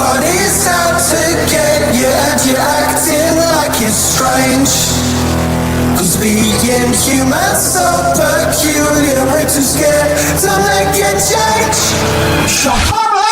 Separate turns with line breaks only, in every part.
Everybody's out to get you and you're acting like it's strange. Cause being human's so peculiar, we're too scared to make a change. Shakara!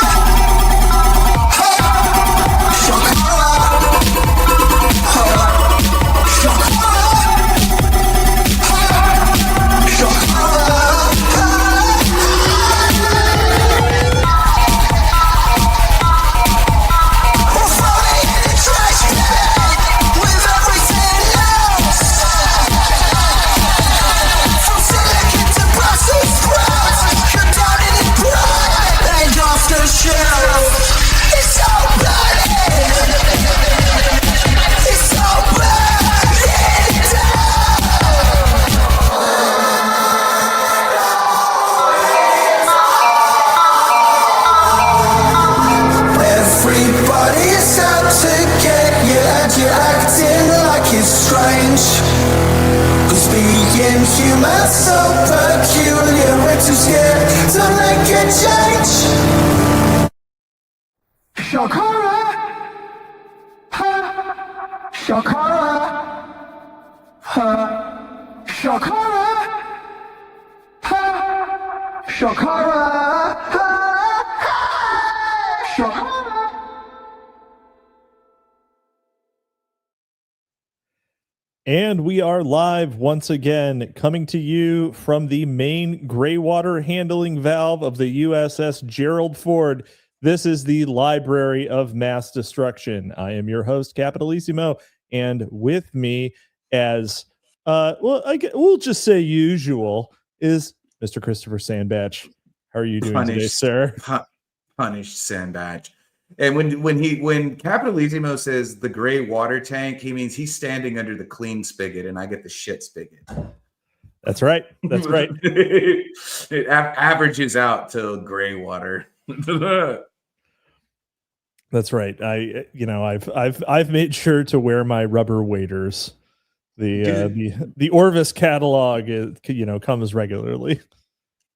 Humans so peculiar, we're too scared to make a change. Shakara, ha, Shakara, ha, Shakara, ha, Shakara, ha, Shakara.
And we are live once again, coming to you from the main gray water handling valve of the USS Gerald Ford. This is the Library of Mass Destruction. I am your host, Capitalisimo, and with me, as we'll just say usual, is Mr. Christopher Sandbatch. How are you doing today, sir?
Punished Sandbatch. And when Capitalisimo says the gray water tank, he means he's standing under the clean spigot and I get the shit spigot.
That's right. That's right.
It averages out to gray water.
That's right. I've made sure to wear my rubber waders. The Orvis catalog comes regularly.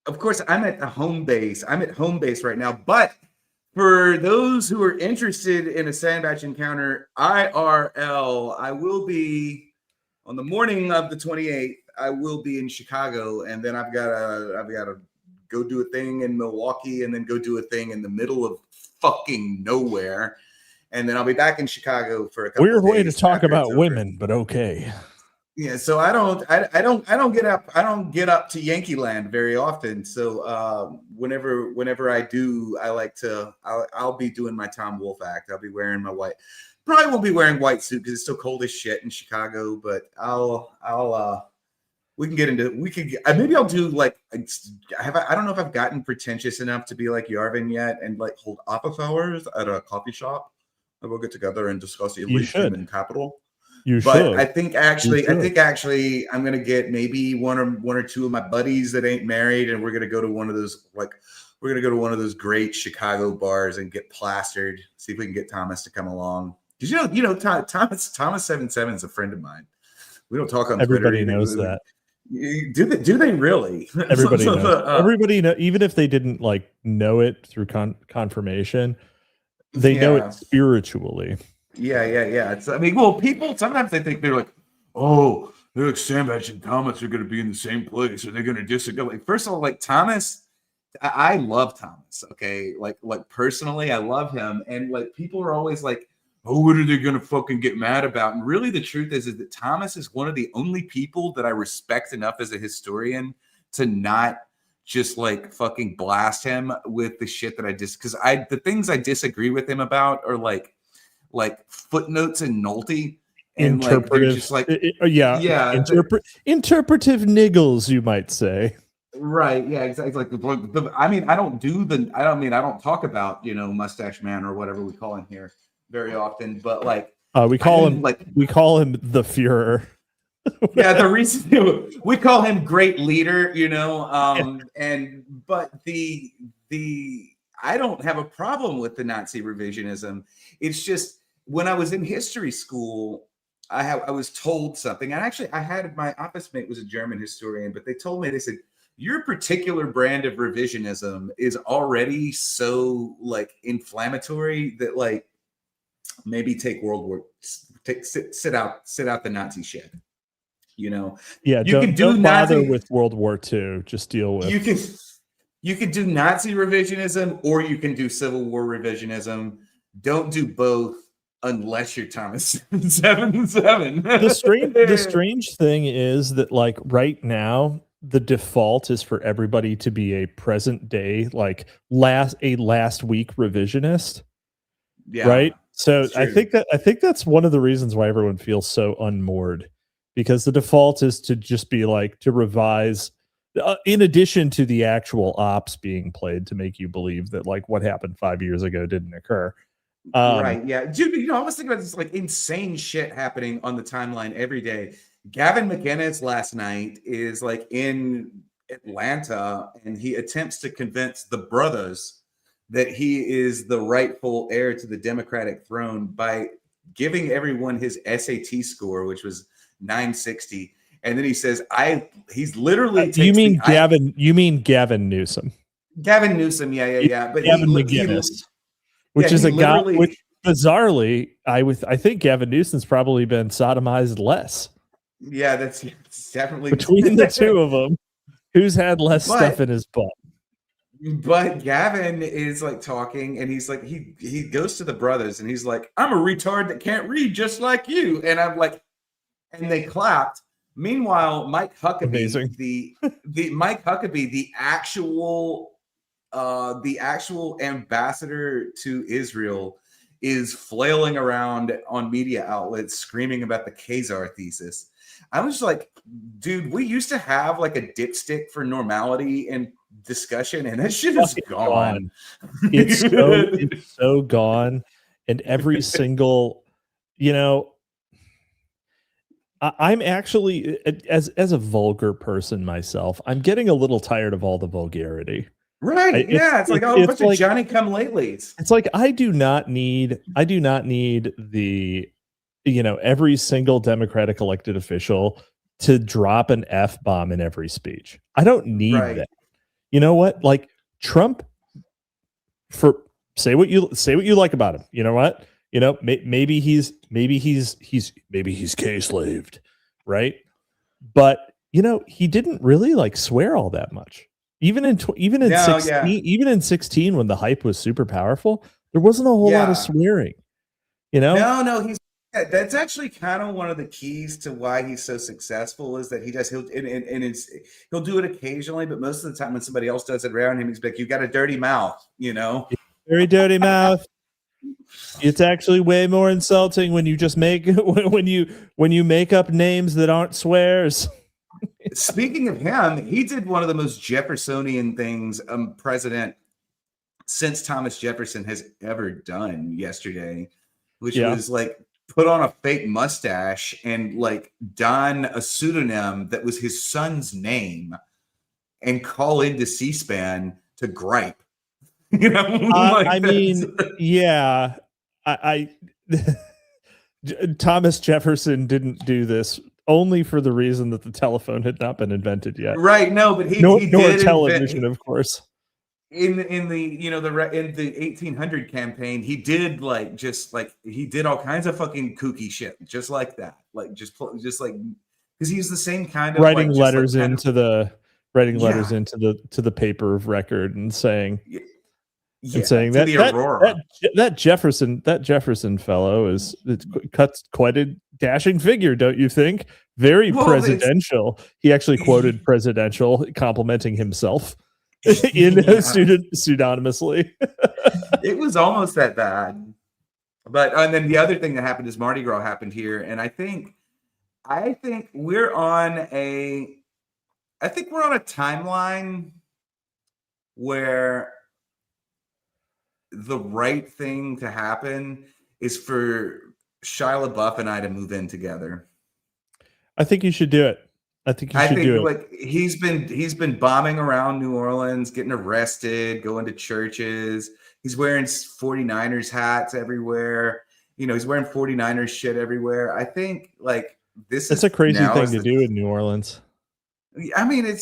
Of course, I'm at home base right now, but for those who are interested in a Sandbatch encounter IRL, I will be on the morning of the 28th. I will be in Chicago, and then I've got to go do a thing in Milwaukee, and then go do a thing in the middle of fucking nowhere, and then I'll be back in Chicago for a couple
weird
of days
way to talk about women, but okay.
Yeah, so I don't get up to Yankee Land very often. So whenever I do, I'll be doing my Tom Wolfe act. I'll be wearing my white. Probably won't be wearing white suit because it's still cold as shit in Chicago. But maybe I'll do like I don't know if I've gotten pretentious enough to be like Yarvin yet and like hold office hours at a coffee shop. And we'll get together and discuss the elite human capital. I think actually I'm gonna get maybe one or two of my buddies that ain't married, and we're gonna go to one of those great Chicago bars and get plastered. See if we can get Thomas to come along. Because Thomas 77 is a friend of mine. We don't talk on
Everybody
Twitter.
knows that.
Do they really?
Everybody knows. Everybody know, even if they didn't know it through confirmation, they know it spiritually.
Yeah. People sometimes they think they're like, oh, they're like Sandbatch and Thomas are going to be in the same place, or they're going to disagree. Like, first of all, like Thomas, I love Thomas. Okay, like personally, I love him, and like people are always like, oh, what are they going to fucking get mad about? And really, the truth is that Thomas is one of the only people that I respect enough as a historian to not just like fucking blast him with the shit that because the things I disagree with him about are like footnotes and Nolte, and
interpretive,
just like
interpretive niggles, you might say.
Right? Yeah, exactly. I don't talk about Mustache Man or whatever we call him here very often, but like
we call him the Führer.
Yeah, the reason we call him great leader, but I don't have a problem with the Nazi revisionism. It's just when I was in history school, I was told something, and actually I had my office mate was a German historian, but they told me, they said, your particular brand of revisionism is already so like inflammatory that like maybe take sit out the Nazi shit. You know,
Yeah,
you can do
don't bother
Nazi
with World War II. Just deal with.
You can do Nazi revisionism or you can do Civil War revisionism. Don't do both unless you're Thomas 777.
The strange thing is that like right now the default is for everybody to be a present day like last week revisionist.
Yeah,
right? So
I
think that's one of the reasons why everyone feels so unmoored, because the default is to just be like to revise in addition to the actual ops being played to make you believe that like what happened 5 years ago didn't occur.
Right. Yeah. Dude, you know, I was thinking about this like insane shit happening on the timeline every day. Gavin McInnes last night is like in Atlanta and he attempts to convince the brothers that he is the rightful heir to the Democratic throne by giving everyone his SAT score, which was 960. And then he says, he's literally
you mean Gavin Newsom.
Gavin Newsom, yeah. But
Gavin McInnes. Which is a guy, which bizarrely, I think Gavin Newsom's probably been sodomized less.
Yeah, that's definitely
between the two of them. Who's had less stuff in his butt?
But Gavin is like talking, and he's like, he goes to the brothers, and he's like, "I'm a retard that can't read, just like you." And I'm like, and they clapped. Meanwhile, Mike Huckabee, the Mike Huckabee, the actual ambassador to Israel, is flailing around on media outlets screaming about the Khazar thesis. I was like, dude, we used to have like a dipstick for normality and discussion, and that shit is gone.
It's so gone. And every single, you know, I'm actually, as a vulgar person myself, I'm getting a little tired of all the vulgarity.
Right. It's like a bunch of Johnny come latelys.
It's like I do not need the, you know, every single Democratic elected official to drop an F-bomb in every speech. I don't need that. You know what? Like Trump, say what you like about him. You know what? You know, maybe he's K-slaved, right? But you know, he didn't really like swear all that much. Even in 16, when the hype was super powerful, there wasn't a whole lot of swearing. You know?
No, that's actually kind of one of the keys to why he's so successful is that he'll do it occasionally, but most of the time when somebody else does it around him, he's like, "You got a dirty mouth," you know?
Very dirty mouth. It's actually way more insulting when you just make when you make up names that aren't swears.
Speaking of him, he did one of the most Jeffersonian things president since Thomas Jefferson has ever done yesterday, which was like put on a fake mustache and like don a pseudonym that was his son's name and call into C-SPAN to gripe. You know,
Thomas Jefferson didn't do this only for the reason that the telephone had not been invented yet.
Right. No, but he
did television, of course.
In the 1800 campaign, he did he did all kinds of fucking kooky shit, just like that, like just like because he's the same kind of
writing letters into the paper of record and saying. And saying that Jefferson fellow cuts quite a dashing figure, don't you think? Very presidential. He actually quoted presidential, complimenting himself pseudonymously.
It was almost that bad. But and then the other thing that happened is Mardi Gras happened here, and I think we're on a timeline where the right thing to happen is for Shia LaBeouf and I to move in together.
I think you should do it. I think
he's been bombing around New Orleans, getting arrested, going to churches. He's wearing 49ers hats everywhere. You know, he's wearing 49ers shit everywhere. I think like
it's a crazy thing to do in New Orleans.
I mean, I'm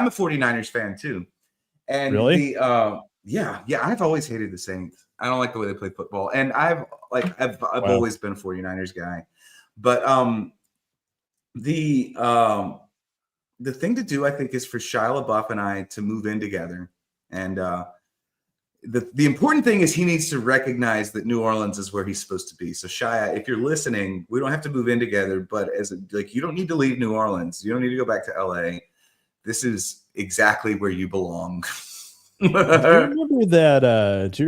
a 49ers fan too. And
Really?
yeah, I've always hated the Saints. I don't like the way they play football. And I've
Wow.
always been a 49ers guy. But the thing to do, I think, is for Shia LaBeouf and I to move in together. And the important thing is he needs to recognize that New Orleans is where he's supposed to be. So Shia, if you're listening, we don't have to move in together, but you don't need to leave New Orleans. You don't need to go back to LA. This is exactly where you belong.
Do you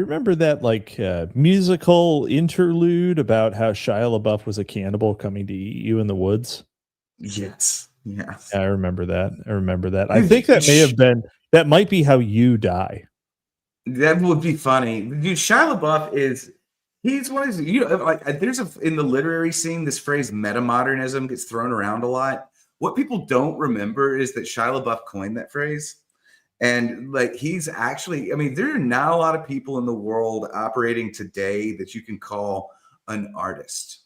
remember that like musical interlude about how Shia LaBeouf was a cannibal coming to eat you in the woods?
Yes.
Yeah, I remember that. I think that might be how you die.
That would be funny. Dude, Shia LaBeouf he's one of these, in the literary scene, this phrase metamodernism gets thrown around a lot. What people don't remember is that Shia LaBeouf coined that phrase. And like, he's actually, I mean, there are not a lot of people in the world operating today that you can call an artist,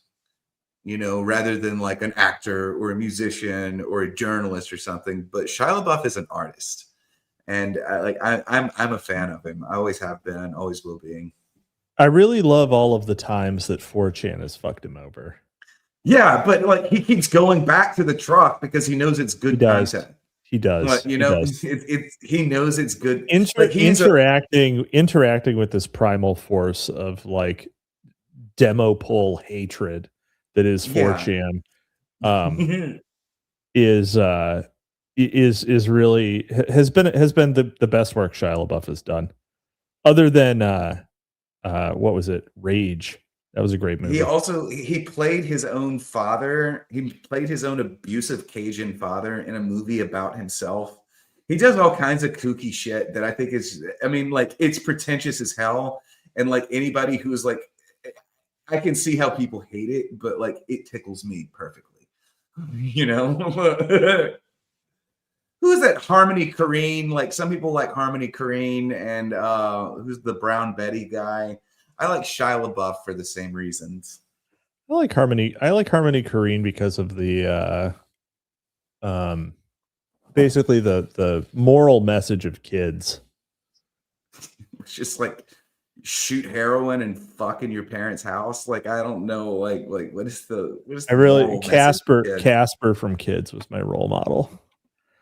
rather than like an actor or a musician or a journalist or something. But Shia LaBeouf is an artist. And I'm a fan of him. I always have been, always will be.
I really love all of the times that 4chan has fucked him over.
Yeah, but like he keeps going back to the truck because he knows it's good content.
He does.
But, he knows it's good.
Interacting with this primal force of like demo poll hatred that is 4chan is really has been the best work Shia LaBeouf has done, other than what was it, Rage. That was a great movie.
He played his own father. He played his own abusive Cajun father in a movie about himself. He does all kinds of kooky shit that I think is, I mean, like, it's pretentious as hell. And like anybody who's like, I can see how people hate it, but like it tickles me perfectly. Who is that? Harmony Korine. Like, some people like Harmony Korine, and who's the Brown Betty guy? I like Shia LaBeouf for the same reasons.
I like Harmony Korine because of the basically the moral message of kids.
It's just like shoot heroin and fuck in your parents' house. Like, I don't know. Like what is the
Casper from Kids was my role model.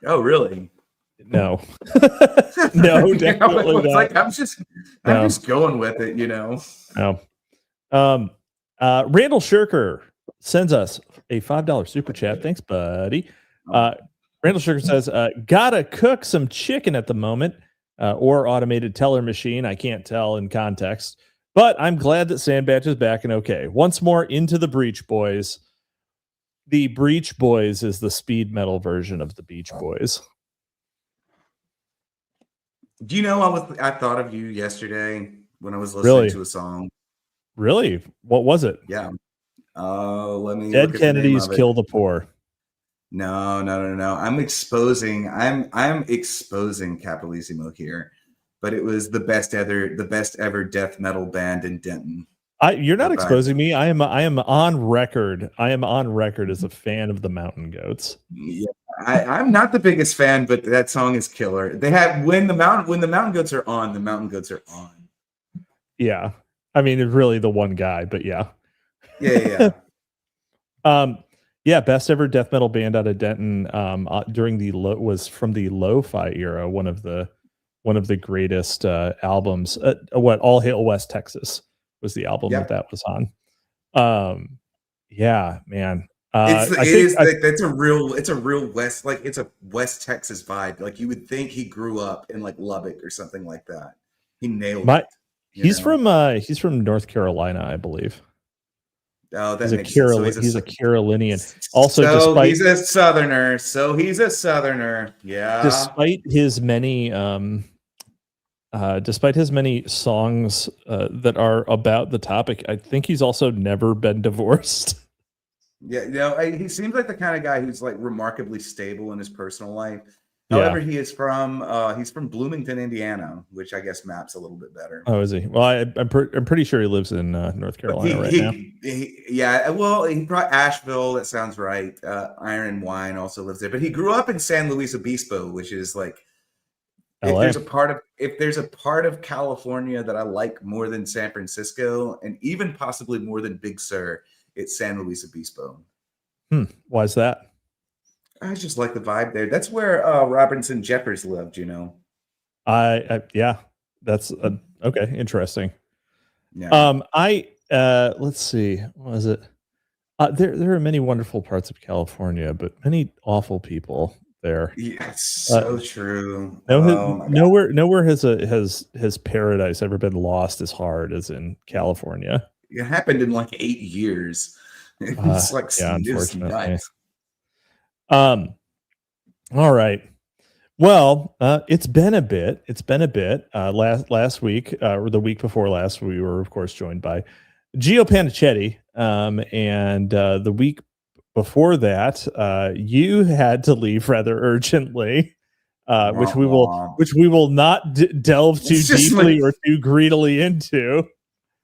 Oh, really?
No. No, definitely not.
Like, I'm just going with it,
No. Randall Shirker sends us a $5 super chat. Thanks, buddy. Randall Shirker says, gotta cook some chicken at the moment, or automated teller machine. I can't tell in context, but I'm glad that Sandbatch is back and okay. Once more into the Breach Boys. The Breach Boys is the speed metal version of the Beach Boys.
Do you know I thought of you yesterday when I was listening to a song?
Really? What was it?
Yeah. Let me.
Dead Kennedys Kill the Poor.
No. I'm exposing Capitalisimo here, but it was the best ever death metal band in Denton.
You're not exposing me. I am on record. I am on record as a fan of the Mountain Goats.
Yeah, I'm not the biggest fan, but that song is killer. They have when the Mountain Goats are on, the Mountain Goats are on. Yeah,
I mean, it's really the one guy, but yeah.
Yeah.
Yeah, best ever death metal band out of Denton. During was from the lo-fi era. One of the greatest albums. All Hail West Texas was the album that was on. Yeah, man.
It's a real West, like, it's a West Texas vibe. Like, you would think he grew up in like Lubbock or something like that. He nailed it.
He's from North Carolina, I believe.
Oh, that
makes sense. He's a Carolinian. Also,
he's a Southerner. Yeah.
Despite his many songs that are about the topic, I think he's also never been divorced.
Yeah, he seems like the kind of guy who's like remarkably stable in his personal life. However, he's from Bloomington, Indiana, which I guess maps a little bit better.
Oh, is he? Well, I'm pretty sure he lives in North Carolina now.
Yeah, well, he brought Asheville. That sounds right. Iron and Wine also lives there, but he grew up in San Luis Obispo, which is like if
LA.
there's a part of California that I like more than San Francisco, and even possibly more than Big Sur, it's San Luis Obispo.
Why is that?
I just like the vibe there. That's where Robinson Jeffers lived, you know.
Yeah, that's okay. Interesting.
Yeah.
Let's see. What was it? There are many wonderful parts of California, but many awful people there.
Yes, so true.
Nowhere has paradise ever been lost as hard as in California.
It happened in like 8 years. It's like
unfortunately. All right. Well, it's been a bit. Last week, or the week before last, we were of course joined by Gio Panicetti. And the week before that, you had to leave rather urgently, which we will not delve too deeply or too greedily into.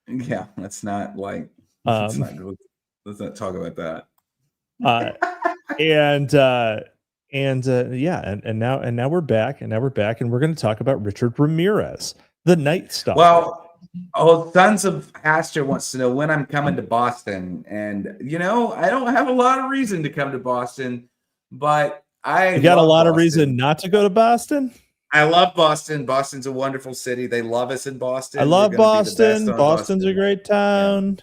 Yeah, let's not like. Let's not talk about that.
And now we're back, and we're going to talk about Richard Ramirez, the Night Stalker.
Well, Sons of Astor wants to know when I'm coming to Boston, and you know I don't have a lot of reason to come to Boston, but
you got a lot of reason not to go to Boston.
I love Boston. Boston's a wonderful city. They love us in Boston.
I love Boston. Boston's a great town. Yeah.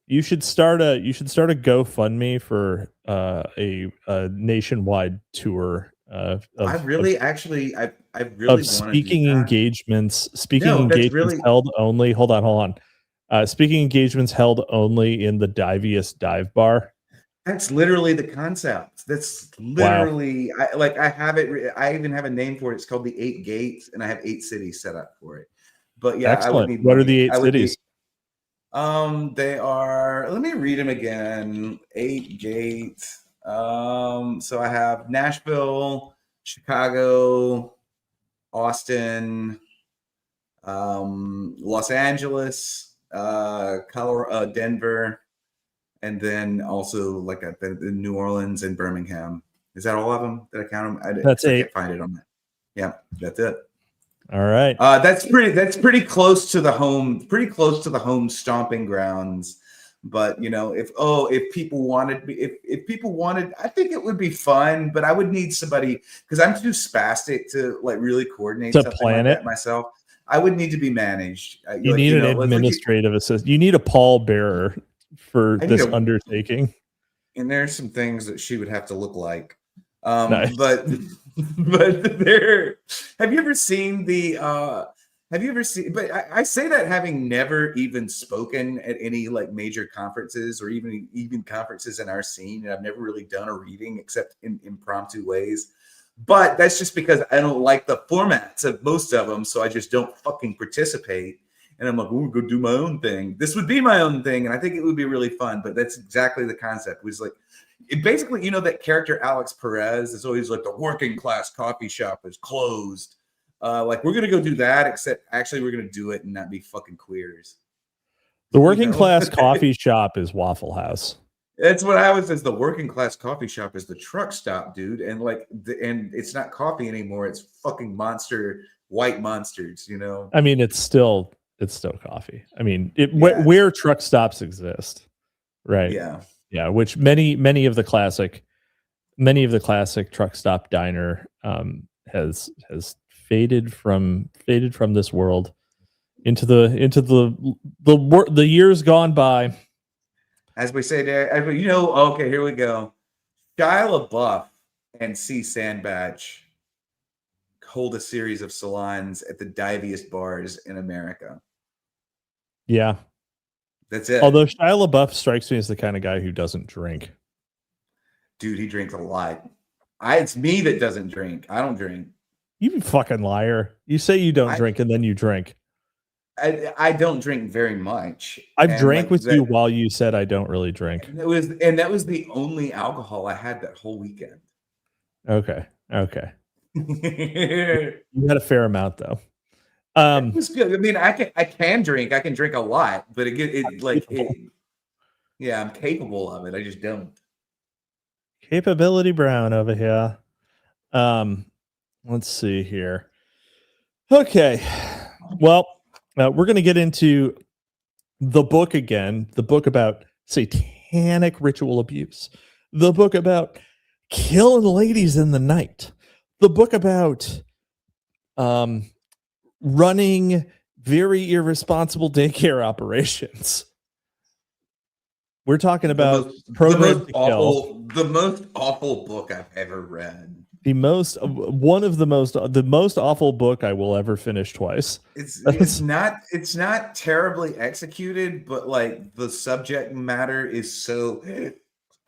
You should start a GoFundMe for a nationwide tour of speaking engagements. Held only. Hold on. Speaking engagements held only in the diviest dive bar.
That's literally the concept. That's literally I have it. I even have a name for it. It's called the 8 Gates, and I have 8 cities set up for it. But yeah,
excellent. What are the 8 cities?
They are. Let me read them again. 8 Gates. So I have Nashville, Chicago, Austin, Los Angeles, Colorado, Denver, and then also like the New Orleans and Birmingham. Is that all of them? Did I count them?
That's 8.
I can't find it on that. Yeah, that's it.
All right.
That's pretty close to the home stomping grounds. But you know, if people wanted, I think it would be fun. But I would need somebody because I'm too spastic to like really coordinate
to
something
plan
like
it
that myself. I would need to be managed.
You need an administrative assistant. You need a pallbearer for this undertaking.
And there's some things that she would have to look like.
Nice.
But there. Have you ever seen But I say that having never even spoken at any like major conferences or even conferences in our scene, and I've never really done a reading except in impromptu ways. But that's just because I don't like the formats of most of them, so I just don't fucking participate. And I'm like, we'll go do my own thing. This would be my own thing, and I think it would be really fun. But that's exactly the concept. It was like, basically, you know, that character Alex Perez is always like the working class coffee shop is closed. Like we're gonna go do that, except actually we're gonna do it and not be fucking queers.
The working class coffee shop is Waffle House.
That's what I was. As the working class coffee shop is the truck stop, dude, and and it's not coffee anymore. It's fucking white monsters. You know.
I mean, it's still coffee. I mean, where truck stops exist, right? Yeah. Which many of the classic truck stop diner has faded from this world into the years gone by.
As we say there, you know, okay, here we go. Shia LaBeouf and C. Sandbatch hold a series of salons at the diviest bars in America.
Yeah.
That's it.
Although Shia LaBeouf strikes me as the kind of guy who doesn't drink.
Dude, he drinks a lot. It's me that doesn't drink. I don't drink.
You fucking liar. You say you don't drink and then you drink.
I don't drink very much.
I've drank with you while you said I don't really drink.
And that was the only alcohol I had that whole weekend.
Okay. You had a fair amount though.
It was good. I mean, I can drink. I can drink a lot, but yeah, I'm capable of it. I just don't.
Capability Brown over here. Let's see here. Okay. Well, we're going to get into the book again, the book about satanic ritual abuse, the book about killing ladies in the night, the book about running very irresponsible daycare operations. We're talking about
the most awful book I've ever read.
The most awful book I will ever finish twice.
It's not terribly executed, but like the subject matter is so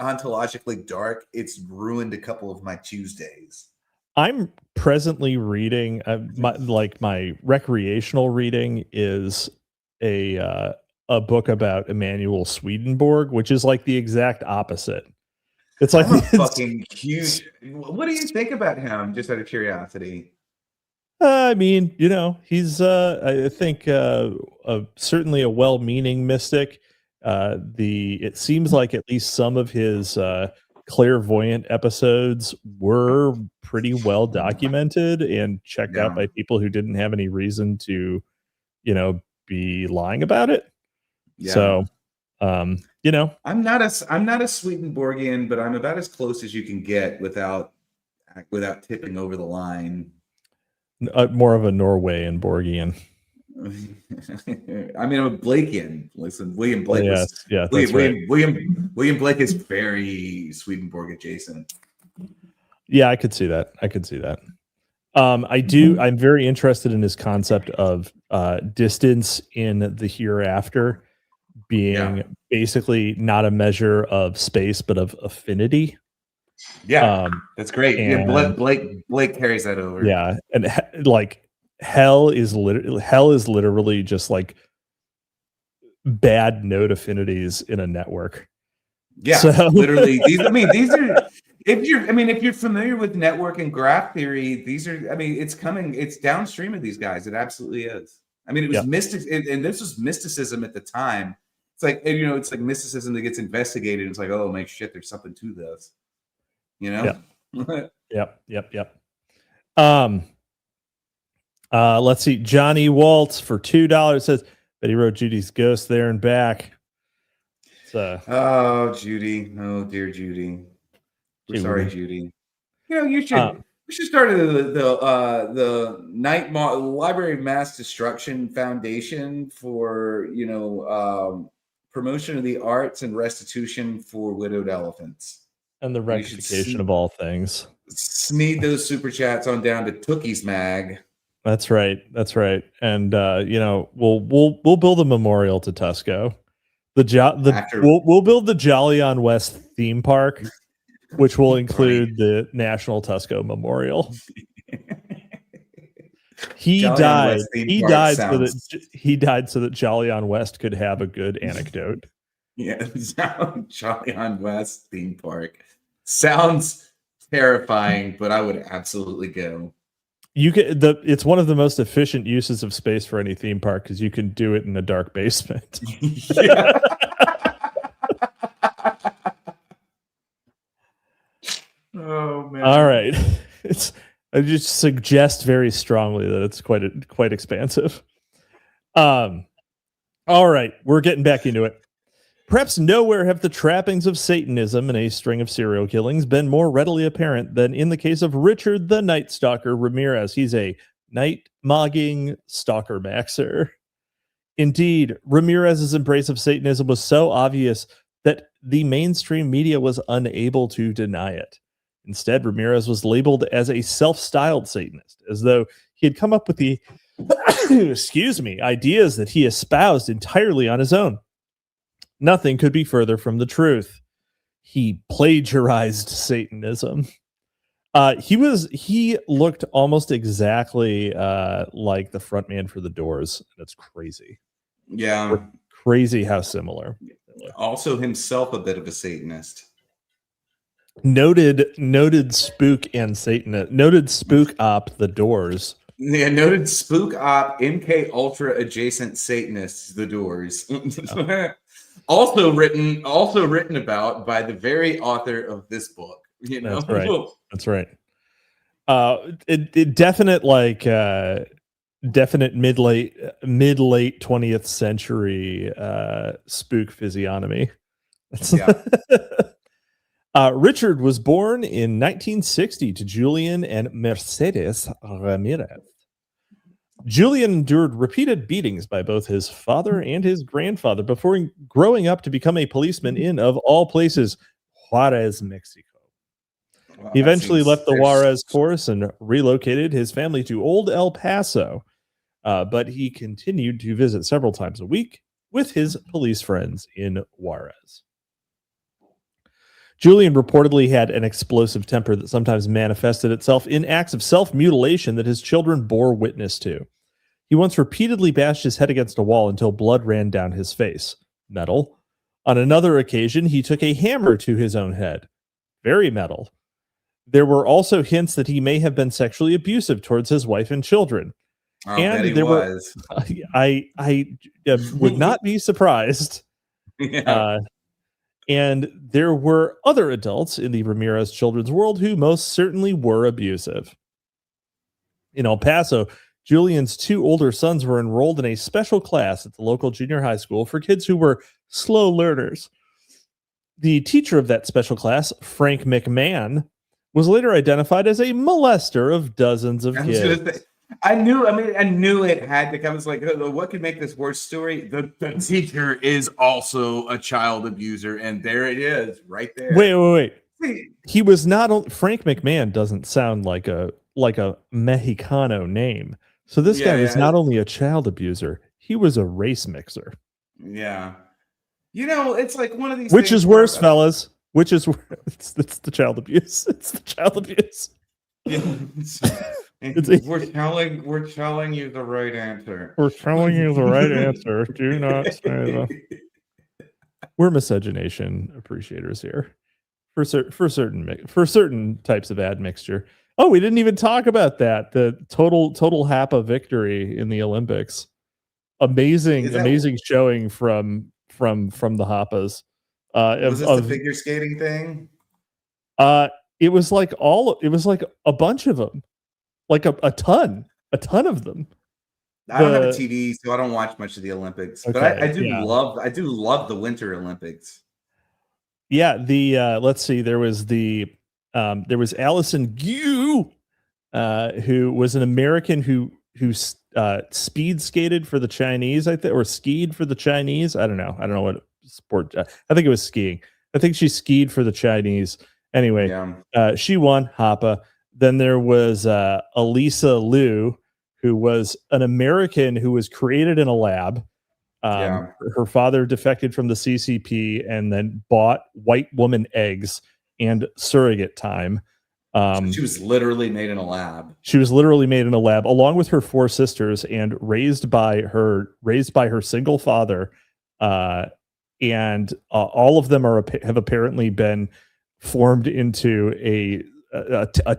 ontologically dark, it's ruined a couple of my Tuesdays.
I'm presently reading my recreational reading is a book about Emanuel Swedenborg, which is like the exact opposite. It's like
fucking huge. What do you think about him? Just out of curiosity.
I mean, he's I think certainly a well-meaning mystic. It seems like at least some of his clairvoyant episodes were pretty well documented and checked out by people who didn't have any reason to, be lying about it. Yeah. So, I'm not a
Swedenborgian, but I'm about as close as you can get without tipping over the line.
More of a Norwegian Borgian.
I mean, I'm a Blakean. Listen, William Blake. William Blake is very Swedenborg adjacent.
Yeah, I could see that. I'm very interested in his concept of distance in the hereafter being basically not a measure of space, but of affinity.
Yeah, that's great. Blake carries that over.
Yeah, and like hell is literally just like bad node affinities in a network.
Yeah, so. Literally. These are. If you're familiar with network and graph theory, these are. It's downstream of these guys. It absolutely is. It was mystic, and this was mysticism at the time. It's like, it's like mysticism that gets investigated. It's like, oh my shit, there's something to this.
Yep. Let's see. Johnny Waltz for $2 says, but he wrote Judy's Ghost there and back.
Oh, Judy. Oh, dear Judy. We're sorry, Judy. You should. We should start the Library of Mass Destruction Foundation for promotion of the arts and restitution for widowed elephants.
And the rectification of all things.
Sneed those super chats on down to Tookie's Mag.
That's right. And we'll build a memorial to Tusco. We'll build the Jolly on West theme park, which will include the National Tusco Memorial. He died so that Jolly on West could have a good anecdote.
Yeah, Jolly on West theme park sounds terrifying, but I would absolutely go.
It's one of the most efficient uses of space for any theme park because you can do it in a dark basement.
Oh man!
All right, I just suggest very strongly that it's quite expansive. All right, we're getting back into it. Perhaps nowhere have the trappings of Satanism in a string of serial killings been more readily apparent than in the case of Richard the Night Stalker Ramirez. He's a Nightmogging Stalkmaxxer. Indeed, Ramirez's embrace of Satanism was so obvious that the mainstream media was unable to deny it. Instead, Ramirez was labeled as a self-styled Satanist, as though he had come up with the ideas that he espoused entirely on his own. Nothing could be further from the truth. He plagiarized Satanism. He looked almost exactly like the frontman for The Doors. That's crazy.
Yeah.
Crazy how similar.
Also himself a bit of a Satanist.
Noted spook and Satan. Noted spook op the Doors.
Yeah, noted spook op MKUltra adjacent Satanists, the Doors. also written about by the very author of this book. You know,
That's right. That's right. It definite definite mid late 20th century spook physiognomy.
Yeah.
Richard was born in 1960 to Julian and Mercedes Ramirez. Julian endured repeated beatings by both his father and his grandfather before growing up to become a policeman in, of all places, Juarez, Mexico.
Wow,
He eventually left the Juarez force and relocated his family to Old El Paso, but he continued to visit several times a week with his police friends in Juarez. Julian reportedly had an explosive temper that sometimes manifested itself in acts of self-mutilation that his children bore witness to. He once repeatedly bashed his head against a wall until blood ran down his face. Metal. On another occasion, he took a hammer to his own head. Very metal. There were also hints that he may have been sexually abusive towards his wife and children.
And there was.
I would not be surprised.
Yeah.
And there were other adults in the Ramirez children's world who most certainly were abusive. In El Paso, Julian's two older sons were enrolled in a special class at the local junior high school for kids who were slow learners. The teacher of that special class, Frank McMahon, was later identified as a molester of dozens of kids.
I knew it had to come. It's like, what could make this worse story? The teacher is also a child abuser, and there it is, right there.
Wait. He was not only Frank McMahon doesn't sound like a Mexicano name. So this guy was not only a child abuser, he was a race mixer.
Yeah. It's like one of these
Which is worse, fellas? Which is worse? It's the child abuse. It's the child abuse.
Yeah. We're telling you the right answer.
We're telling you the right answer. Do not say that. We're miscegenation appreciators here for certain types of admixture. Oh, we didn't even talk about that. The total Hapa victory in the Olympics. Amazing showing from the Hapas.
Was this the figure skating thing?
It was like a bunch of them. Like a ton of them.
I don't have a TV, so I don't watch much of the Olympics.
Okay,
but I do love the Winter Olympics.
Yeah, let's see. There was Allison Gu, who was an American who speed skated for the Chinese, I think, or skied for the Chinese. I don't know what sport. I think it was skiing. I think she skied for the Chinese. Anyway, she won Hapa. Then there was Elisa Liu, who was an American who was created in a lab. Her father defected from the CCP and then bought white woman eggs and surrogate time.
She was literally made in a lab.
She was literally made in a lab, along with her four sisters, and raised by her single father. And all of them have apparently been formed into a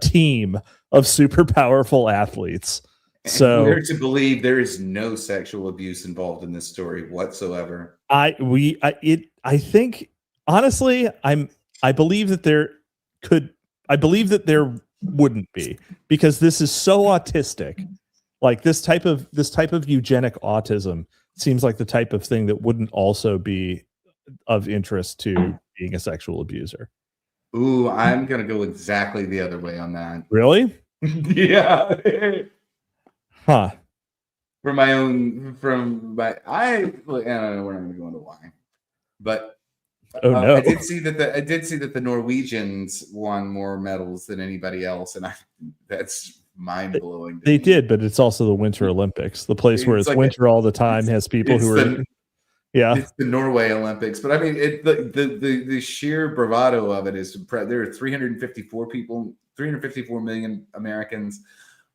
team of super powerful athletes. So
we're to believe there is no sexual abuse involved in this story whatsoever.
I think honestly, I believe that there wouldn't be, because this is so autistic. Like this type of eugenic autism seems like the type of thing that wouldn't also be of interest to being a sexual abuser.
Ooh, I'm gonna go exactly the other way on that.
Really?
Yeah.
Huh.
I don't know, we're not gonna go into why. But
no.
I did see that the Norwegians won more medals than anybody else, and that's mind-blowing.
They did, but it's also the Winter Olympics, the place where it's like winter all the time, has people who are it's
the Norway Olympics. But I mean, the sheer bravado of it is there are 354 million Americans,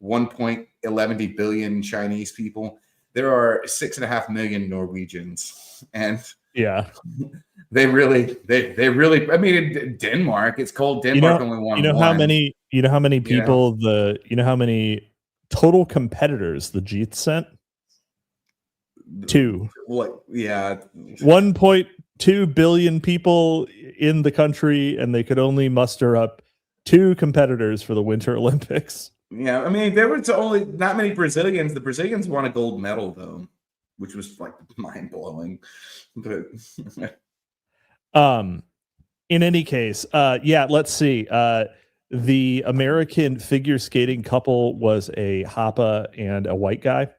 1.11 billion Chinese people. there are 6.5 million Norwegians, and
yeah,
they really. I mean, in Denmark, it's called Denmark. Only won
you know
one.
how many
Yeah.
people how many total competitors the Jeets sent? 2.
What? Yeah.
1.2 billion people in the country, and they could only muster up 2 competitors for the Winter Olympics.
Yeah, I mean, there was only not many Brazilians. The Brazilians won a gold medal though, which was like mind blowing. But
in any case, let's see. The American figure skating couple was a Hapa and a white guy,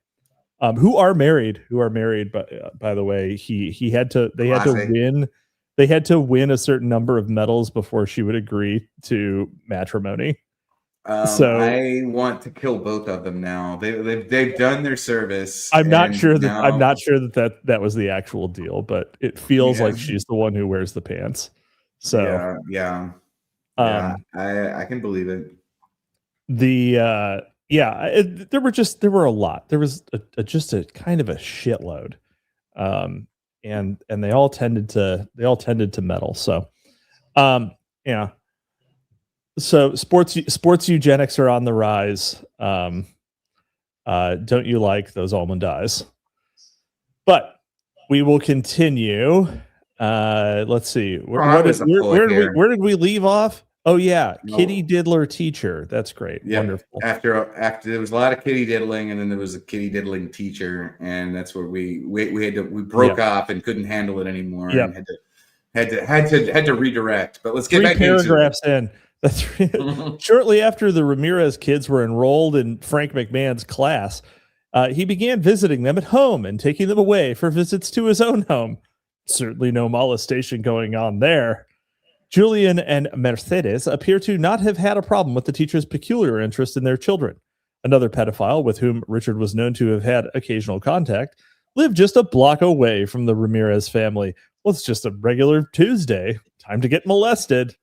who are married. But by the way, they had to win a certain number of medals before she would agree to matrimony. So
I want to kill both of them now. They've done their service.
I'm not sure that was the actual deal, but it feels like she's the one who wears the pants. So
yeah. I can believe it.
There were a lot. There was just a kind of a shitload, and they all tended to medal. So, yeah. So sports eugenics are on the rise. Don't you like those almond eyes? But we will continue. Let's see. Where did we leave off? Oh yeah, kitty diddler teacher. That's great. Yeah. Wonderful.
After there was a lot of kitty diddling, and then there was a kitty diddling teacher, and that's where we broke off and couldn't handle it anymore.
Yeah.
And had to redirect. But let's get
3
back
paragraphs in. Shortly after the Ramirez kids were enrolled in Frank McMahon's class, he began visiting them at home and taking them away for visits to his own home. Certainly no molestation going on there. Julian and Mercedes appear to not have had a problem with the teacher's peculiar interest in their children. Another pedophile, with whom Richard was known to have had occasional contact, lived just a block away from the Ramirez family. Well, it's just a regular Tuesday. Time to get molested.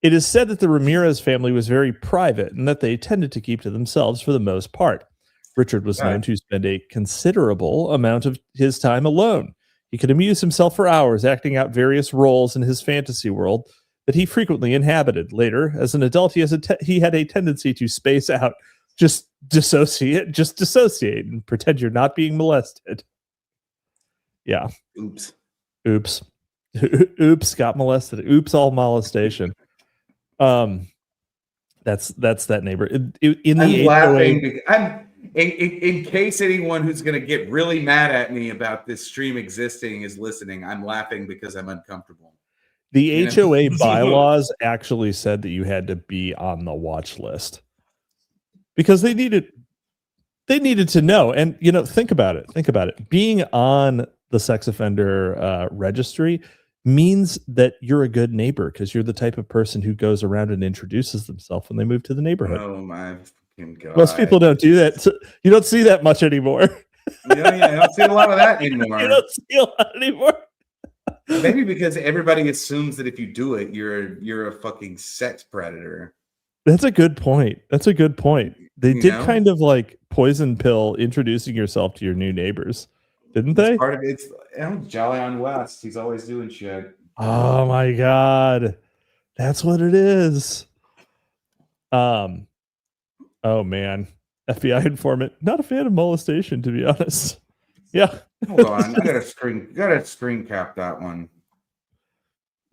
It is said that the Ramirez family was very private and that they tended to keep to themselves for the most part. Richard was known to spend a considerable amount of his time alone. He could amuse himself for hours acting out various roles in his fantasy world that he frequently inhabited. Later, as an adult, he had a tendency to space out, just dissociate, and pretend you're not being molested. Yeah.
Oops.
Oops, got molested. Oops, all molestation. That's that neighbor. In
case anyone who's going to get really mad at me about this stream existing is listening, I'm laughing because I'm uncomfortable.
The HOA bylaws actually said that you had to be on the watch list because they needed to know. And think about it. Being on the sex offender registry means that you're a good neighbor because you're the type of person who goes around and introduces themselves when they move to the neighborhood.
Oh my God.
Most people don't do that. So you don't see that much anymore.
Yeah, I don't see a lot of that anymore.
You don't see a lot anymore.
Maybe because everybody assumes that if you do it, you're a fucking sex predator.
That's a good point. They did kind of like poison pill introducing yourself to your new neighbors, didn't they?
Part of it's Jolly on West. He's always doing shit.
Oh my God, that's what it is. Oh man, FBI informant. Not a fan of molestation, to be honest. Yeah.
Hold on, I gotta screen cap that one.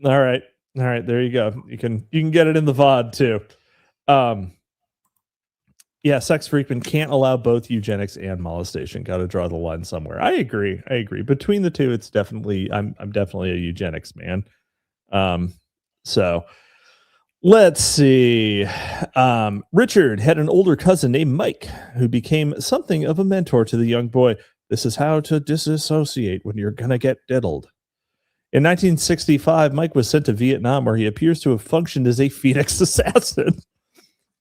All right. There you go. You can get it in the VOD too. Yeah, sex frequent can't allow both eugenics and molestation. Got to draw the line somewhere. I agree. Between the two, it's definitely I'm definitely a eugenics man. So let's see. Richard had an older cousin named Mike who became something of a mentor to the young boy. This is how to disassociate when you're gonna get diddled. In 1965, Mike was sent to Vietnam, where he appears to have functioned as a Phoenix assassin.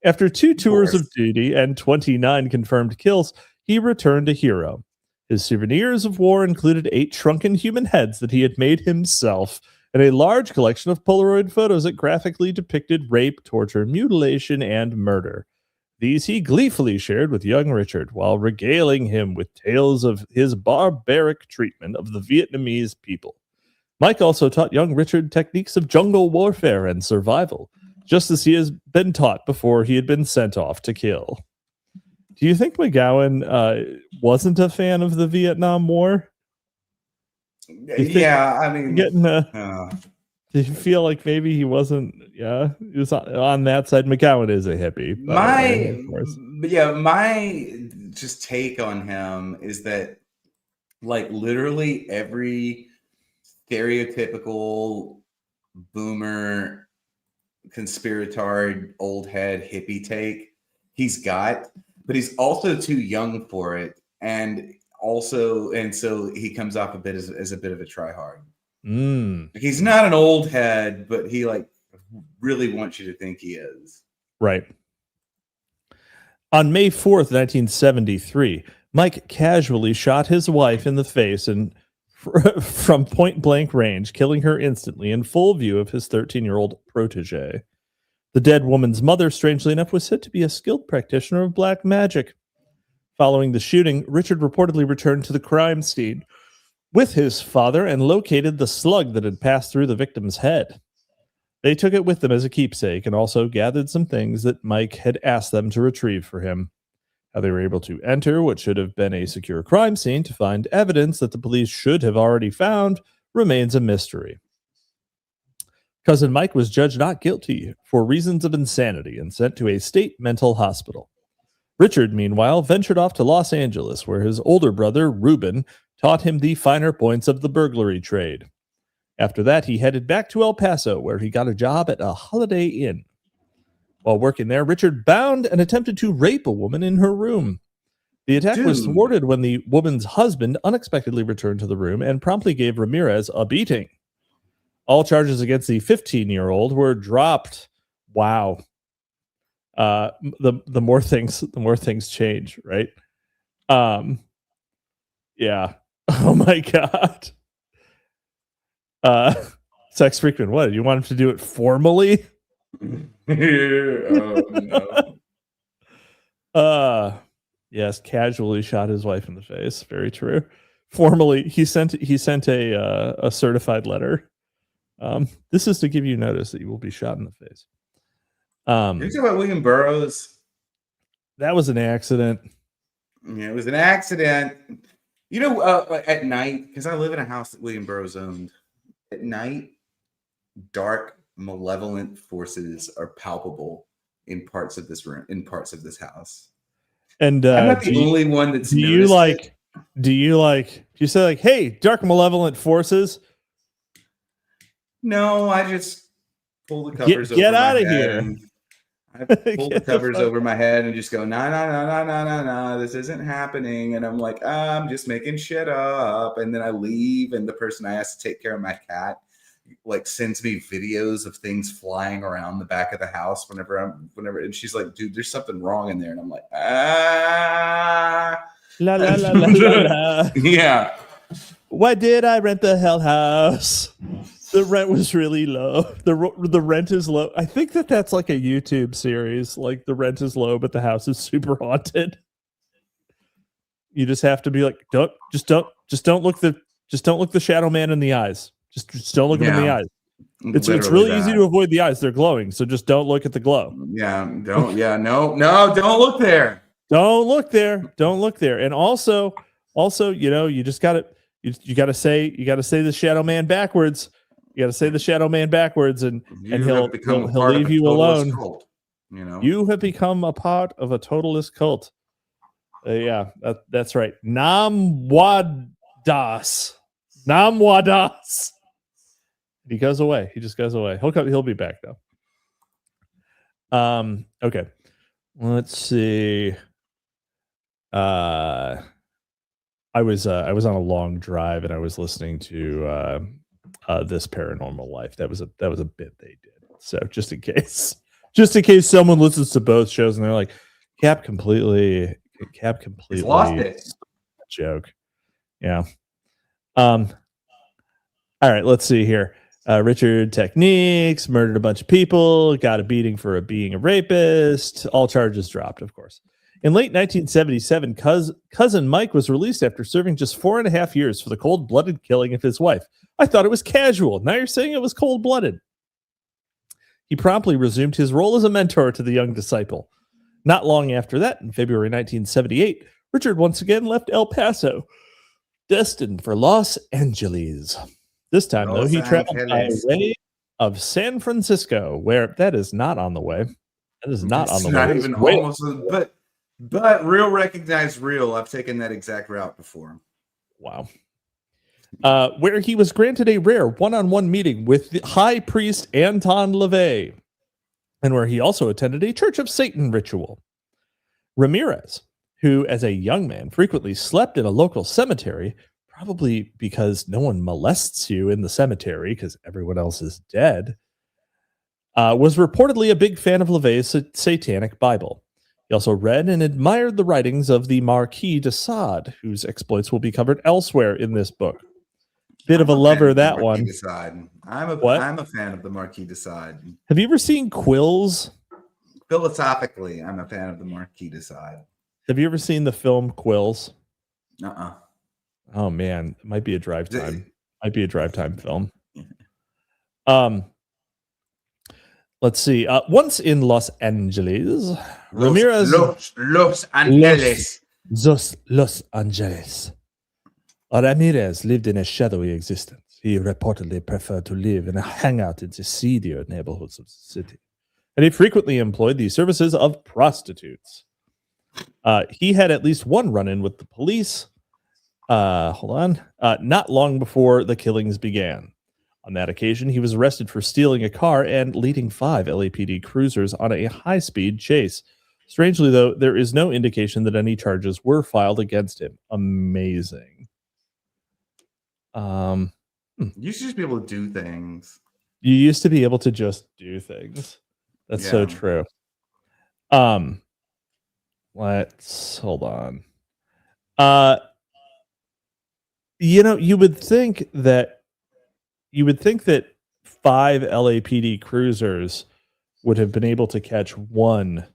After 2 tours of duty and 29 confirmed kills, he returned a hero. His souvenirs of war included 8 shrunken human heads that he had made himself, and a large collection of Polaroid photos that graphically depicted rape, torture, mutilation, and murder. These he gleefully shared with young Richard while regaling him with tales of his barbaric treatment of the Vietnamese people. Mike also taught young Richard techniques of jungle warfare and survival, just as he has been taught before he had been sent off to kill. Do you think McGowan wasn't a fan of the Vietnam War?
Yeah, I mean,
do you feel like maybe he wasn't? Yeah, he was on that side. McGowan is a hippie.
My just take on him is that, like, literally every stereotypical boomer conspiratard old head hippie take he's got, but he's also too young for it, and so he comes off a bit as a bit of a tryhard. He's not an old head, but he like really wants you to think he is.
Right. On May 4th, 1973, Mike casually shot his wife in the face and from point blank range, killing her instantly in full view of his 13-year-old protege. The dead woman's mother, strangely enough, was said to be a skilled practitioner of black magic. Following the shooting, Richard reportedly returned to the crime scene with his father and located the slug that had passed through the victim's head. They took it with them as a keepsake and also gathered some things that Mike had asked them to retrieve for him. How they were able to enter what should have been a secure crime scene to find evidence that the police should have already found remains a mystery. Cousin Mike was judged not guilty for reasons of insanity and sent to a state mental hospital. Richard, meanwhile, ventured off to Los Angeles, where his older brother, Reuben, taught him the finer points of the burglary trade. After that, he headed back to El Paso, where he got a job at a Holiday Inn. While working there, Richard bound and attempted to rape a woman in her room. The attack was thwarted when the woman's husband unexpectedly returned to the room and promptly gave Ramirez a beating. All charges against the 15-year-old were dropped. Wow. The more things change, right? Yeah. Oh my God. Sex Freakman, what? You want him to do it formally? No. Yes, casually shot his wife in the face. Very true. Formally, he sent a certified letter. This is to give you notice that you will be shot in the face.
You're talking about William Burroughs?
That was an accident.
Yeah, it was an accident. You know, at night, because I live in a house that William Burroughs owned. At night, dark, malevolent forces are palpable in parts of this room, in parts of this house.
And
I'm not the only one that's.
Do you say like, hey, dark, malevolent forces?
No, I just pull the covers over.
Get out of here.
I pull the covers over my head and just go, no, this isn't happening. And I'm like, I'm just making shit up. And then I leave, and the person I asked to take care of my cat like sends me videos of things flying around the back of the house whenever, and she's like, dude, there's something wrong in there. And I'm like,
la la la la la.
Yeah.
Why did I rent the hell house? The rent was really low. The rent is low. I think that's like a YouTube series. Like, the rent is low, but the house is super haunted. You just have to be like, don't look the shadow man in the eyes. Just don't look him in the eyes. It's really easy to avoid the eyes. They're glowing, so just don't look at the glow.
Yeah, don't look there.
Don't look there. And also, you know, you just got to you got to say the shadow man backwards. You got to say the shadow man backwards, and he'll leave you alone.
Cult, you know,
you have become a part of a totalist cult. Yeah, that's right. Namwadas. He goes away. He just goes away. He'll be back though. Okay. Let's see. I was on a long drive and I was listening to This Paranormal Life. That was a bit they did. So just in case someone listens to both shows and they're like, Cap completely
lost it.
Joke. Yeah. All right, let's see here. Richard techniques, murdered a bunch of people, got a beating for being a rapist. All charges dropped, of course. In late 1977, cousin Mike was released after serving just 4.5 years for the cold-blooded killing of his wife. I thought it was casual. Now you're saying it was cold-blooded. He promptly resumed his role as a mentor to the young disciple. Not long after that, in February 1978, Richard once again left El Paso, destined for Los Angeles. This time, though, he traveled by way of San Francisco, where that is not on the way. That is not on the way.
Not even almost, but real recognized real. I've taken that exact route before.
Wow. Where he was granted a rare one-on-one meeting with the High Priest Anton LaVey, and where he also attended a Church of Satan ritual. Ramirez, who as a young man frequently slept in a local cemetery, probably because no one molests you in the cemetery because everyone else is dead, was reportedly a big fan of LaVey's Satanic Bible. He also read and admired the writings of the Marquis de Sade, whose exploits will be covered elsewhere in this book. Bit of a lover of that one.
I'm a fan of the Marquis de Sade.
Have you ever seen Quills?
Philosophically, I'm a fan of the Marquis de Sade.
Have you ever seen the film Quills?
Uh-uh.
Oh man, it might be a drive time. Might be a drive time film. Let's see. Once in Los Angeles, Ramirez.
Los Angeles.
Los Angeles. Ramirez lived in a shadowy existence. He reportedly preferred to live and hang out in the seedier neighborhoods of the city, and he frequently employed the services of prostitutes. He had at least one run-in with the police. Not long before the killings began. On that occasion, he was arrested for stealing a car and leading 5 LAPD cruisers on a high-speed chase. Strangely, though, there is no indication that any charges were filed against him. Amazing.
You used to just be able to do things.
You used to be able to just do things. That's so true. Let's hold on. You would think that 5 LAPD cruisers would have been able to catch one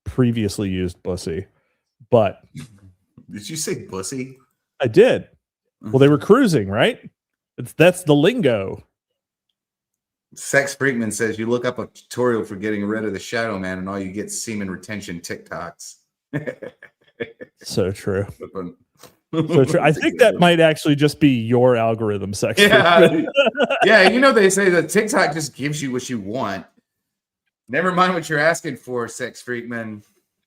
previously used bussy, but
did you say bussy?
I did. Well, they were cruising, right? That's the lingo.
Sex Freakman says you look up a tutorial for getting rid of the Shadow Man, and all you get semen retention TikToks.
So true. So true. I think that might actually just be your algorithm, Sex Freakman.
Yeah, they say that TikTok just gives you what you want. Never mind what you're asking for, Sex Freakman.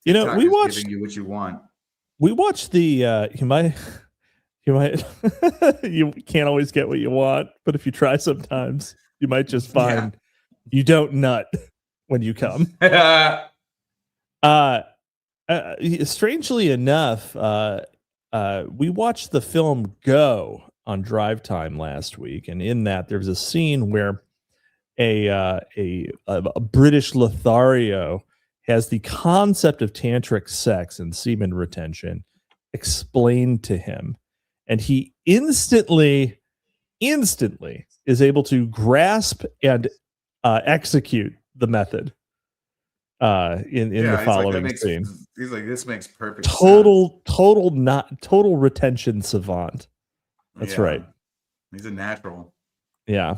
TikTok
we watched
giving you what you want.
We watched the you might you can't always get what you want, but if you try sometimes, you might just find you don't nut when you come. Strangely enough, we watched the film Go on Drive Time last week, and in that there was a scene where a British Lothario has the concept of tantric sex and semen retention explained to him, and he instantly is able to grasp and execute the method in the following scene.
He's like, this makes perfect sense.
Total retention savant. That's right.
He's a natural.
Yeah.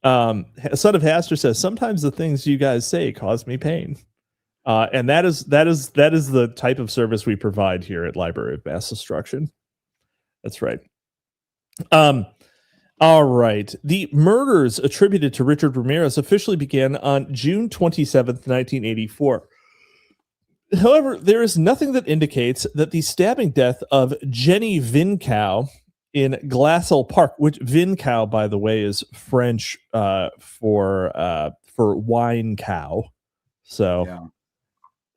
Son of Haster says, sometimes the things you guys say cause me pain. And that is the type of service we provide here at Library of Mass Destruction. That's right. All right. The murders attributed to Richard Ramirez officially began on June 27th, 1984. However, there is nothing that indicates that the stabbing death of Jenny Vincow in Glassell Park, which Vincow, by the way, is French for wine cow. So,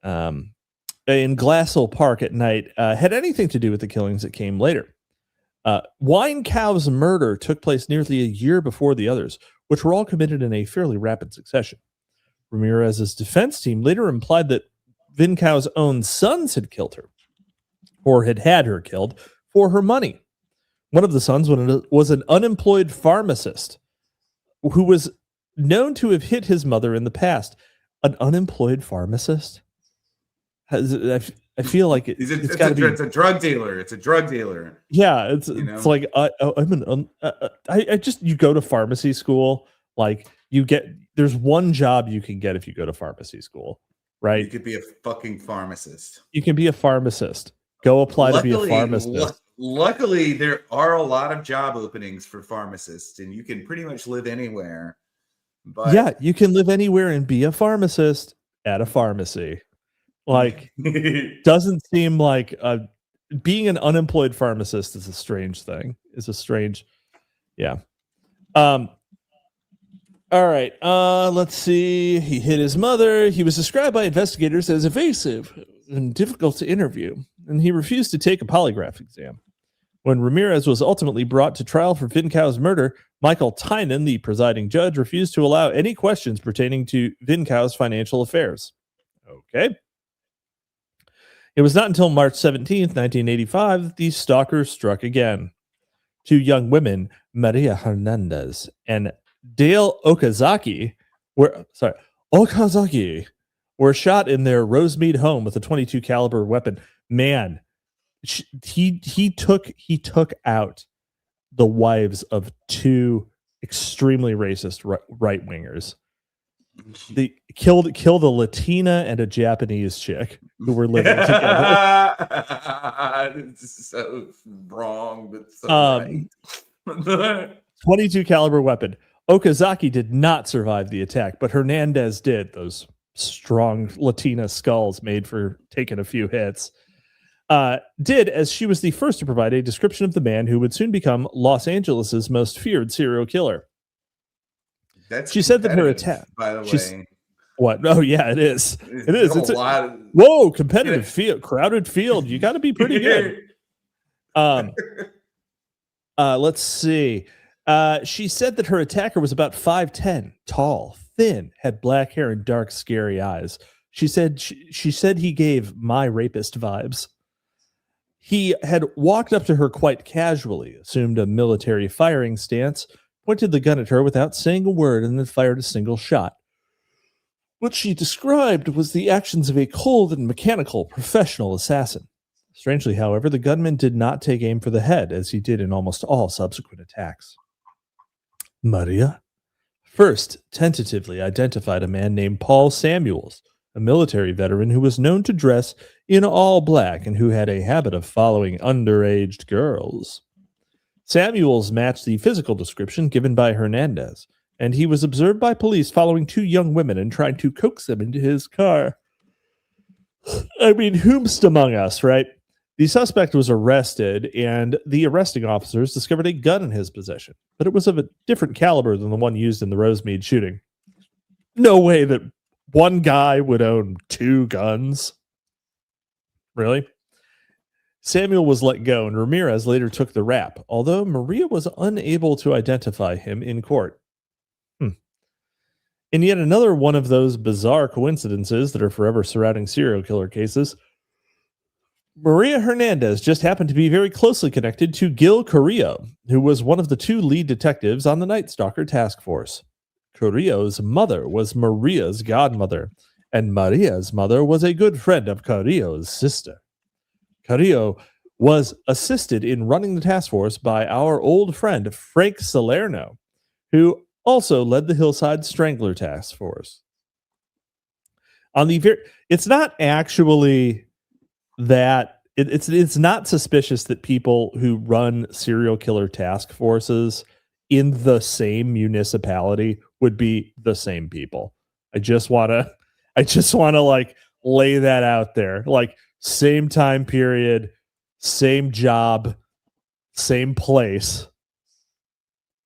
in Glassell Park at night, had anything to do with the killings that came later. Wine Cow's murder took place nearly a year before the others, which were all committed in a fairly rapid succession. Ramirez's defense team later implied that Vincow's own sons had killed her, or had her killed, for her money. One of the sons was an unemployed pharmacist. who was known to have hit his mother in the past. An unemployed pharmacist? I feel like it's got to be.
It's a drug dealer. It's a drug dealer.
Yeah, it's like I just you go to pharmacy school, like there's one job you can get if you go to pharmacy school, right?
You could be a fucking pharmacist.
You can be a pharmacist. Go apply to be a pharmacist.
Luckily, there are a lot of job openings for pharmacists, and you can pretty much live anywhere. But
yeah, you can live anywhere and be a pharmacist at a pharmacy. Like, doesn't seem like being an unemployed pharmacist is a strange thing. Yeah. All right. Let's see. He hit his mother. He was described by investigators as evasive and difficult to interview, and he refused to take a polygraph exam. When Ramirez was ultimately brought to trial for Vinkau's murder, Michael Tynan, the presiding judge, refused to allow any questions pertaining to Vinkau's financial affairs. Okay. It was not until March 17th, 1985, that the stalker struck again. Two young women, Maria Hernandez and Dale Okazaki, were shot in their Rosemead home with a .22 caliber weapon. Man, he took out the wives of two extremely racist right wingers. They killed a Latina and a Japanese chick who were living together.
It's so wrong, but so right.
.22 caliber weapon. Okazaki did not survive the attack, but Hernandez did. Those strong Latina skulls made for taking a few hits. Did, as she was the first to provide a description of the man who would soon become Los Angeles' most feared serial killer. She said that her attack,
by the way.
What? Oh yeah, it is. It is. It's
a lot.
Whoa, competitive field, crowded field. You got to be pretty good. Let's see. She said that her attacker was about 5'10", tall, thin, had black hair and dark, scary eyes. She said he gave my rapist vibes. He had walked up to her quite casually, assumed a military firing stance, pointed the gun at her without saying a word, and then fired a single shot. What she described was the actions of a cold and mechanical professional assassin. Strangely, however, the gunman did not take aim for the head, as he did in almost all subsequent attacks. Maria first tentatively identified a man named Paul Samuels, a military veteran who was known to dress in all black and who had a habit of following underage girls. Samuels matched the physical description given by Hernandez, and he was observed by police following two young women and trying to coax them into his car. I mean, whomst among us, right? The suspect was arrested, and the arresting officers discovered a gun in his possession, but it was of a different caliber than the one used in the Rosemead shooting. No way that one guy would own two guns. Really? Samuel was let go, and Ramirez later took the rap, although Maria was unable to identify him in court. In yet another one of those bizarre coincidences that are forever surrounding serial killer cases, Maria Hernandez just happened to be very closely connected to Gil Carrillo, who was one of the two lead detectives on the Night Stalker task force. Carrillo's mother was Maria's godmother, and Maria's mother was a good friend of Carrillo's sister. Carrillo was assisted in running the task force by our old friend Frank Salerno, who also led the Hillside Strangler task force. It's not actually that it's not suspicious that people who run serial killer task forces in the same municipality would be the same people. I just want to like lay that out there. Like, same time period, same job, same place,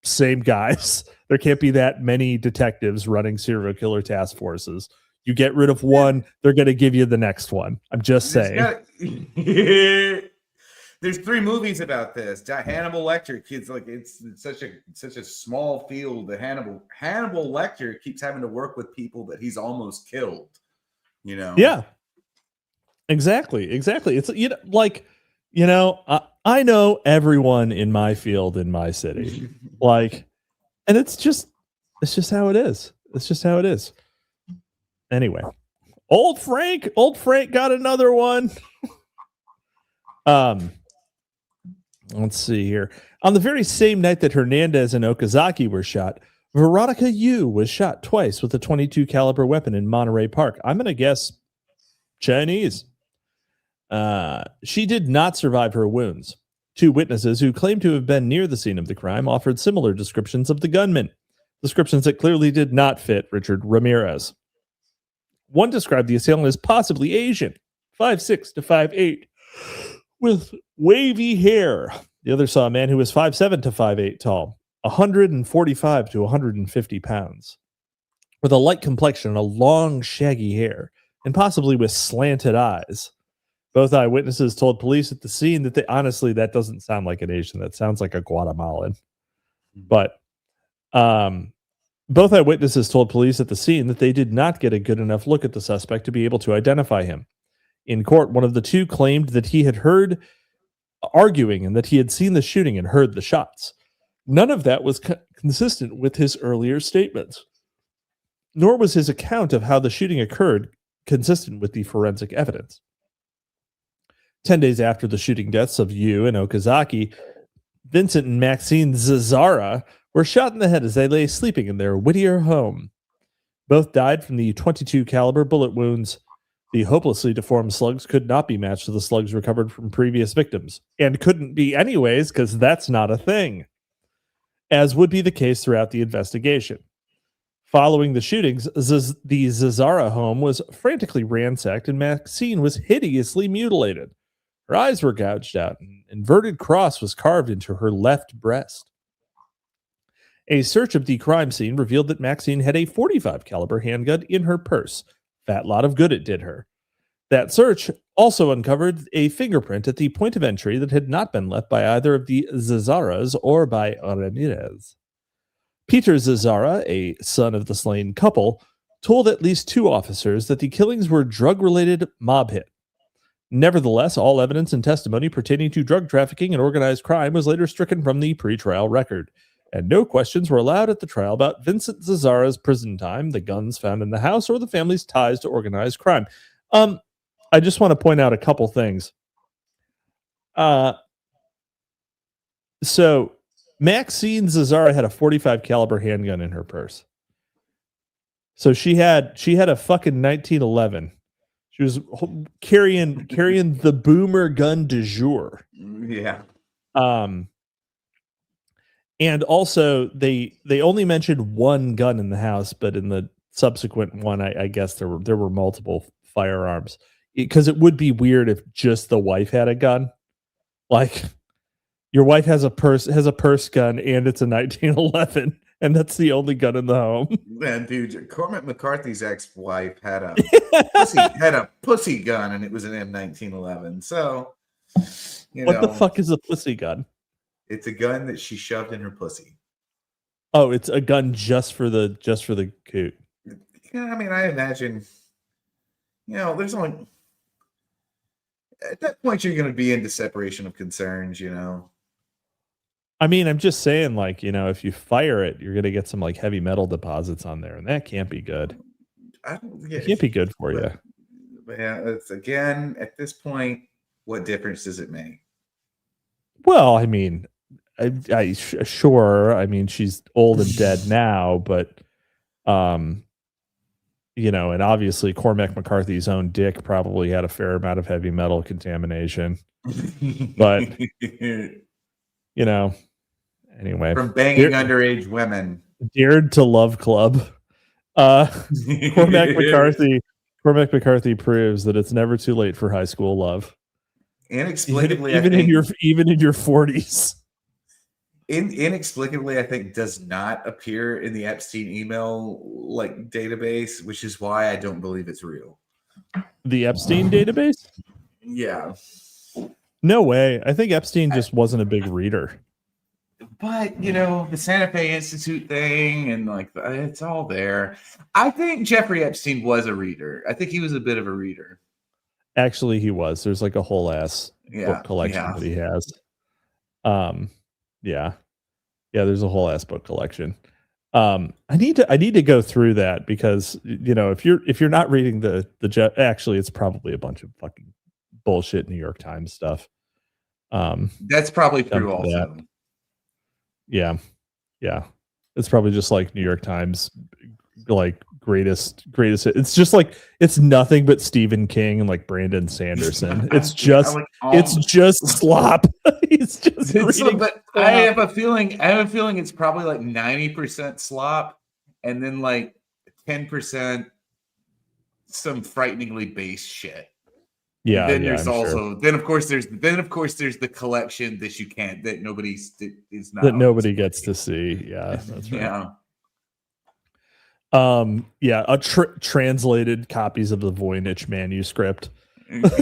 same guys. There can't be that many detectives running serial killer task forces. You get rid of one, they're going to give you the next one. I'm just saying.
There's 3 movies about this. Hannibal Lecter, kids, like it's such a small field. The Hannibal Lecter keeps having to work with people that he's almost killed. You know?
Yeah. Exactly. It's I know everyone in my field in my city. Like, and it's just It's just how it is. It's just how it is. Anyway, old Frank got another one. Let's see here. On the very same night that Hernandez and Okazaki were shot, Veronica Yu was shot twice with a .22 caliber weapon in Monterey Park. I'm going to guess Chinese. She did not survive her wounds. 2 witnesses who claimed to have been near the scene of the crime offered similar descriptions of the gunman, descriptions that clearly did not fit Richard Ramirez. One described the assailant as possibly Asian, 5'6" to 5'8", with wavy hair. The other saw a man who was 5'7" to 5'8" tall, 145 to 150 pounds, with a light complexion and a long, shaggy hair, and possibly with slanted eyes. Both eyewitnesses told police at the scene that that doesn't sound like an Asian. That sounds like a Guatemalan. But both eyewitnesses told police at the scene that they did not get a good enough look at the suspect to be able to identify him. In court, one of the two claimed that he had heard arguing and that he had seen the shooting and heard the shots. None of that was consistent with his earlier statements, nor was his account of how the shooting occurred consistent with the forensic evidence. 10 days after the shooting deaths of Yu and Okazaki, Vincent and Maxine Zazzara were shot in the head as they lay sleeping in their Whittier home. Both died from the .22 caliber bullet wounds. The hopelessly deformed slugs could not be matched to the slugs recovered from previous victims, and couldn't be anyways because that's not a thing, as would be the case throughout the investigation. Following the shootings, the Zazzara home was frantically ransacked and Maxine was hideously mutilated. Her eyes were gouged out, and an inverted cross was carved into her left breast. A search of the crime scene revealed that Maxine had a .45 caliber handgun in her purse. Fat lot of good it did her. That search also uncovered a fingerprint at the point of entry that had not been left by either of the Zazzaras or by Ramirez. Peter Zazzara, a son of the slain couple, told at least 2 officers that the killings were drug-related mob hit. Nevertheless, all evidence and testimony pertaining to drug trafficking and organized crime was later stricken from the pretrial record, and no questions were allowed at the trial about Vincent Zazzara's prison time, the guns found in the house, or the family's ties to organized crime. I just want to point out a couple things. So Maxine Zazzara had a .45 caliber handgun in her purse. So she had a fucking 1911. She was carrying the boomer gun du jour.
Yeah.
And also they only mentioned one gun in the house, but in the subsequent one, I guess there were multiple firearms, because it would be weird if just the wife had a gun. Like, your wife has a purse gun and it's a 1911, and that's the only gun in the home.
Man, dude, Cormac McCarthy's ex-wife had a pussy gun, and it was an M1911. So,
what the fuck is a pussy gun?
It's a gun that she shoved in her pussy.
Oh, it's a gun just for the coot.
Yeah, I mean, I imagine, there's only, at that point you're going to be into separation of concerns,
I mean, I'm just saying, like, if you fire it, you're going to get some like heavy metal deposits on there, and that can't be good. It can't be good for you.
But yeah, it's, again, at this point, what difference does it make?
Well, I mean, sure. I mean, she's old and dead now, but, and obviously Cormac McCarthy's own dick probably had a fair amount of heavy metal contamination. But, anyway.
From banging underage women.
Dared to Love Club. Cormac McCarthy proves that it's never too late for high school love.
Inexplicably,
even in your 40s.
Inexplicably, I think does not appear in the Epstein email database, which is why I don't believe it's real.
The Epstein database?
Yeah.
No way. I think Epstein just wasn't a big reader.
But the Santa Fe Institute thing and it's all there. I think Jeffrey Epstein was a reader. I think he was a bit of a reader.
Actually, he was. There's like a whole ass book collection that he has. Yeah, there's a whole ass book collection. I need to go through that because if you're not reading actually it's probably a bunch of fucking bullshit New York Times stuff.
That's probably true
That.
also.
Yeah. It's probably just like New York Times, like greatest. It's just like it's nothing but Stephen King and like Brandon Sanderson. It's just slop. He's just reading.
But I have a feeling it's probably like 90% slop, and then like 10% some frighteningly base shit.
Yeah.
Then there's
I'm
also
sure.
then of course there's the collection that
nobody gets to see. Yeah, that's right.
Yeah.
Translated copies of the Voynich manuscript.
But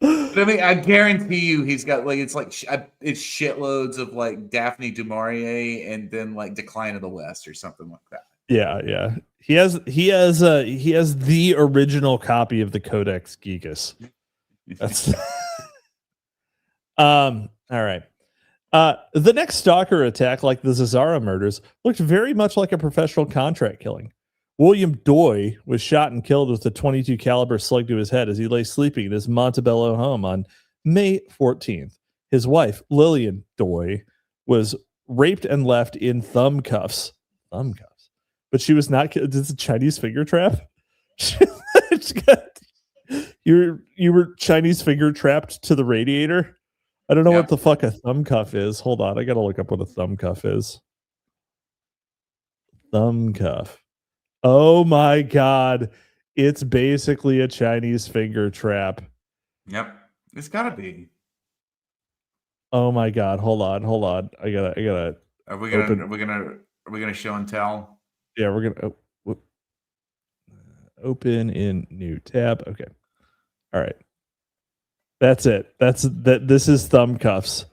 I mean, I guarantee you, he's got like it's shitloads of like Daphne du Maurier and then like Decline of the West or something like that.
Yeah. He has the original copy of the Codex Gigas. That's all right. The next stalker attack, like the Zazara murders, looked very much like a professional contract killing. William Doy was shot and killed with a .22 caliber slug to his head as he lay sleeping in his Montebello home on May 14th. His wife, Lillian Doy, was raped and left in thumb cuffs. But she was not killed. It's a Chinese finger trap. You were Chinese finger trapped to the radiator. I don't know what the fuck a thumb cuff is. Hold on, I gotta look up what a thumb cuff is. Thumb cuff. Oh my god, it's basically a Chinese finger trap.
Yep, it's gotta be.
Oh my god, hold on. I gotta.
Are we gonna show and tell?
Yeah, we're gonna open in new tab. Okay, all right. That's it. This is thumb cuffs,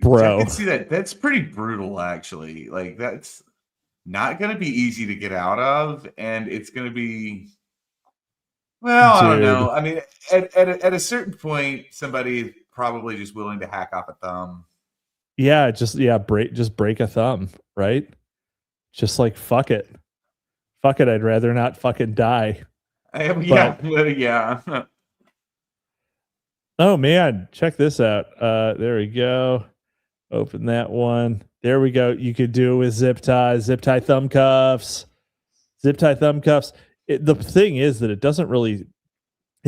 bro.
I can see that. That's pretty brutal, actually. Like that's not going to be easy to get out of, and it's going to be. Well, I don't know. I mean, at a certain point, somebody probably just willing to hack off a thumb.
Yeah, break a thumb, right? Just like fuck it. I'd rather not fucking die.
Yeah.
Oh man, check this out. There we go. Open that one. There we go. You could do it with zip tie thumb cuffs. The thing is that it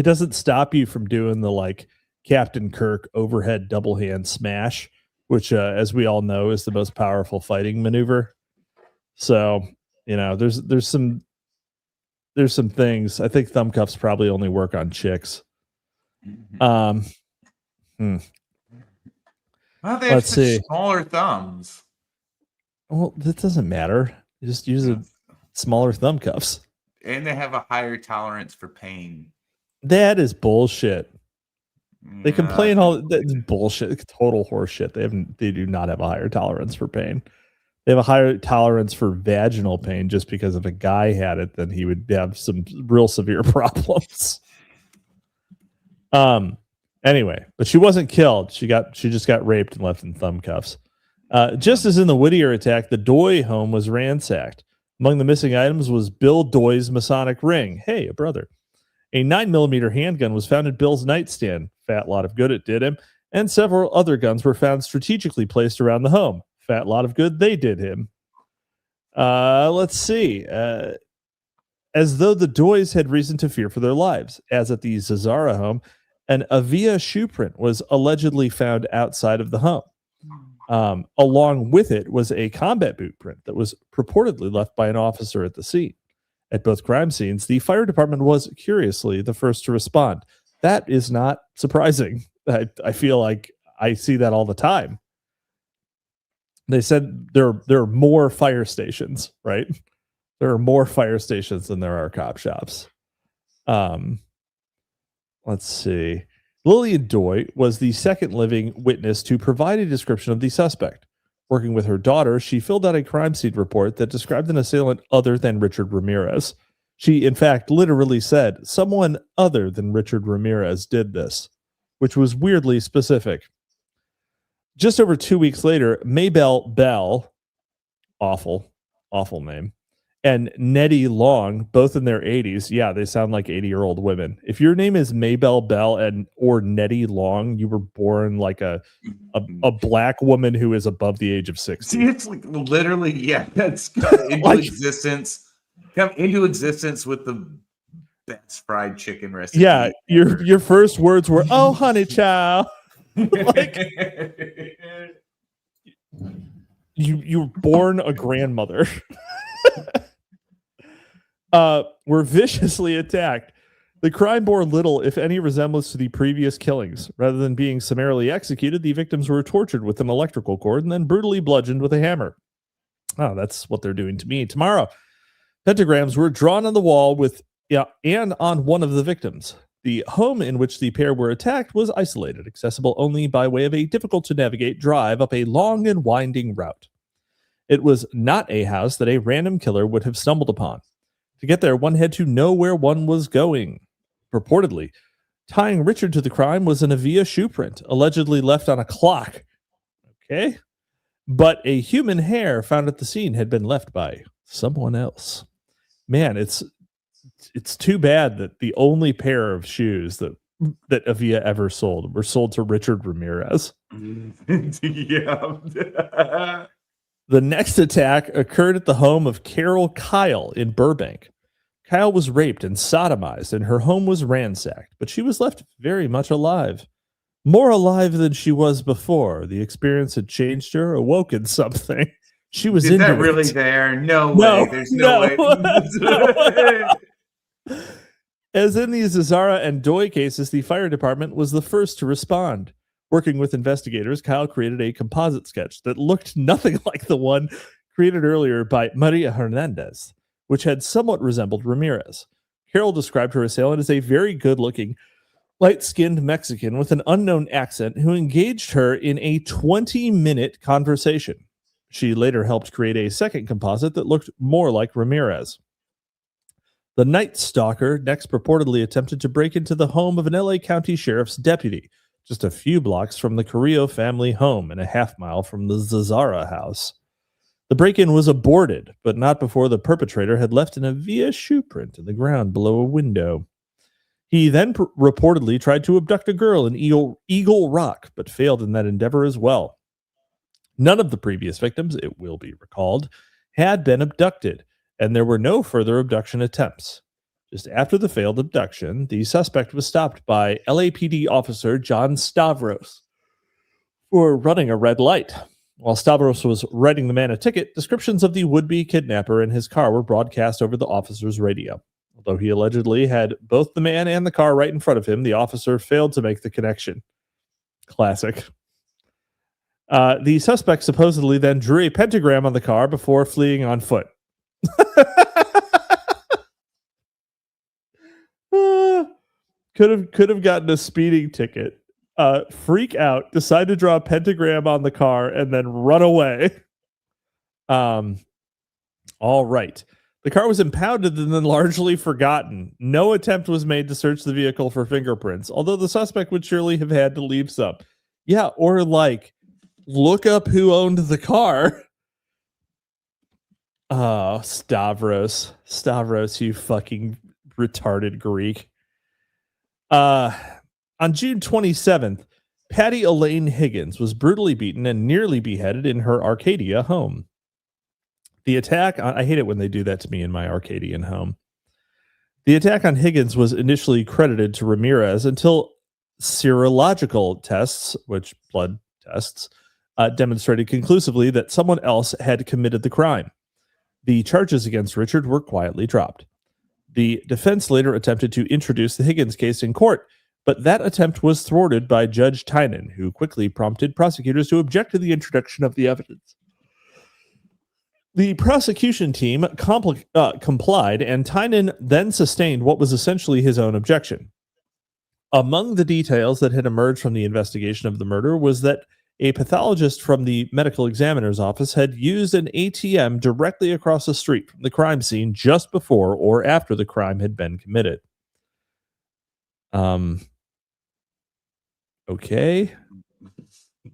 doesn't stop you from doing the like Captain Kirk overhead double hand smash, which as we all know is the most powerful fighting maneuver. So, there's some things. I think thumb cuffs probably only work on chicks.
Well, they have smaller thumbs.
Well, that doesn't matter. You just use a smaller thumb cuffs.
And they have a higher tolerance for pain.
That is bullshit. They complain all that's bullshit. Total horseshit. They do not have a higher tolerance for pain. They have a higher tolerance for vaginal pain just because if a guy had it, then he would have some real severe problems. Anyway, but she wasn't killed. She just got raped and left in thumb cuffs. Just as in the Whittier attack, the Doy home was ransacked. Among the missing items was Bill Doy's Masonic ring. Hey, a brother. A 9mm handgun was found in Bill's nightstand. Fat lot of good it did him. And several other guns were found strategically placed around the home. Fat lot of good they did him. Let's see. As though the Doys had reason to fear for their lives. As at the Zazara home, an Avia shoe print was allegedly found outside of the home. Along with it was a combat boot print that was purportedly left by an officer at the scene. At both crime scenes, the fire department was curiously the first to respond. That is not surprising. I feel like I see that all the time. They said there are more fire stations, right? There are more fire stations than there are cop shops. Let's see. Lillian Doy was the second living witness to provide a description of the suspect. Working with her daughter, she filled out a crime scene report that described an assailant other than Richard Ramirez. She, in fact, literally said, someone other than Richard Ramirez did this, which was weirdly specific. Just over 2 weeks later, Maybelle Bell, awful name, and Nettie Long, both in their 80s. Yeah, they sound like 80-year-old women. If your name is Maybelle Bell or Nettie Long, you were born like a black woman who is above the age of 60.
See, it's like literally, yeah, that's come into existence. Come into existence with the best fried chicken recipe.
Yeah, your first words were, "Oh, honey child." Like, you were born a grandmother. Were viciously attacked. The crime bore little, if any, resemblance to the previous killings. Rather than being summarily executed, the victims were tortured with an electrical cord and then brutally bludgeoned with a hammer. Oh, that's what they're doing to me tomorrow. Pentagrams were drawn on the wall and on one of the victims. The home in which the pair were attacked was isolated, accessible only by way of a difficult-to-navigate drive up a long and winding route. It was not a house that a random killer would have stumbled upon. To get there, one had to know where one was going. Purportedly, tying Richard to the crime was an Avia shoe print, allegedly left on a clock. Okay? But a human hair found at the scene had been left by someone else. Man, it's too bad that the only pair of shoes that Avia ever sold were sold to Richard Ramirez.
Yeah.
The next attack occurred at the home of Carol Kyle in Burbank. Kyle was raped and sodomized, and her home was ransacked, but she was left very much alive. More alive than she was before. The experience had changed her, awoken something. She was
Is
into
that really
it.
there? No way. There's no way.
As in the Zazara and Doi cases, the fire department was the first to respond. Working with investigators, Kyle created a composite sketch that looked nothing like the one created earlier by Maria Hernandez, which had somewhat resembled Ramirez. Carol described her assailant as a very good-looking, light-skinned Mexican with an unknown accent who engaged her in a 20-minute conversation. She later helped create a second composite that looked more like Ramirez. The Night Stalker next purportedly attempted to break into the home of an LA County Sheriff's deputy, just a few blocks from the Carrillo family home and a half-mile from the Zazara house. The break-in was aborted, but not before the perpetrator had left an Avia shoe print in the ground below a window. He then reportedly tried to abduct a girl in Eagle Rock, but failed in that endeavor as well. None of the previous victims, it will be recalled, had been abducted, and there were no further abduction attempts. Just after the failed abduction, the suspect was stopped by LAPD officer John Stavros for running a red light. While Stavros was writing the man a ticket, descriptions of the would-be kidnapper and his car were broadcast over the officer's radio. Although he allegedly had both the man and the car right in front of him, the officer failed to make the connection. Classic. The suspect supposedly then drew a pentagram on the car before fleeing on foot. Could have gotten a speeding ticket. Freak out, decide to draw a pentagram on the car, and then run away. All right. The car was impounded and then largely forgotten. No attempt was made to search the vehicle for fingerprints, although the suspect would surely have had to leave some. Yeah, or like, look up who owned the car. Oh, Stavros, you fucking retarded Greek. On June 27th, Patty Elaine Higgins was brutally beaten and nearly beheaded in her Arcadia home. The attack, I hate it when they do that to me in my Arcadian home. The attack on Higgins was initially credited to Ramirez until serological tests, which blood tests, demonstrated conclusively that someone else had committed the crime. The charges against Richard were quietly dropped. The defense later attempted to introduce the Higgins case in court, but that attempt was thwarted by Judge Tynan, who quickly prompted prosecutors to object to the introduction of the evidence. The prosecution team complied, and Tynan then sustained what was essentially his own objection. Among the details that had emerged from the investigation of the murder was that a pathologist from the medical examiner's office had used an ATM directly across the street from the crime scene just before or after the crime had been committed. Okay.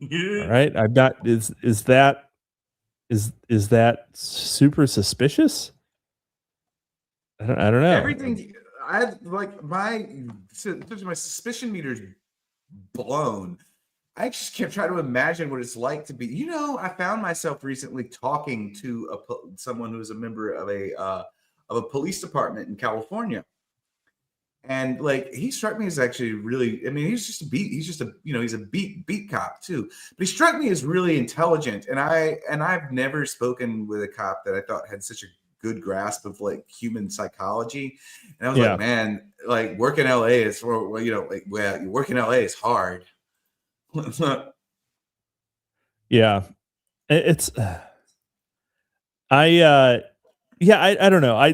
All right, I'm not. Is that super suspicious? I don't know.
Everything I like my suspicion meter's blown. I just kept trying to imagine what it's like to be. You know, I found myself recently talking to someone who's a member of a police department in California, and like he struck me as actually really. I mean, he's just a beat cop too. But he struck me as really intelligent, and I've never spoken with a cop that I thought had such a good grasp of like human psychology. And I was like, man, like work in LA is for you work in LA is hard.
Yeah, it's I don't know.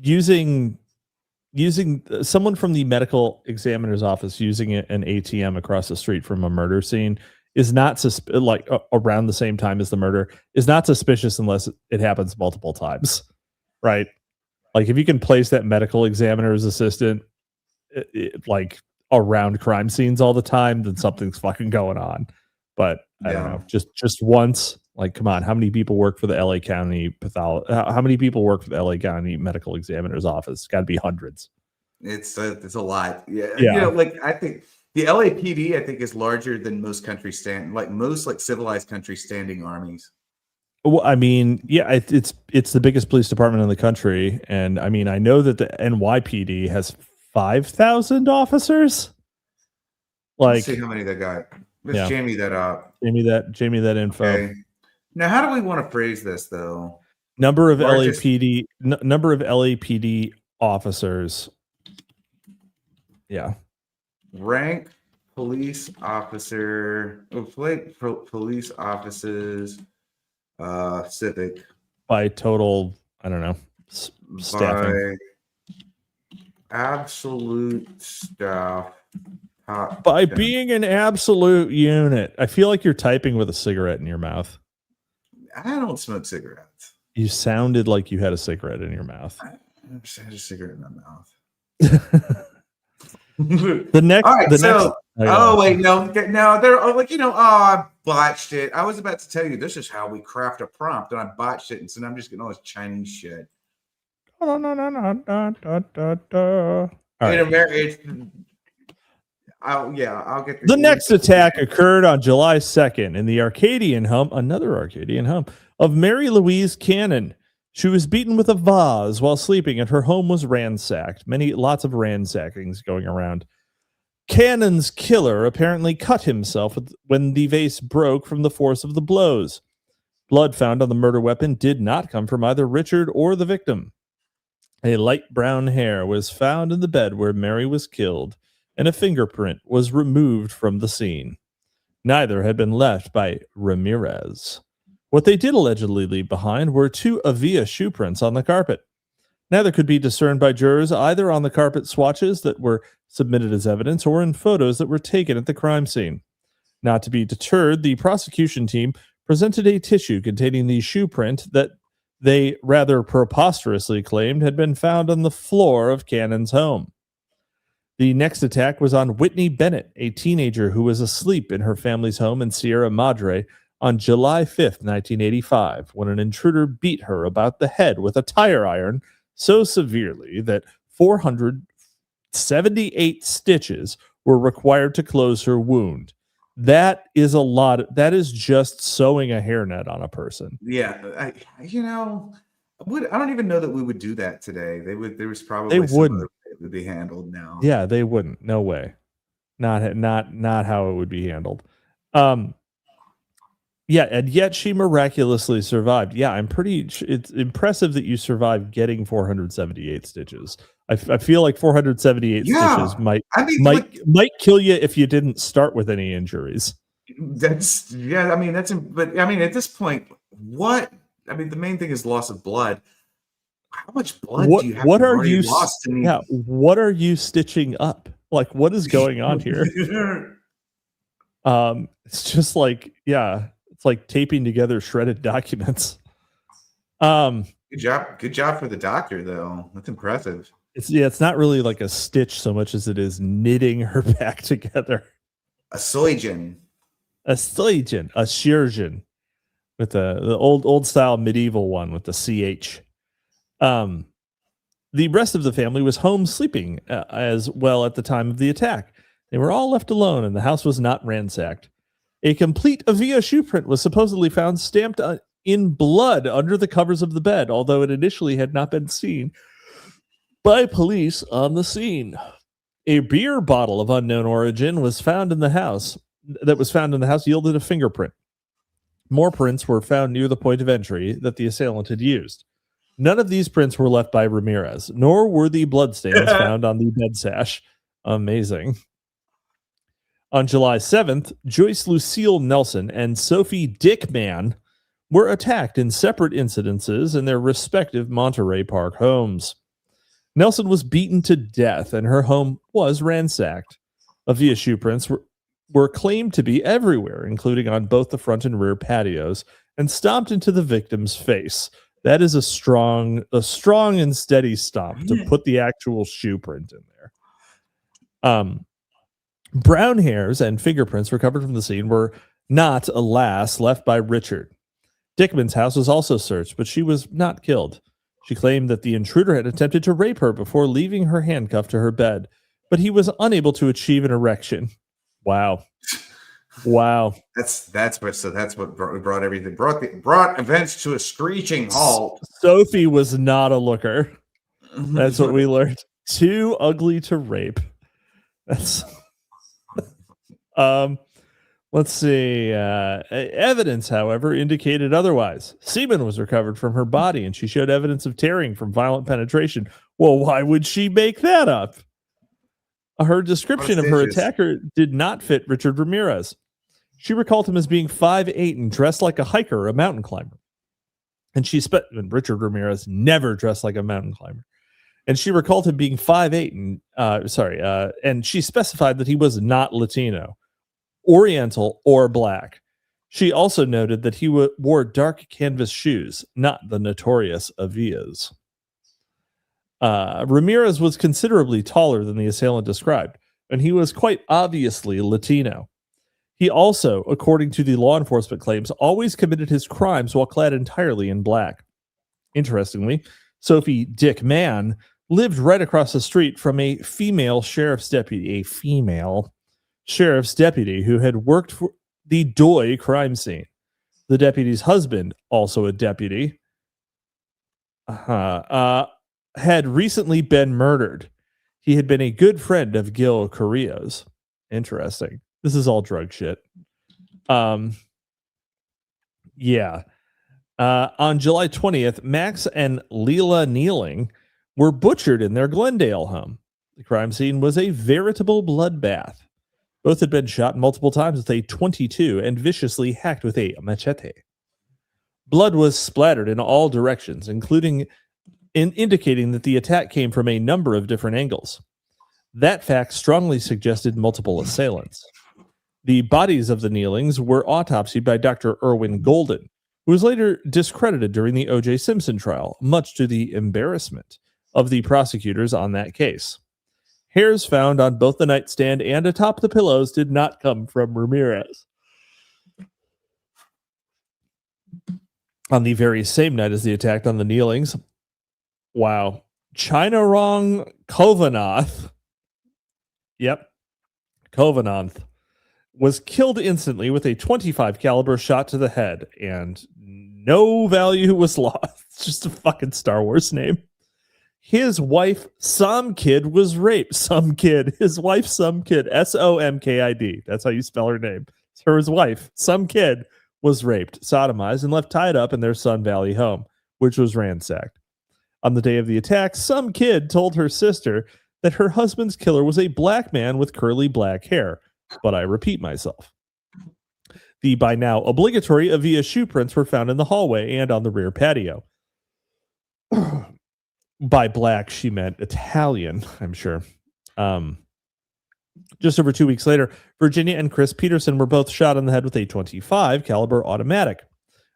Using someone from the medical examiner's office using an ATM across the street from a murder scene is not around the same time as the murder is not suspicious unless it happens multiple times, right? Like if you can place that medical examiner's assistant like around crime scenes all the time, then something's fucking going on. But I don't know, just once. Like, come on, how many people work for the LA County how many people work for the LA County Medical Examiner's Office? Got to be hundreds.
It's a lot. Yeah. You know, like I think the LAPD I think is larger than most countries most civilized countries standing armies.
Well, I mean, yeah, it's the biggest police department in the country, and I mean, I know that the NYPD has 5,000 officers. Like,
let's see how many they got. Let's jamie that up.
Jamie that info.
Okay. Now, how do we want to phrase this, though?
Number of LAPD officers. Yeah.
Rank police officer. Police offices. Civic.
By total, I don't know. Staffing.
By absolute staff.
By being an absolute unit. I feel like you're typing with a cigarette in your mouth.
I don't smoke cigarettes.
You sounded like you had a cigarette in your mouth.
I had a cigarette in my mouth. I botched it. I was about to tell you this is how we craft a prompt, and I botched it, and so now I'm just getting all this Chinese shit.
No.
In America, I'll get
the next attack occurred on July 2nd in the another Arcadian home of Mary Louise Cannon. She was beaten with a vase while sleeping, and her home was ransacked. Lots of ransackings going around. Cannon's killer apparently cut himself when the vase broke from the force of the blows. Blood found on the murder weapon did not come from either Richard or the victim. A light brown hair was found in the bed where Mary was killed, and a fingerprint was removed from the scene. Neither had been left by Ramirez. What they did allegedly leave behind were 2 Avia shoe prints on the carpet. Neither could be discerned by jurors either on the carpet swatches that were submitted as evidence or in photos that were taken at the crime scene. Not to be deterred, the prosecution team presented a tissue containing the shoe print that they rather preposterously claimed had been found on the floor of Cannon's home. The next attack was on Whitney Bennett, a teenager who was asleep in her family's home in Sierra Madre on July 5th, 1985, when an intruder beat her about the head with a tire iron so severely that 478 stitches were required to close her wound. That is a lot. That is just sewing a hairnet on a person.
Yeah, I don't even know that we would do that today. There was probably
they wouldn't.
It would be handled now.
Yeah, they wouldn't. No way. Not how it would be handled. Yeah, and yet she miraculously survived. Yeah, it's impressive that you survived getting 478 stitches. I feel like 478 stitches might kill you if you didn't start with any injuries.
But at this point, the main thing is loss of blood. How much blood do you have lost?
What are you stitching up? Like, what is going on here? It's just like, it's like taping together shredded documents.
Good job for the doctor, though. That's impressive.
It's not really like a stitch so much as it is knitting her back together.
A soygen.
A surgeon, with the old style medieval one with the CH. The rest of the family was home sleeping as well at the time of the attack. They were all left alone, and the house was not ransacked. A complete Avia shoe print was supposedly found stamped in blood under the covers of the bed, although it initially had not been seen by police on the scene. A beer bottle of unknown origin was found in the house. Yielded a fingerprint. More prints were found near the point of entry that the assailant had used. None of these prints were left by Ramirez, nor were the bloodstains found on the bed sash. Amazing. On July 7th, Joyce Lucille Nelson and Sophie Dickman were attacked in separate incidences in their respective Monterey Park homes. Nelson was beaten to death, and her home was ransacked. Avia shoe prints were claimed to be everywhere, including on both the front and rear patios, and stomped into the victim's face. That is a strong and steady stomp to put the actual shoe print in there. Brown hairs and fingerprints recovered from the scene were not, alas, left by Richard. Dickman's house was also searched, but she was not killed. She claimed that the intruder had attempted to rape her before leaving her handcuffed to her bed, but he was unable to achieve an erection. Wow.
That's what brought everything. Brought events to a screeching halt.
Sophie was not a looker. That's what we learned. Too ugly to rape. That's let's see. Evidence, however, indicated otherwise. Semen was recovered from her body, and she showed evidence of tearing from violent penetration. Well, why would she make that up? Her description of her attacker did not fit Richard Ramirez. She recalled him as being 5'8" and dressed like a hiker or a mountain climber. And Richard Ramirez never dressed like a mountain climber. And she recalled him being 5'8" and she specified that he was not Latino, Oriental, or black. She also noted that he wore dark canvas shoes, not the notorious Avias. Ramirez was considerably taller than the assailant described, and he was quite obviously Latino. He also, according to the law enforcement claims, always committed his crimes while clad entirely in black. Interestingly, Sophie Dickman lived right across the street from a female sheriff's deputy who had worked for the Doi crime scene. The deputy's husband, also a deputy, had recently been murdered. He had been a good friend of Gil Carrillo's. Interesting. This is all drug shit. On July 20th, Max and Leela Kneeling were butchered in their Glendale home. The crime scene was a veritable bloodbath. Both had been shot multiple times with a .22 and viciously hacked with a machete. Blood was splattered in all directions, indicating that the attack came from a number of different angles. That fact strongly suggested multiple assailants. The bodies of the Kneelings were autopsied by Dr. Irwin Golden, who was later discredited during the O.J. Simpson trial, much to the embarrassment of the prosecutors on that case. Hairs found on both the nightstand and atop the pillows did not come from Ramirez. On the very same night as the attack on the Kneelings, Chinarong Kovanath, Kovanath, was killed instantly with a .25 caliber shot to the head, and no value was lost. It's just a fucking Star Wars name. His wife, Somkid, was raped. His wife, Somkid, Somkid. That's how you spell her name. So his wife, Somkid, was raped, sodomized, and left tied up in their Sun Valley home, which was ransacked. On the day of the attack, Somkid told her sister that her husband's killer was a black man with curly black hair. But I repeat myself. The by now obligatory Avia shoe prints were found in the hallway and on the rear patio. By black, she meant Italian, I'm sure. Just over 2 weeks later, Virginia and Chris Peterson were both shot in the head with a .25 caliber automatic.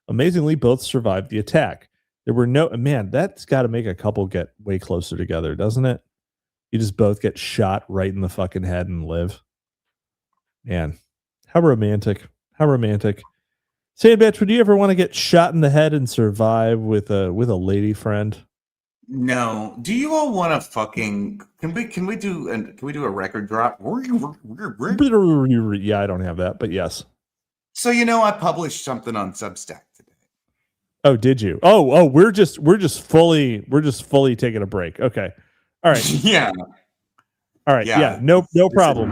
Amazingly, both survived the attack. There were that's got to make a couple get way closer together, doesn't it? You just both get shot right in the fucking head and live. Man, how romantic. How romantic. Sandbatch, would you ever want to get shot in the head and survive with a lady friend?
No. Do you all want to fucking? Can we do a record drop?
Yeah, I don't have that, but yes.
So I published something on Substack today.
Oh, did you? Oh, we're just fully taking a break. Okay. All right.
Yeah.
All right. Yeah. No problem.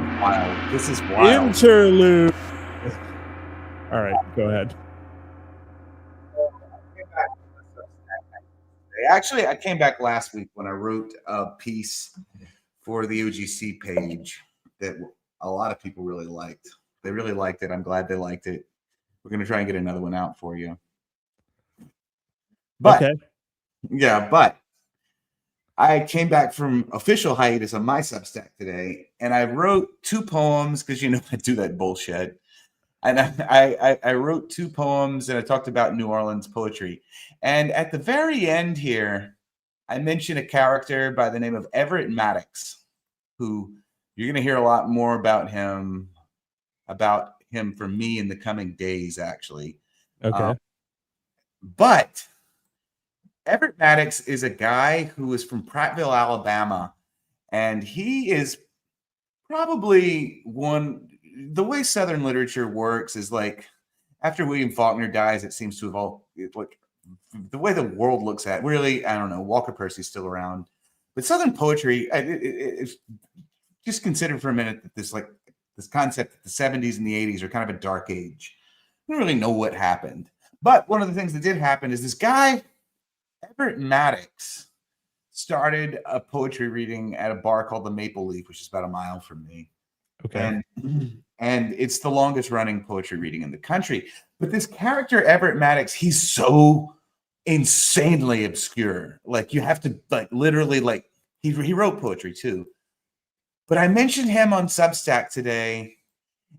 This is wild.
Interlude. All right. Go ahead.
Actually, I came back last week when I wrote a piece for the OGC page that a lot of people really liked. They really liked it. I'm glad they liked it. We're going to try and get another one out for you. But,
okay.
Yeah, but I came back from official hiatus on my Substack today, and I wrote 2 poems because, I do that bullshit. And I wrote 2 poems, and I talked about New Orleans poetry. And at the very end here, I mentioned a character by the name of Everett Maddox, who you're going to hear a lot more about him from me in the coming days, actually.
Okay.
But Everett Maddox is a guy who is from Prattville, Alabama, and he is probably the way Southern literature works is like after William Faulkner dies, it seems to have all like the way the world looks at really, I don't know, Walker Percy's still around, but Southern poetry, just consider for a minute that this concept that the 70s and the 80s are kind of a dark age. We don't really know what happened, but one of the things that did happen is this guy, Everett Maddox, started a poetry reading at a bar called the Maple Leaf, which is about a mile from me.
Okay.
And it's the longest running poetry reading in the country. But this character, Everett Maddox, he's so insanely obscure. Like you have to literally he wrote poetry too. But I mentioned him on Substack today.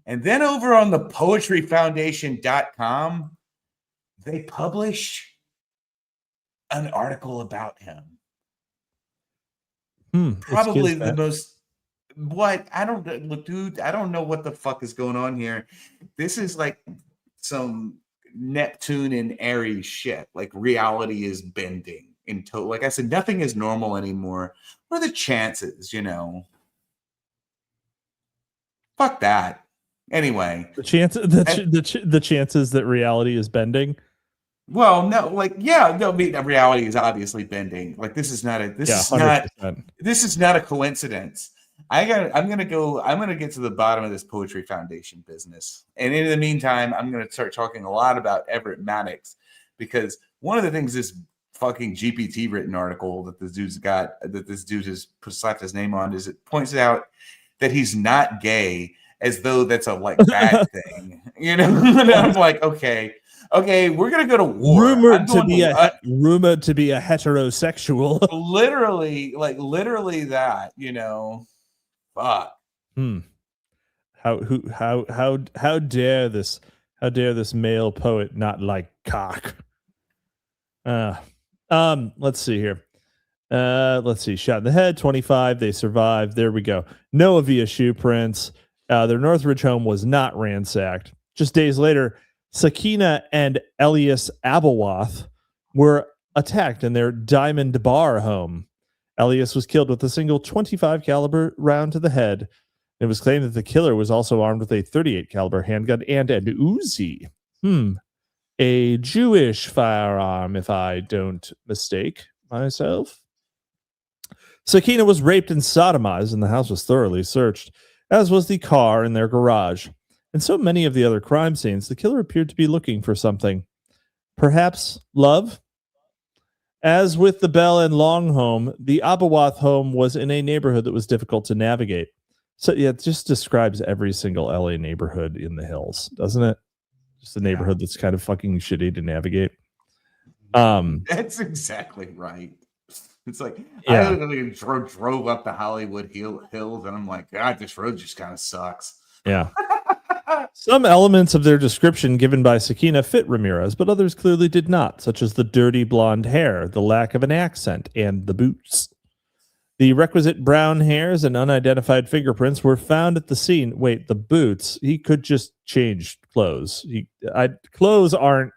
And then over on the poetryfoundation.com, they publish an article about him. Probably the most I don't look, dude. I don't know what the fuck is going on here. This is like some Neptune and Aries shit. Like reality is bending in total. Like I said, nothing is normal anymore. What are the chances? Fuck that. Anyway,
the chances that reality is bending.
Well, no, reality is obviously bending. Like this is not a coincidence. I'm gonna get to the bottom of this Poetry Foundation business. And in the meantime, I'm gonna start talking a lot about Everett Maddox, because one of the things this fucking GPT written article that this dude has slapped his name on is it points out that he's not gay, as though that's a bad thing. And I'm like, okay, we're gonna go to war.
Rumored to be a heterosexual.
literally that. Fuck.
How dare this male poet not like cock? Let's see here. Shot in the head, 25. They survived. There we go. Noah via shoe prints. Their Northridge home was not ransacked. Just days later, Sakina and Elias Abawath were attacked in their Diamond Bar home. Elias was killed with a single 25 caliber round to the head. It was claimed that the killer was also armed with a 38 caliber handgun and an Uzi. A Jewish firearm, if I don't mistake myself. Sakina was raped and sodomized, and the house was thoroughly searched, as was the car in their garage. And so many of the other crime scenes, the killer appeared to be looking for something. Perhaps love? As with the Bell and Long home, the Abawath home was in a neighborhood that was difficult to navigate. So yeah, it just describes every single LA neighborhood in the hills, doesn't it? Just a neighborhood that's kind of fucking shitty to navigate.
That's exactly right. It's like, I literally drove up the Hollywood hills, and I'm like, God, this road just kind of sucks.
Yeah. Some elements of their description given by Sakina fit Ramirez, but others clearly did not, such as the dirty blonde hair, the lack of an accent, and the boots. The requisite brown hairs and unidentified fingerprints were found at the scene. Wait, the boots? He could just change clothes. Clothes are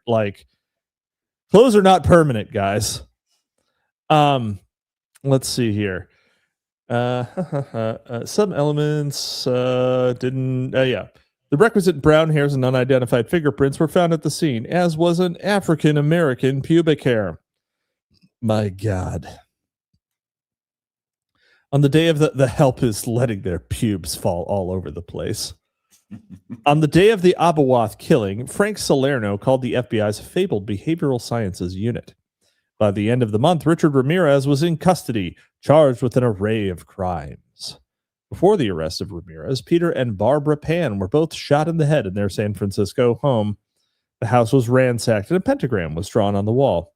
not permanent, guys. Let's see here. Some elements didn't. Yeah. The requisite brown hairs and unidentified fingerprints were found at the scene, as was an African American pubic hair. My God. On the day of the help is letting their pubes fall all over the place. On the day of the Abawath killing, Frank Salerno called the FBI's fabled behavioral sciences unit. By the end of the month, Richard Ramirez was in custody, charged with an array of crimes. Before the arrest of Ramirez, Peter and Barbara Pan were both shot in the head in their San Francisco home. The house was ransacked and a pentagram was drawn on the wall.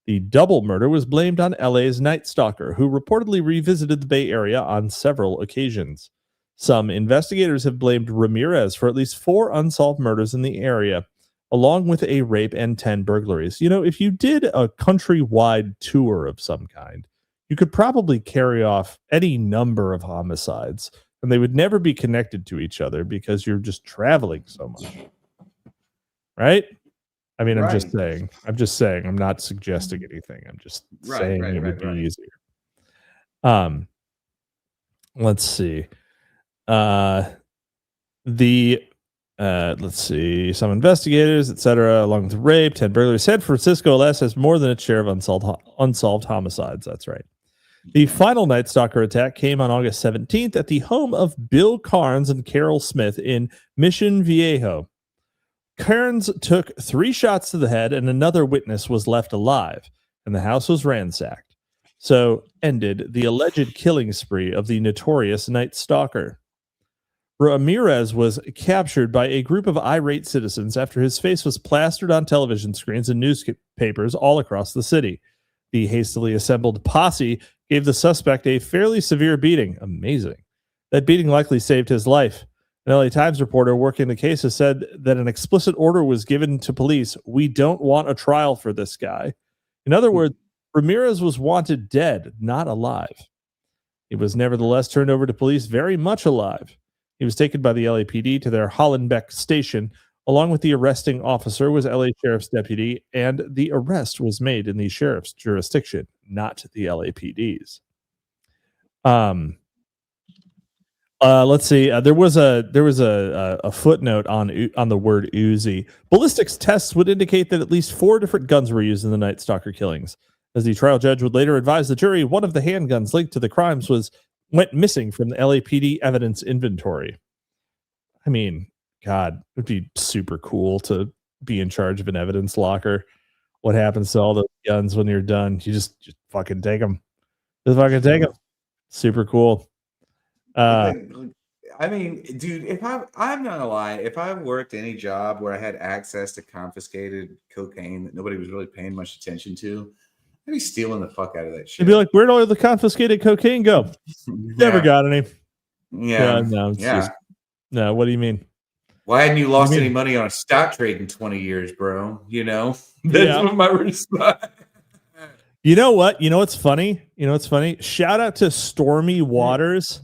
The double murder was blamed on LA's Night Stalker, who reportedly revisited the Bay Area on several occasions. Some investigators have blamed Ramirez for at least 4 unsolved murders in the area, along with a rape and 10 burglaries. You know, if you did a countrywide tour of some kind, you could probably carry off any number of homicides, and they would never be connected to each other because you're just traveling so much. Right? I mean, I'm just saying. I'm not suggesting anything. I'm just saying it would be easier. Let's see. Let's see. Some investigators, etc., along with rape, 10 burglaries. San Francisco, alas, has more than its share of unsolved homicides. That's right. The final Night Stalker attack came on August 17th at the home of Bill Carnes and Carol Smith in Mission Viejo. Carnes took 3 shots to the head and another witness was left alive, and the house was ransacked. So ended the alleged killing spree of the notorious Night Stalker. Ramirez was captured by a group of irate citizens after his face was plastered on television screens and newspapers all across the city. The hastily assembled posse gave the suspect a fairly severe beating. Amazing. That beating likely saved his life. An LA Times reporter working the case has said that an explicit order was given to police. We don't want a trial for this guy. In other words, Ramirez was wanted dead, not alive. He was nevertheless turned over to police very much alive. He was taken by the LAPD to their Hollenbeck station. Along with the arresting officer was LA Sheriff's deputy, and the arrest was made in the sheriff's jurisdiction, not the LAPD's. Let's see. There was a footnote on the word Uzi. Ballistics tests would indicate that at least 4 different guns were used in the Night Stalker killings. As the trial judge would later advise the jury, one of the handguns linked to the crimes went missing from the LAPD evidence inventory. I mean, God, it would be super cool to be in charge of an evidence locker. What happens to all those guns when you're done? You just fucking take them. Just fucking take them. Super cool.
I mean, dude, I'm not gonna lie, if I worked any job where I had access to confiscated cocaine that nobody was really paying much attention to, I'd be stealing the fuck out of that shit.
You'd be like, where'd all the confiscated cocaine go? Never got any.
Yeah.
No, what do you mean?
Why hadn't you lost any money on a stock trade in 20 years, bro? You know? That's what my response.
You know what? You know what's funny? Shout out to Stormy Waters.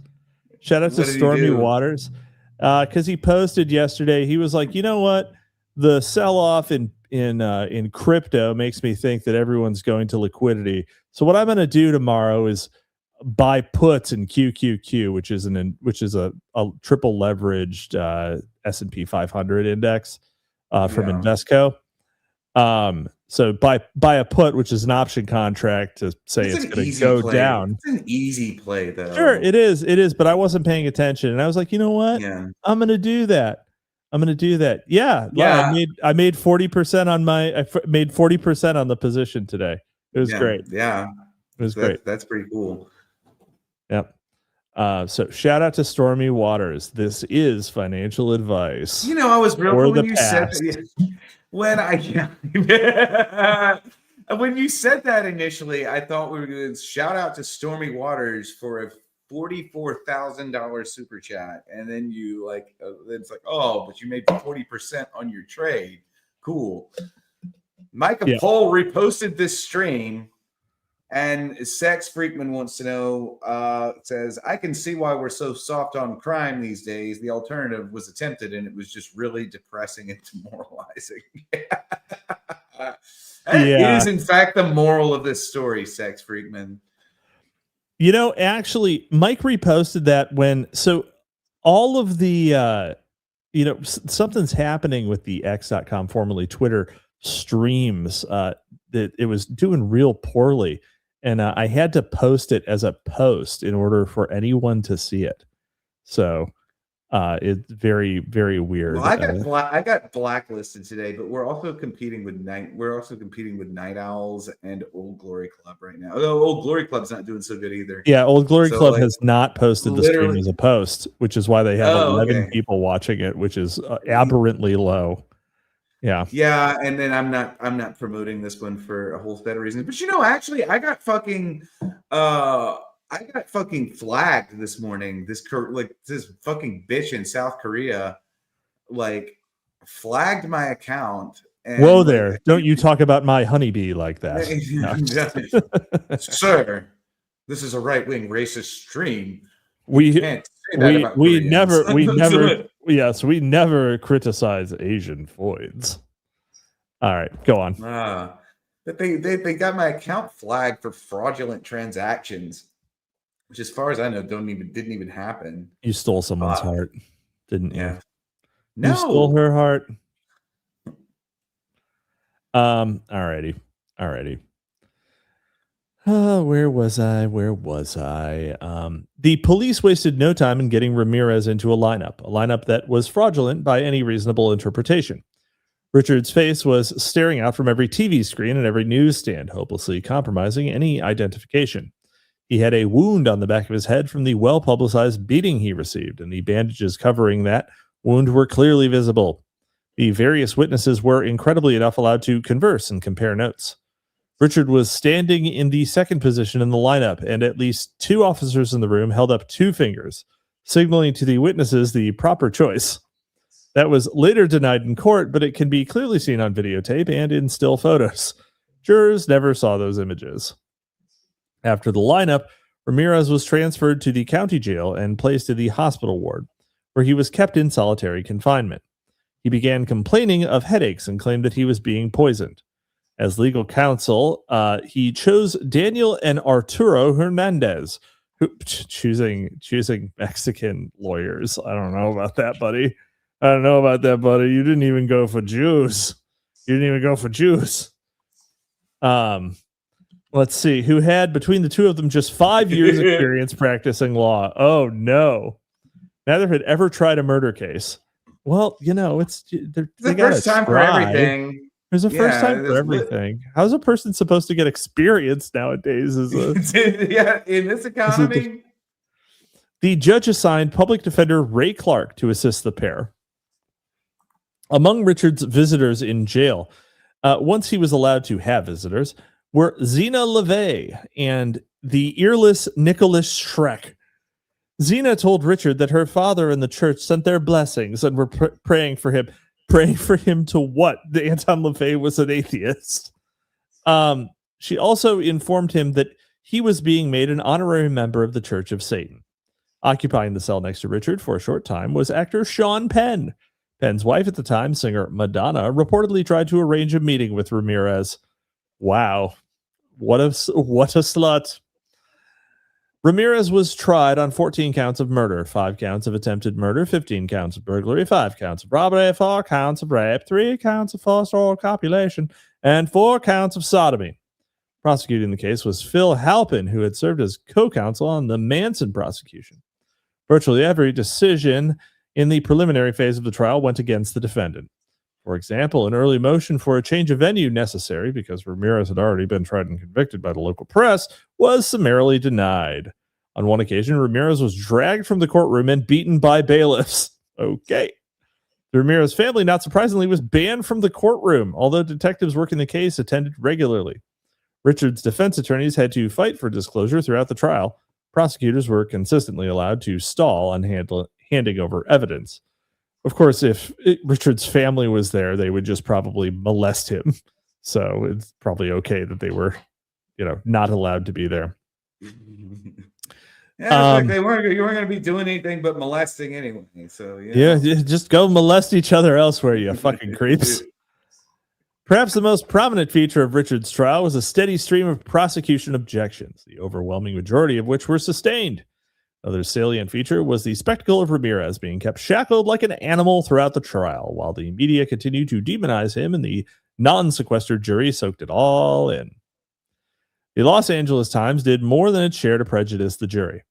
Because he posted yesterday. He was like, you know what? The sell-off in crypto makes me think that everyone's going to liquidity. So what I'm going to do tomorrow is buy puts in QQQ, which is a triple leveraged S&P 500 index from Invesco. So buy a put, which is an option contract to say it's going to go down.
It's an easy play, though.
Sure, it is. But I wasn't paying attention, and I was like, you know what? Yeah. I'm going to do that. Yeah. I made 40% I made 40% on the position today. It was great.
Yeah,
it was great.
That's pretty cool.
Yep. So shout out to Stormy Waters. This is financial advice.
You know, I was real cool when you said that. When you said that initially, I thought we were going to shout out to Stormy Waters for a $44,000 super chat, and then you it's like, oh, but you made 40% on your trade. Cool. Micah Pohl reposted this stream And Sex Freakman wants to know, says, I can see why we're so soft on crime these days. The alternative was attempted, and it was just really depressing and demoralizing. It is, in fact, the moral of this story, Sex Freakman.
You know, actually, Mike reposted that so all of the, something's happening with the X.com, formerly Twitter, streams. That it was doing real poorly. And I had to post it as a post in order for anyone to see it. So it's very, very weird.
Well, I got blacklisted today, but we're also competing with Night Owls and Old Glory Club right now. Although Old Glory Club's not doing so good either.
Yeah, Old Glory Club has not posted the stream as a post, which is why they have 11 people watching it, which is aberrantly low. Yeah,
and then I'm not promoting this one for a whole set of reasons. But actually, I got fucking flagged this morning. This fucking bitch in South Korea, flagged my account. And,
whoa there! Don't you talk about my honeybee like that,
sir? This is a right-wing racist stream.
We never criticize Asian voids. All right, go on.
But they got my account flagged for fraudulent transactions, which, as far as I know, didn't even happen.
You stole someone's heart, didn't you?
Yeah. No.
You stole her heart. Alrighty. Where was I? The police wasted no time in getting Ramirez into a lineup that was fraudulent by any reasonable interpretation. Richard's face was staring out from every TV screen and every newsstand, hopelessly compromising any identification. He had a wound on the back of his head from the well-publicized beating he received, and the bandages covering that wound were clearly visible. The various witnesses were incredibly enough allowed to converse and compare notes. Richard was standing in the second position in the lineup, and at least two officers in the room held up two fingers, signaling to the witnesses the proper choice. That was later denied in court, but it can be clearly seen on videotape and in still photos. Jurors never saw those images. After the lineup, Ramirez was transferred to the county jail and placed in the hospital ward, where he was kept in solitary confinement. He began complaining of headaches and claimed that he was being poisoned. As legal counsel, he chose Daniel and Arturo Hernandez, choosing Mexican lawyers. I don't know about that, buddy. You didn't even go for Jews. Let's see. Who had, between the two of them, just 5 years experience practicing law. Oh, no. Neither had ever tried a murder case. Well, it's the
first time for everything.
There's a first time for everything. How's a person supposed to get experience nowadays? In
this economy?
The judge assigned public defender Ray Clark to assist the pair. Among Richard's visitors in jail, once he was allowed to have visitors, were Zena LeVay and the earless Nicholas Schreck. Zena told Richard that her father and the church sent their blessings and were praying for him. Praying for him to what? The Anton LaVey was an atheist. She also informed him that he was being made an honorary member of the Church of Satan. Occupying the cell next to Richard for a short time was actor Sean Penn. Penn's wife at the time, singer Madonna, reportedly tried to arrange a meeting with Ramirez. Wow. What a slut. Ramirez was tried on 14 counts of murder, 5 counts of attempted murder, 15 counts of burglary, 5 counts of robbery, 4 counts of rape, 3 counts of forced oral copulation, and 4 counts of sodomy. Prosecuting the case was Phil Halpin, who had served as co-counsel on the Manson prosecution. Virtually every decision in the preliminary phase of the trial went against the defendant. For example, an early motion for a change of venue necessary, because Ramirez had already been tried and convicted by the local press, was summarily denied. On one occasion, Ramirez was dragged from the courtroom and beaten by bailiffs. Okay. The Ramirez family, not surprisingly, was banned from the courtroom, although detectives working the case attended regularly. Richard's defense attorneys had to fight for disclosure throughout the trial. Prosecutors were consistently allowed to stall on handing over evidence. Of course, if Richard's family was there, they would just probably molest him. So it's probably okay that they were not allowed to be there.
Yeah, you weren't going to be doing anything but molesting anyway. So
just go molest each other elsewhere, you fucking creeps. Perhaps the most prominent feature of Richard's trial was a steady stream of prosecution objections, the overwhelming majority of which were sustained. Another salient feature was the spectacle of Ramirez being kept shackled like an animal throughout the trial, while the media continued to demonize him and the non-sequestered jury soaked it all in. The Los Angeles Times did more than its share to prejudice the jury.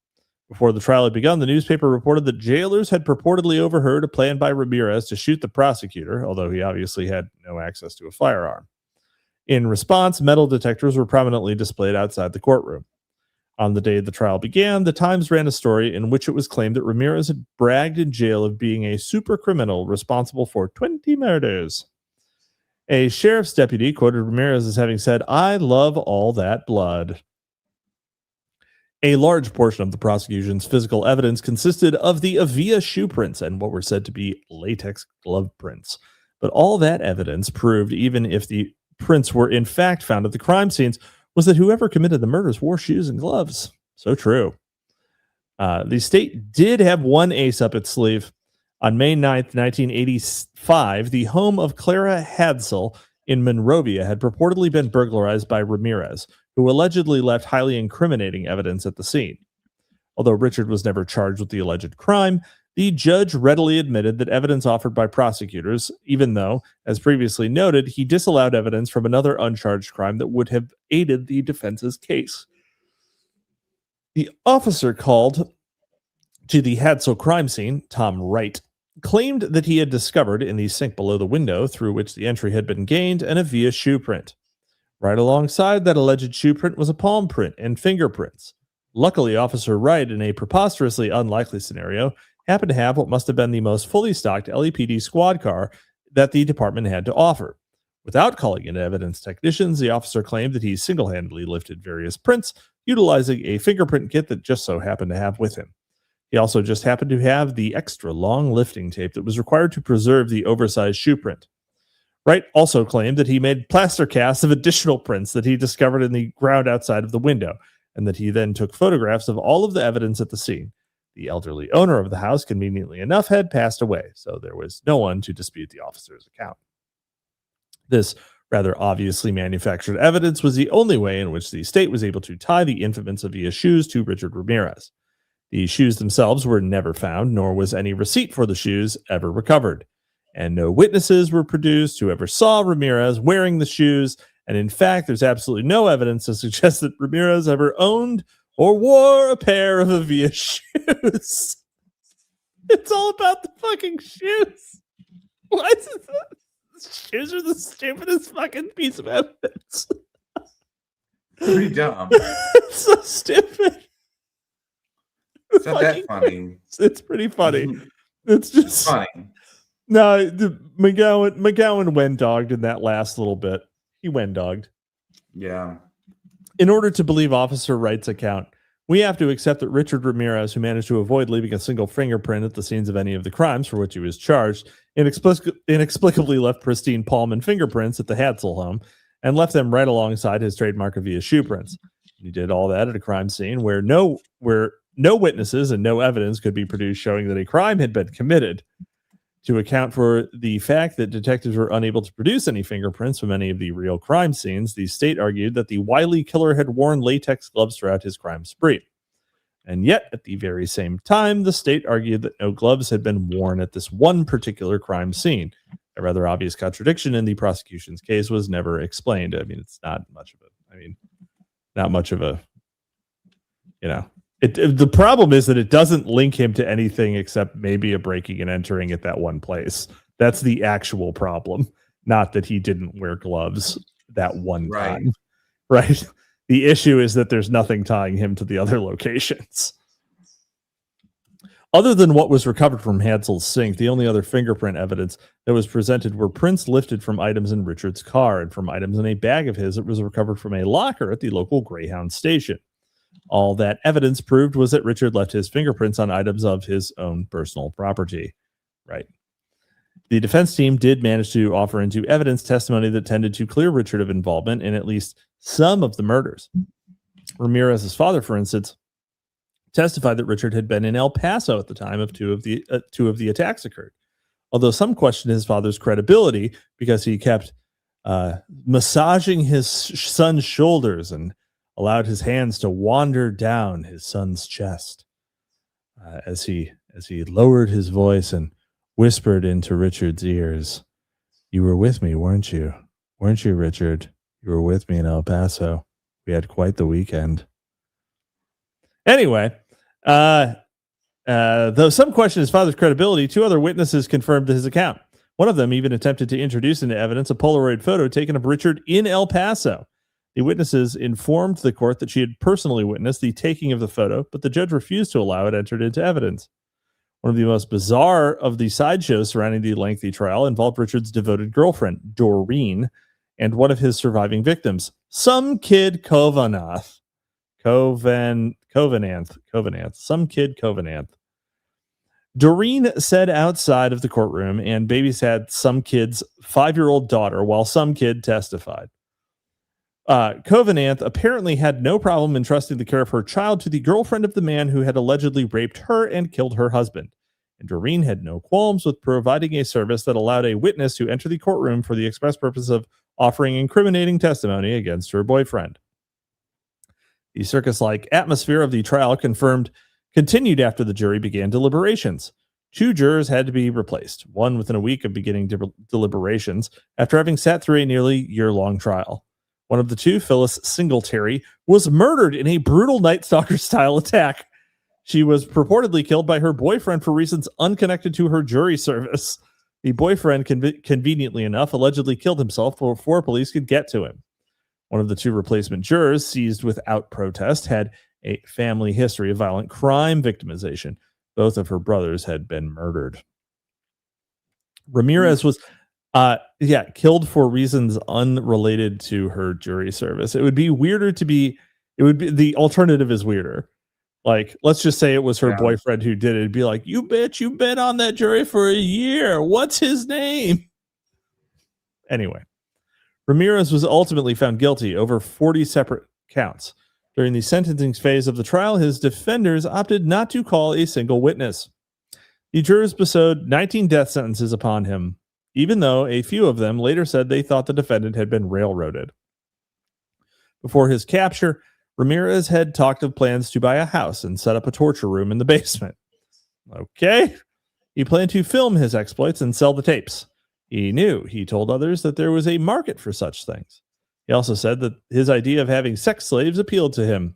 Before the trial had begun, the newspaper reported that jailers had purportedly overheard a plan by Ramirez to shoot the prosecutor, although he obviously had no access to a firearm. In response, metal detectors were prominently displayed outside the courtroom. On the day the trial began, the Times ran a story in which it was claimed that Ramirez had bragged in jail of being a super criminal responsible for 20 murders. A sheriff's deputy quoted Ramirez as having said, "I love all that blood." A large portion of the prosecution's physical evidence consisted of the Avia shoe prints and what were said to be latex glove prints. But all that evidence proved, even if the prints were in fact found at the crime scenes, was that whoever committed the murders wore shoes and gloves. So true. The state did have one ace up its sleeve. On May 9th, 1985, the home of Clara Hadsell in Monrovia had purportedly been burglarized by Ramirez, who allegedly left highly incriminating evidence at the scene. Although Richard was never charged with the alleged crime, the judge readily admitted that evidence offered by prosecutors, even though, as previously noted, he disallowed evidence from another uncharged crime that would have aided the defense's case. The officer called to the Hadsell crime scene, Tom Wright, claimed that he had discovered in the sink below the window through which the entry had been gained an Avia shoe print. Right alongside that alleged shoe print was a palm print and fingerprints. Luckily, Officer Wright, in a preposterously unlikely scenario, happened to have what must have been the most fully stocked LAPD squad car that the department had to offer. Without calling in evidence technicians, the officer claimed that he single-handedly lifted various prints, utilizing a fingerprint kit that just so happened to have with him. He also just happened to have the extra long lifting tape that was required to preserve the oversized shoe print. Wright also claimed that he made plaster casts of additional prints that he discovered in the ground outside of the window, and that he then took photographs of all of the evidence at the scene. The elderly owner of the house, conveniently enough, had passed away, so there was no one to dispute the officer's account. This rather obviously manufactured evidence was the only way in which the state was able to tie the infamous Avia shoes to Richard Ramirez. The shoes themselves were never found, nor was any receipt for the shoes ever recovered. And no witnesses were produced who ever saw Ramirez wearing the shoes, and in fact, there's absolutely no evidence to suggest that Ramirez ever owned or wore a pair of Avia shoes. It's all about the fucking shoes. Why is it shoes are the stupidest fucking piece of evidence?
Pretty dumb.
It's so stupid.
It's not that funny.
It's pretty funny. It's just
funny.
No, McGowan went-dogged in that last little bit. He went-dogged.
Yeah.
In order to believe Officer Wright's account, we have to accept that Richard Ramirez, who managed to avoid leaving a single fingerprint at the scenes of any of the crimes for which he was charged, inexplicably left pristine palm and fingerprints at the Hadsell home and left them right alongside his trademark Avia shoe prints. He did all that at a crime scene where no witnesses and no evidence could be produced showing that a crime had been committed. To account for the fact that detectives were unable to produce any fingerprints from any of the real crime scenes, the state argued that the wily killer had worn latex gloves throughout his crime spree. And yet, at the very same time, the state argued that no gloves had been worn at this one particular crime scene. A rather obvious contradiction in the prosecution's case was never explained. I mean, it's not much of a, the problem is that it doesn't link him to anything except maybe a breaking and entering at that one place. That's the actual problem, not that he didn't wear gloves that one time. Right. The issue is that there's nothing tying him to the other locations. Other than what was recovered from Hadsell's sink, the only other fingerprint evidence that was presented were prints lifted from items in Richard's car and from items in a bag of his that was recovered from a locker at the local Greyhound station. All that evidence proved was that Richard left his fingerprints on items of his own personal property. Right. The defense team did manage to offer into evidence testimony that tended to clear Richard of involvement in at least some of the murders. Ramirez's father, for instance, testified that Richard had been in El Paso at the time of two of the attacks occurred. Although some questioned his father's credibility because he kept massaging his son's shoulders and allowed his hands to wander down his son's chest as he lowered his voice and whispered into Richard's ears, "You were with me, weren't you? Weren't you, Richard? You were with me in El Paso. We had quite the weekend." Anyway, though some questioned his father's credibility, two other witnesses confirmed his account. One of them even attempted to introduce into evidence a Polaroid photo taken of Richard in El Paso. The witnesses informed the court that she had personally witnessed the taking of the photo, but the judge refused to allow it entered into evidence. One of the most bizarre of the sideshows surrounding the lengthy trial involved Richard's devoted girlfriend, Doreen, and one of his surviving victims, some kid Covananth. Some kid Covananth. Doreen said outside of the courtroom and babysat some kid's 5-year-old daughter while some kid testified. Covananth apparently had no problem entrusting the care of her child to the girlfriend of the man who had allegedly raped her and killed her husband. And Doreen had no qualms with providing a service that allowed a witness to enter the courtroom for the express purpose of offering incriminating testimony against her boyfriend. The circus-like atmosphere of the trial continued after the jury began deliberations. 2 jurors had to be replaced, one within a week of beginning deliberations, after having sat through a nearly year-long trial. One of the 2, Phyllis Singletary, was murdered in a brutal Night Stalker-style attack. She was purportedly killed by her boyfriend for reasons unconnected to her jury service. The boyfriend, conveniently enough, allegedly killed himself before police could get to him. One of the 2 replacement jurors, seized without protest, had a family history of violent crime victimization. Both of her brothers had been murdered. Ramirez was killed for reasons unrelated to her jury service. It would be the alternative is weirder. Like, let's just say it was her boyfriend who did it. It'd be like, you bitch, you've been on that jury for a year. What's his name? Anyway, Ramirez was ultimately found guilty over 40 separate counts. During the sentencing phase of the trial, his defenders opted not to call a single witness. The jurors bestowed 19 death sentences upon him, even though a few of them later said they thought the defendant had been railroaded. Before his capture, Ramirez had talked of plans to buy a house and set up a torture room in the basement. Okay. He planned to film his exploits and sell the tapes. He told others that there was a market for such things. He also said that his idea of having sex slaves appealed to him.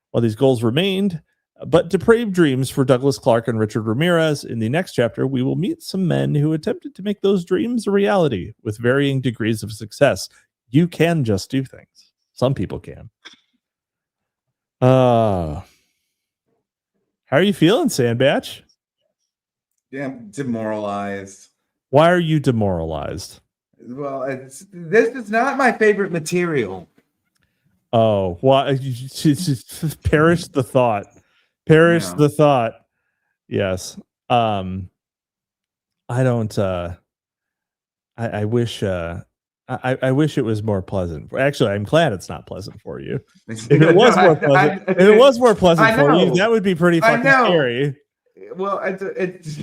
While these goals remained, but depraved dreams for Douglas Clark and Richard Ramirez, in the next chapter, we will meet some men who attempted to make those dreams a reality with varying degrees of success. You can just do things. Some people can. How are you feeling, Sandbatch?
Yeah, I'm demoralized.
Why are you demoralized?
Well, this is not my favorite material.
Oh, why? Perish the thought. Perish the thought. Yes. I don't. I wish. I wish it was more pleasant. Actually, I'm glad it's not pleasant for you. If it was more pleasant, if it was more pleasant for you, that would be pretty fucking scary.
Well, it's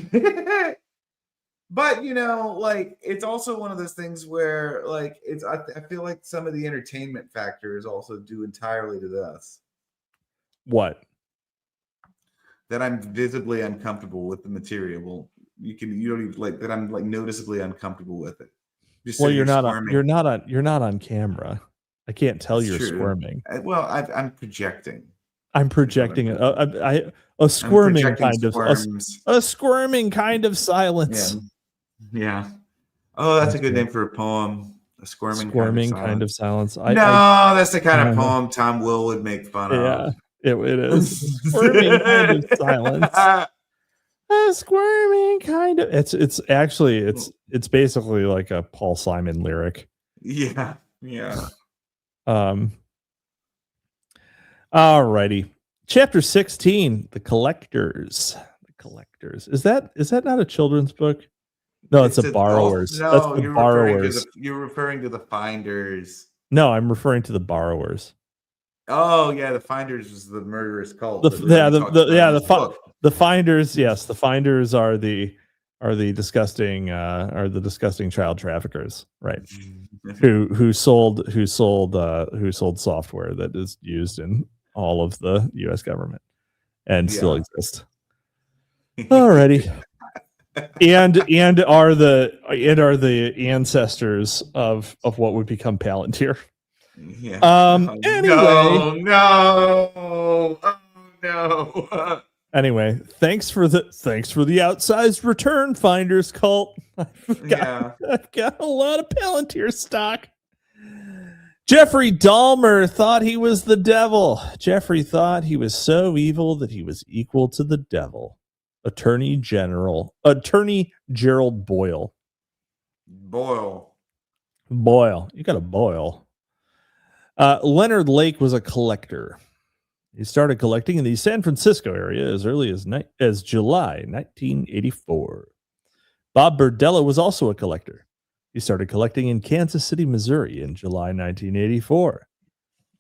but like, it's also one of those things where, like, I feel like some of the entertainment factor is also due entirely to this.
What?
That I'm visibly uncomfortable with the material. Well, you don't even like that. I'm like noticeably uncomfortable with it.
Well, you're not on camera. I can't tell you're squirming.
Well, I'm projecting.
I'm projecting a squirming kind of a squirming kind of silence.
Yeah. Oh, that's a good name for a poem. A squirming kind of silence. That's the kind of poem Tom Will would make fun of.
Yeah, it is. Squirming kind of silence. A squirming kind of. It's basically like a Paul Simon lyric.
Yeah.
Alrighty. Chapter 16, The Collectors. Is that not a children's book? No, it's a Borrowers.
No, you're referring to the Finders.
No, I'm referring to the borrowers.
Oh yeah, the Finders was the murderous cult.
The
book.
the Finders, yes, the Finders are the disgusting child traffickers, right? who sold software that is used in all of the U.S. government and still exists. Alrighty. and are the ancestors of what would become Palantir.
Yeah.
Anyway.
No.
Anyway, thanks for the outsized return, Finders cult. I've got a lot of Palantir stock. Jeffrey Dahmer thought he was the devil. Jeffrey thought he was so evil that he was equal to the devil. Attorney Gerald Boyle. Boyle. You got a Boyle. Leonard Lake was a collector. He started collecting in the San Francisco area as early as July 1984. Bob Berdella was also a collector. He started collecting in Kansas City, Missouri in July 1984.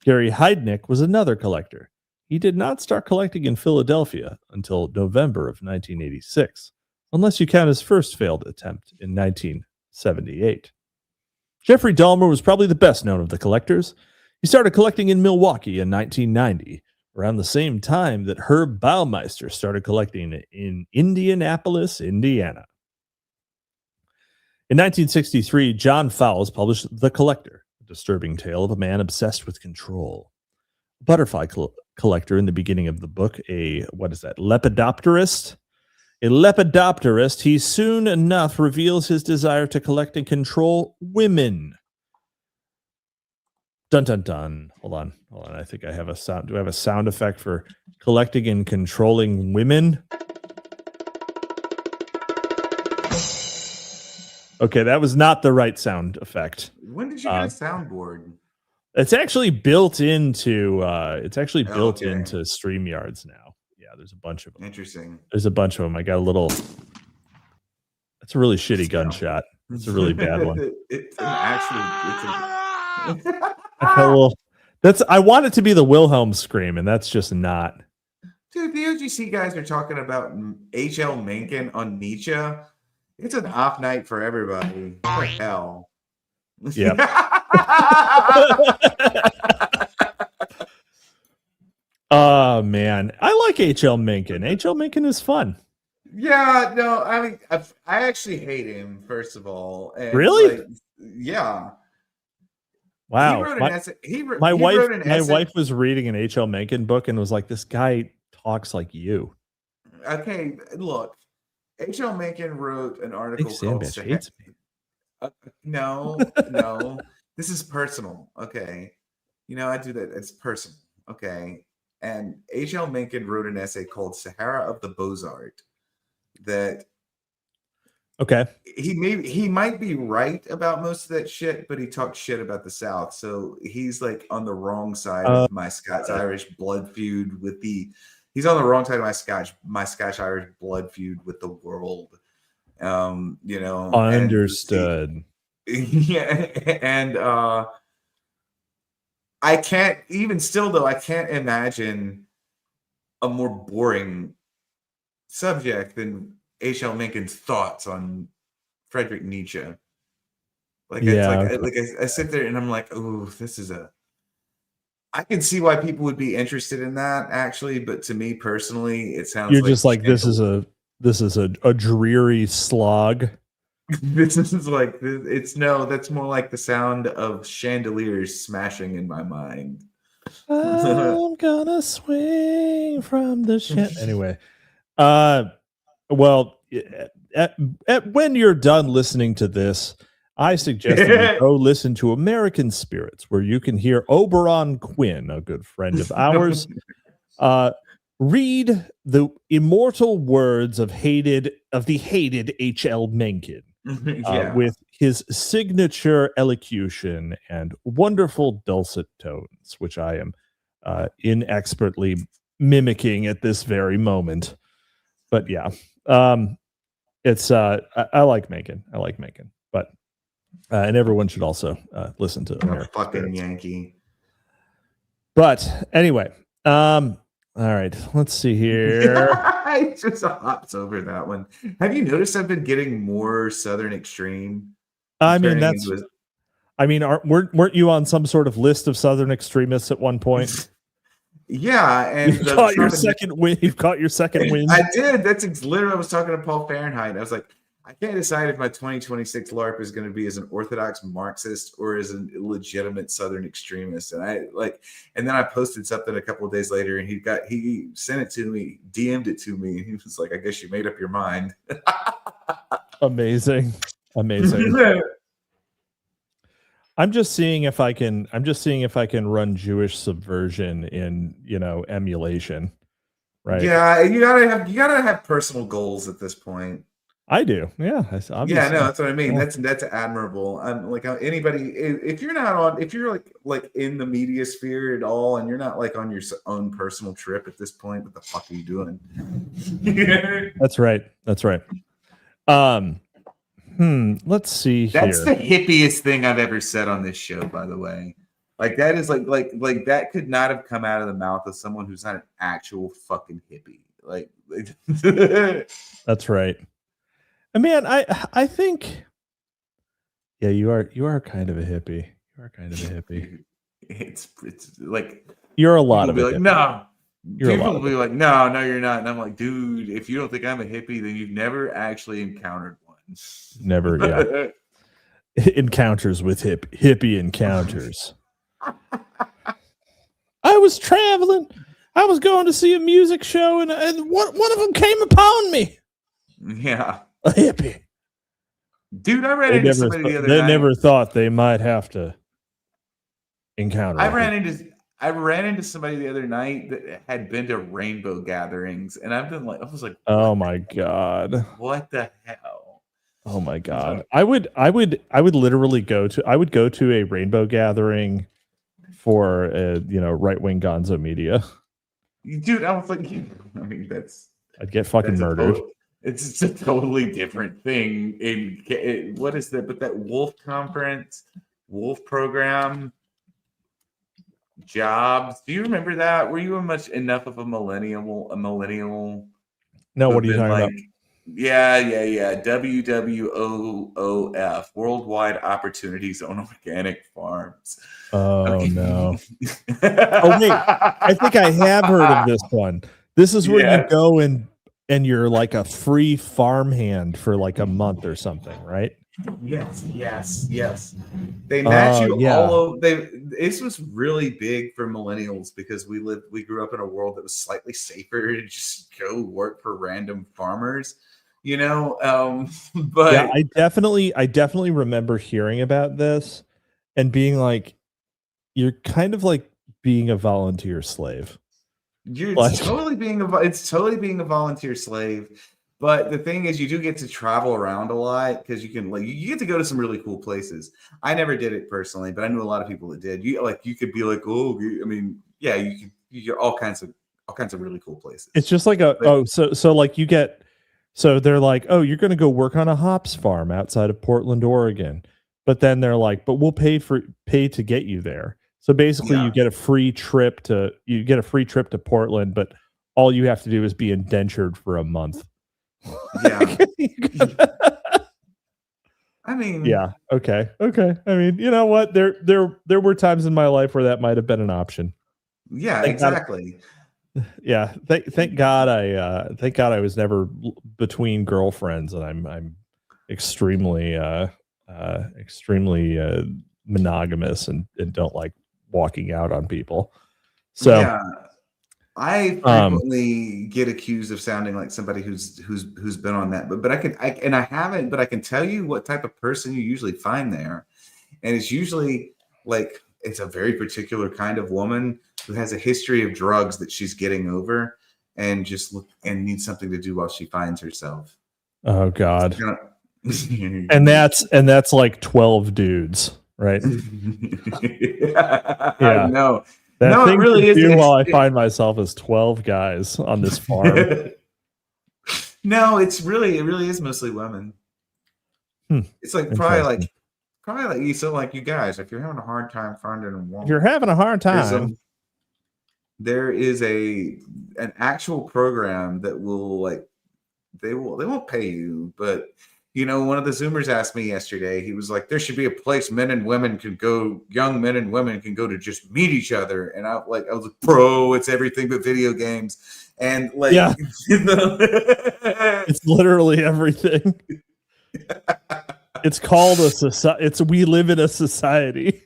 Gary Heidnick was another collector. He did not start collecting in Philadelphia until November of 1986, unless you count his first failed attempt in 1978. Jeffrey Dahmer was probably the best known of the collectors. He started collecting in Milwaukee in 1990, around the same time that Herb Baumeister started collecting in Indianapolis, Indiana. In 1963, John Fowles published The Collector, a disturbing tale of a man obsessed with control. A butterfly collector in the beginning of the book, lepidopterist. A lepidopterist, he soon enough reveals his desire to collect and control women. Dun dun dun. Hold on. I think I have a sound. Do I have a sound effect for collecting and controlling women? Okay, that was not the right sound effect.
When did you get a soundboard?
It's actually built into into StreamYards now. Yeah, there's a bunch of them.
Interesting.
There's a bunch of them. I got a little. That's a really shitty gunshot. It's a really bad one. I want it to be the Wilhelm scream, and that's just not.
Dude, the OGC guys are talking about H.L. Mencken on Nietzsche. It's an off night for everybody. What the hell?
Yeah. Oh man, I like H.L. Mencken. H.L. Mencken is fun.
Yeah, no, I mean, I actually hate him. First of all, and
really?
Yeah.
Wow. My
wrote an essay.
wife was reading an H.L. Mencken book and was like, "This guy talks like you."
Okay, look. H.L. Mencken wrote an article called
Sandbatch hates me.
No. This is personal. Okay. I do that. It's personal. Okay. And H.L. Mencken wrote an essay called Sahara of the Beaux-Arts that he might be right about most of that shit, but he talks shit about the South. So he's like on the wrong side of my Scots-Irish blood feud with he's on the wrong side of my Scotch-Irish blood feud with the world.
Understood.
And I can't imagine a more boring subject than H.L. Mencken's thoughts on Friedrich Nietzsche. I sit there and I'm like, oh, this is I can see why people would be interested in that, actually, but to me personally, it sounds
you're just like this is a dreary slog.
This is like that's more like the sound of chandeliers smashing in my mind.
I'm gonna swing from the anyway. Well, when you're done listening to this, I suggest that you go listen to American Spirits, where you can hear Oberon Quinn, a good friend of ours, read the immortal words of the hated H.L. Mencken, with his signature elocution and wonderful dulcet tones, which I am inexpertly mimicking at this very moment. But yeah, it's I like Mencken. But And everyone should also listen to
A
American
fucking
Spirits.
Yankee.
But anyway, all right, let's see here.
I just hops over that one. Have you noticed I've been getting more Southern Extreme?
I mean,
Turning
that's.
into
I mean, weren't you on some sort of list of Southern extremists at one point?
Yeah, and
You've caught your second win. You've caught your second win.
I did. That's literally. I was talking to Paul Fahrenheit. I was like, I can't decide if my 2026 LARP is going to be as an orthodox Marxist or as a legitimate Southern extremist. And and then I posted something a couple of days later, and he sent it to me, DM'd it to me, and he was like, I guess you made up your mind.
Amazing. I'm just seeing if I can run Jewish subversion in, emulation. Right.
Yeah, you gotta have personal goals at this point.
I do. Yeah.
Yeah, no, that's what I mean. That's admirable. Like anybody, if you're like in the media sphere at all, and you're not like on your own personal trip at this point, what the fuck are you doing?
That's right. Let's see here.
That's the hippiest thing I've ever said on this show, by the way. Like that is like that could not have come out of the mouth of someone who's not an actual fucking hippie. Like
that's right. And man, I think you are kind of a hippie. You are kind of a hippie.
It's like
you're a lot of
be
it.
Like, no.
People
will be like, no, you're not. And I'm like, dude, if you don't think I'm a hippie, then you've never actually encountered one.
Never, yeah. Encounters with hippie encounters. I was traveling. I was going to see a music show, and one of them came upon me.
Yeah,
a hippie.
Dude, I ran into somebody the other night.
They never thought they might have to encounter.
I ran into somebody the other night that had been to rainbow gatherings, and I was like,
oh my god,
what the hell?
Oh my god, I would literally go to a rainbow gathering for right wing Gonzo media.
Dude, I was like, I mean,
I'd get fucking murdered.
It's a totally different thing. What is that? But that Wolf conference, Wolf program. Jobs. Do you remember that? Were you enough of a millennial?
No, what are you talking about?
Yeah. WWOOF, Worldwide Opportunities on Organic Farms.
Oh, okay. No. Oh, wait. I think I have heard of this one. This is where you go and you're like a free farmhand for like a month or something, right?
Yes. They match you all over. This was really big for millennials because we grew up in a world that was slightly safer to just go work for random farmers, but
yeah, I definitely remember hearing about this and being like, you're kind of like being a volunteer slave.
It's totally being a volunteer slave. But the thing is, you do get to travel around a lot because you get to go to some really cool places. I never did it personally, but I knew a lot of people that did. You could be like, you get all kinds of really cool places.
It's just like so they're like, oh, you're going to go work on a hops farm outside of Portland, Oregon. But then they're like, but we'll pay to get you there. So basically, you get a free trip to Portland, but all you have to do is be indentured for a month.
Yeah. I mean,
yeah. Okay. I mean, you know what? There were times in my life where that might have been an option.
Yeah, exactly.
Yeah. Thank God I was never between girlfriends, and I'm extremely monogamous and don't like walking out on people. So
yeah. I frequently get accused of sounding like somebody who's been on that, but I haven't. But I can tell you what type of person you usually find there, and it's usually like it's a very particular kind of woman who has a history of drugs that she's getting over, and needs something to do while she finds herself.
Oh God! and that's like 12 dudes, right?
Yeah. No.
That thing it really is. While I find myself as 12 guys on this farm.
No, it really is mostly women. It's like probably probably like you. So, like you guys, if you're having a hard time finding a woman,
If you're having a hard time,
there is an actual program that will they won't pay you, but one of the Zoomers asked me yesterday. He was like, "There should be a place young men and women can go to just meet each other." And I was like, "Bro, it's everything but video games." And
yeah, it's literally everything. It's called a society. We live in a society.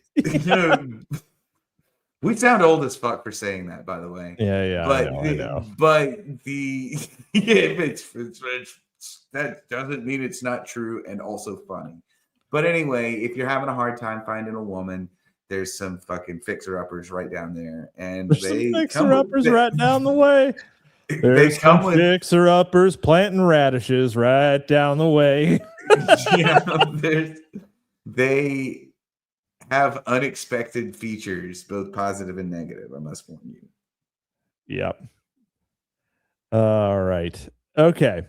We sound old as fuck for saying that, by the way.
Yeah,
but
I know.
But the that doesn't mean it's not true and also funny. But anyway, if you're having a hard time finding a woman, there's some fucking fixer-uppers right down there, and
there's some fixer-uppers right down the way. There's some fixer-uppers planting radishes right down the way.
They have unexpected features, both positive and negative. I must warn you.
Yep. All right. Okay.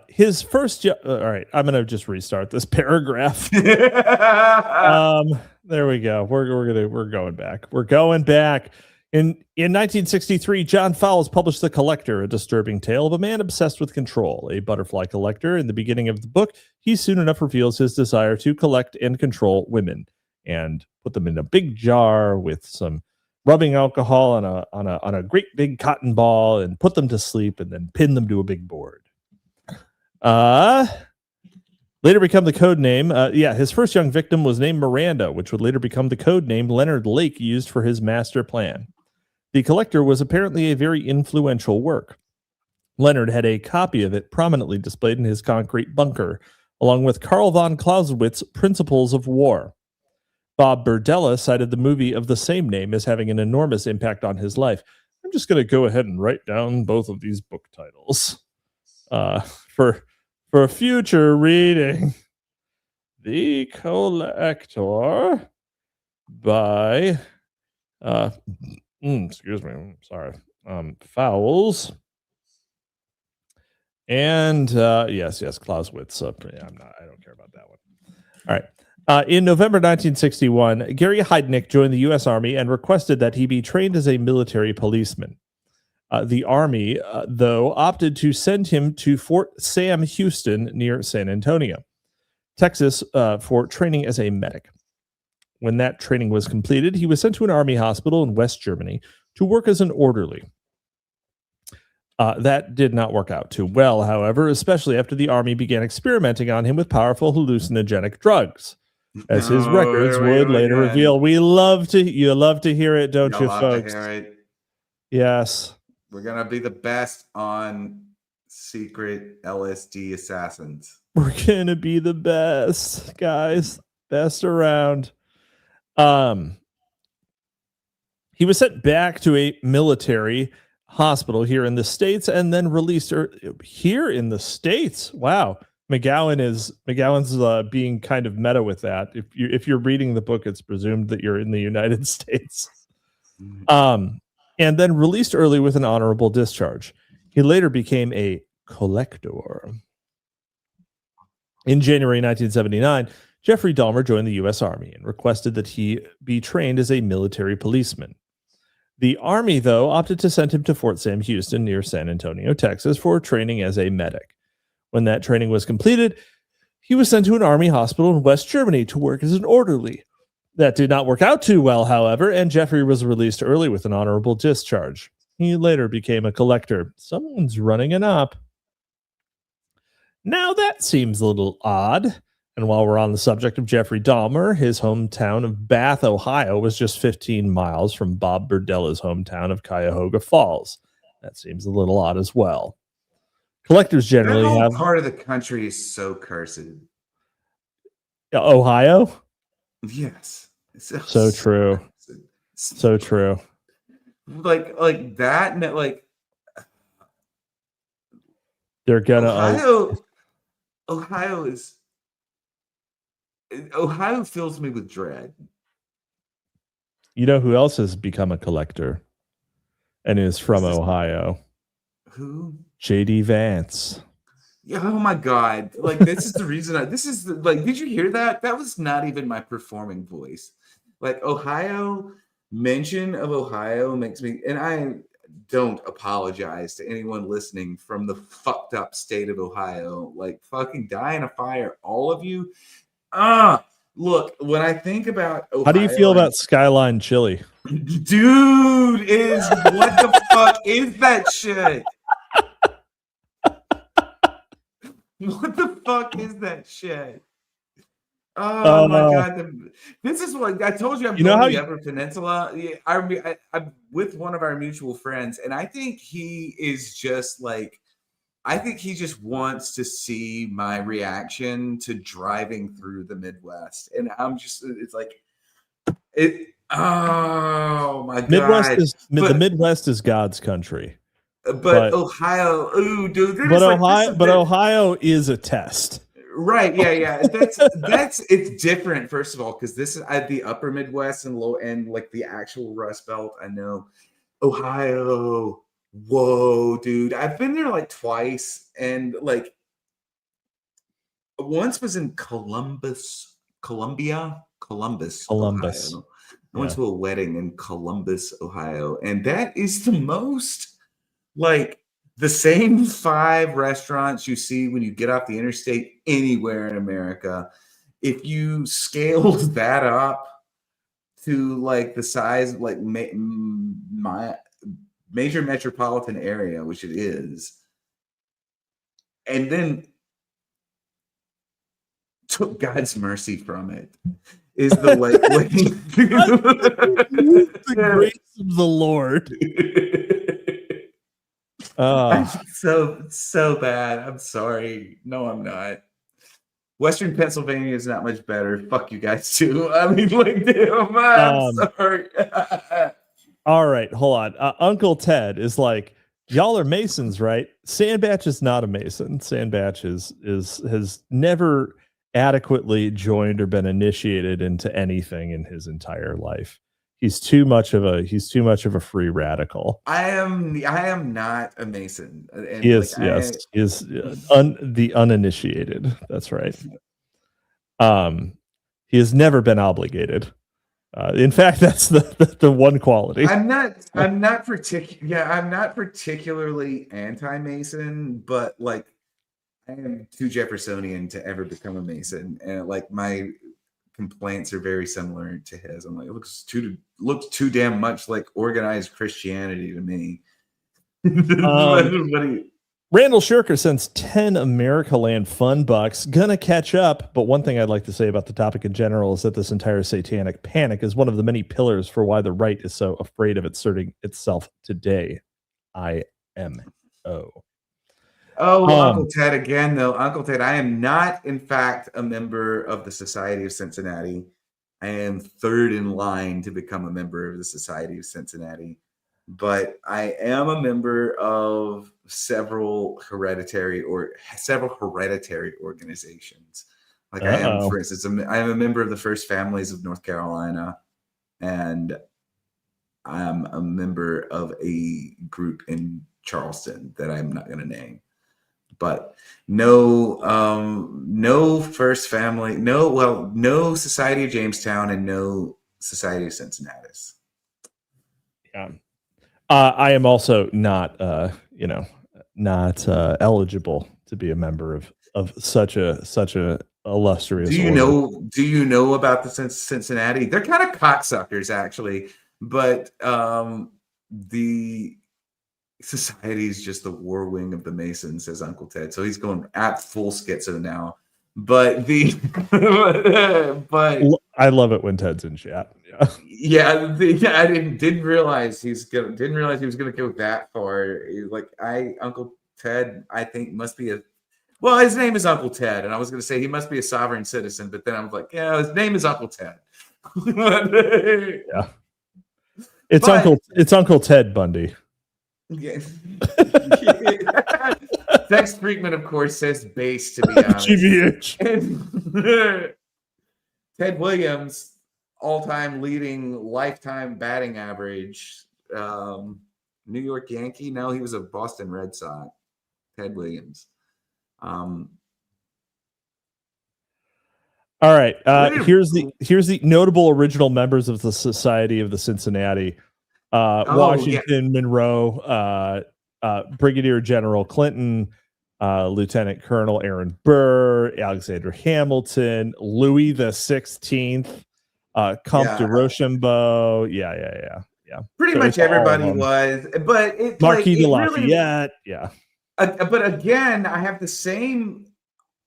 His first job. All right. I'm gonna just restart this paragraph. There we go. We're going back. We're going back. In 1963, John Fowles published The Collector, a disturbing tale of a man obsessed with control, a butterfly collector. In the beginning of the book, he soon enough reveals his desire to collect and control women and put them in a big jar with some rubbing alcohol on a great big cotton ball and put them to sleep and then pin them to a big board. Later become the code name. His first young victim was named Miranda, which would later become the code name Leonard Lake used for his master plan. The Collector was apparently a very influential work. Leonard had a copy of it prominently displayed in his concrete bunker, along with Karl von Clausewitz's Principles of War. Bob Berdella cited the movie of the same name as having an enormous impact on his life. I'm just going to go ahead and write down both of these book titles for future reading. The Collector by excuse me, I'm sorry. Fowles. And yes, Clausewitz. I don't care about that one. All right. In November 1961, Gary Heidnik joined the U.S. Army and requested that he be trained as a military policeman. The Army, though, opted to send him to Fort Sam Houston near San Antonio, Texas, for training as a medic. When that training was completed, he was sent to an Army hospital in West Germany to work as an orderly. That did not work out too well, however, especially after the Army began experimenting on him with powerful hallucinogenic drugs, as his records would later reveal. You love to hear it, don't you, folks? Yes.
We're going to be the best on secret LSD assassins.
We're going to be the best, guys. Best around. He was sent back to a military hospital here in the States and then released here in the States. Wow. McGowan's being kind of meta with that. If you're reading the book, it's presumed that you're in the United States. And then released early with an honorable discharge. He later became a collector. In January 1979, Jeffrey Dahmer joined the U.S. Army and requested that he be trained as a military policeman. The Army, though, opted to send him to Fort Sam Houston near San Antonio, Texas, for training as a medic. When that training was completed, he was sent to an Army hospital in West Germany to work as an orderly. That did not work out too well, however, and Jeffrey was released early with an honorable discharge. He later became a collector. Someone's running an op. Now that seems a little odd. And while we're on the subject of Jeffrey Dahmer, his hometown of Bath, Ohio, was just 15 miles from Bob Berdella's hometown of Cuyahoga Falls. That seems a little odd as well. Collectors generally have...
part of the country is so cursed.
Ohio?
Yes.
So true. So true.
Like that, and like...
They're gonna...
Ohio fills me with dread.
You know who else has become a collector and is from Ohio?
Who?
J.D. Vance.
Oh my God. Like, this is the reason did you hear that? That was not even my performing voice. Like, Ohio, mention of Ohio makes me, and I don't apologize to anyone listening from the fucked up state of Ohio. Like, fucking die in a fire, all of you. Look, when I think about Ohio,
How do you feel about Skyline Chili?
dude, what the fuck is that shit? What the fuck is that shit? Oh my God! This is what I told you. I'm going to the Upper Peninsula. Yeah, I'm with one of our mutual friends, and I think he is just like, I think he just wants to see my reaction to driving through the Midwest, and I'm just, it's like, it. Oh my God!
The Midwest is God's country.
But Ohio, ooh, dude.
But Ohio is a test.
Right. Yeah. It's different, first of all, because this is at the upper Midwest and low end, like the actual Rust Belt. I know. Ohio. Whoa, dude. I've been there like twice, and like once was in Columbus, Ohio. I went to a wedding in Columbus, Ohio, and that is the most like the same 5 restaurants you see when you get off the interstate anywhere in America. If you scaled that up to like the size of like my major metropolitan area, which it is, and then took God's mercy from it, is the like
the grace of the Lord.
So bad. I'm sorry. No, I'm not. Western Pennsylvania is not much better. Fuck you guys too. I mean, like, damn, I'm sorry.
All right, hold on. Uncle Ted is like, y'all are Masons, right? Sandbatch is not a Mason. Sandbatch has never adequately joined or been initiated into anything in his entire life. He's too much of a free radical.
I am not a Mason. And
he is, like, he is the uninitiated. That's right. He has never been obligated. In fact, that's the one quality.
I'm not particularly anti-Mason, but like I am too Jeffersonian to ever become a Mason, and like my complaints are very similar to his. I'm like, it looks too damn much like organized Christianity to me.
Randall Shirker sends 10 Americaland fun bucks. Gonna catch up, but one thing I'd like to say about the topic in general is that this entire satanic panic is one of the many pillars for why the right is so afraid of asserting itself today. IMO.
Uncle Ted again, though. Uncle Ted, I am not, in fact, a member of the Society of Cincinnati. I am third in line to become a member of the Society of Cincinnati. But I am a member of several hereditary organizations. Like I am, for instance, I am a member of the First Families of North Carolina, and I'm a member of a group in Charleston that I'm not going to name. But no First Family, no Society of Jamestown, and no Society of Cincinnati.
Yeah. I am also not, eligible to be a member of such a illustrious.
Do you know about the Cincinnati? They're kind of cocksuckers, actually, but the society is just the war wing of the Masons, says Uncle Ted. So he's going at full schizo now. But
I love it when Ted's in chat.
Yeah, I didn't realize he was gonna go that far. Uncle Ted, I think must be his name is Uncle Ted, and I was gonna say he must be a sovereign citizen, but then I was like, yeah, his name is Uncle Ted.
Yeah, it's Uncle Ted Bundy.
Yeah. Sex Freakman, of course, says base, to be honest.
GBH.
Ted Williams, all-time leading lifetime batting average. New York Yankee. No, he was a Boston Red Sox. Ted Williams.
All right. Here's the notable original members of the Society of the Cincinnati. Washington Monroe, Brigadier General Clinton, Lieutenant Colonel Aaron Burr, Alexander Hamilton, Louis the 16th, Comte de Rochambeau. Yeah.
Pretty much everybody was, but it
Marquis de
really,
Lafayette. Yeah.
But again, I have the same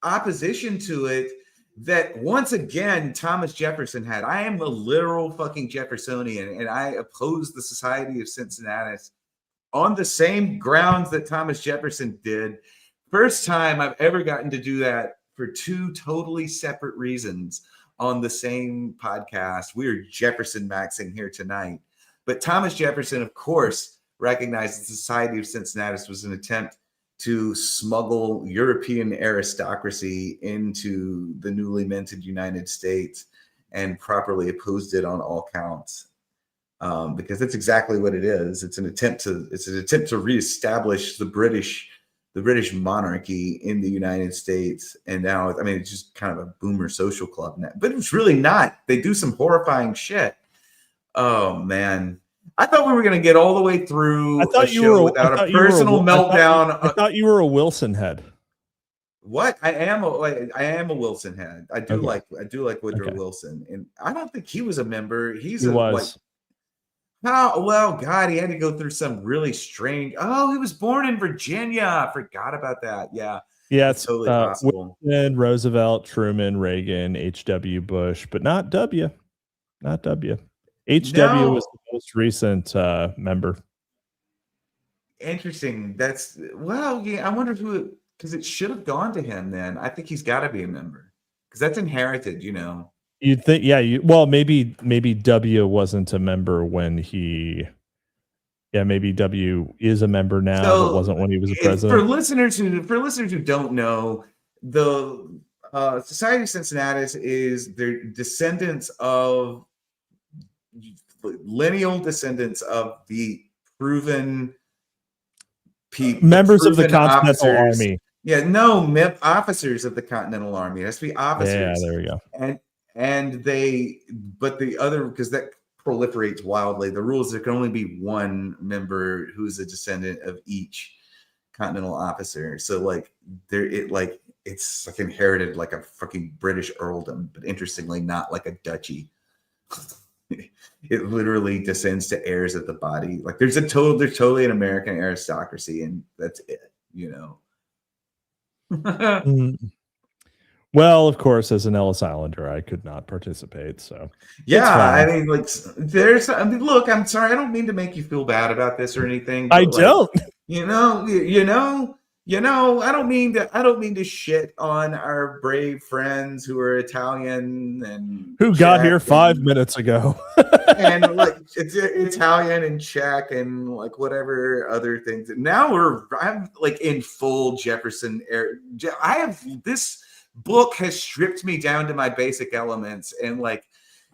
opposition to it that once again Thomas Jefferson had. I am the literal fucking Jeffersonian, and I oppose the Society of Cincinnati on the same grounds that Thomas Jefferson did. First time I've ever gotten to do that for two totally separate reasons on the same podcast. We're Jefferson-maxing here tonight. But Thomas Jefferson, of course, recognized the Society of Cincinnati was an attempt to smuggle European aristocracy into the newly minted United States, and properly opposed it on all counts. Because that's exactly what it is. It's an attempt to reestablish the British monarchy in the United States. And now, I mean, it's just kind of a boomer social club now, but it's really not. They do some horrifying shit. Oh man. I thought we were going to get all the way through a show without a personal meltdown.
I thought you were a Wilson head.
What? I am a Wilson head. I do like Woodrow Wilson, and I don't think he was a member. He was. Well, God, he had to go through some really strange. Oh, he was born in Virginia. I forgot about that. Yeah,
it's
totally possible.
Wilson, Roosevelt, Truman, Reagan, H.W. Bush, but not W. Not W. HW was the most recent member.
Interesting. I wonder who, because it should have gone to him then. I think he's got to be a member because that's inherited, you know.
You'd think, maybe W wasn't a member when he. Yeah, maybe W is a member now, but wasn't when he was a president.
For listeners who don't know, the Society of Cincinnati is their descendants of. Lineal descendants of the proven
members of the Continental Army.
Yeah, no, officers of the Continental Army. It has to be officers.
Yeah, there we go.
And but the other, because that proliferates wildly. The rules, there can only be one member who's a descendant of each Continental officer. So it's like inherited like a fucking British earldom, but interestingly not like a duchy. It literally descends to heirs of the body. Like there's totally an American aristocracy, and that's it, you know.
Well, of course, as an Ellis Islander, I could not participate. So
yeah, I mean, look, I'm sorry, I don't mean to make you feel bad about this or anything.
I don't.
I don't mean to shit on our brave friends who are Italian and
who got here 5 minutes ago,
and like it's Italian and Czech and like whatever other things. Now I'm like in full Jefferson era. This book has stripped me down to my basic elements, and like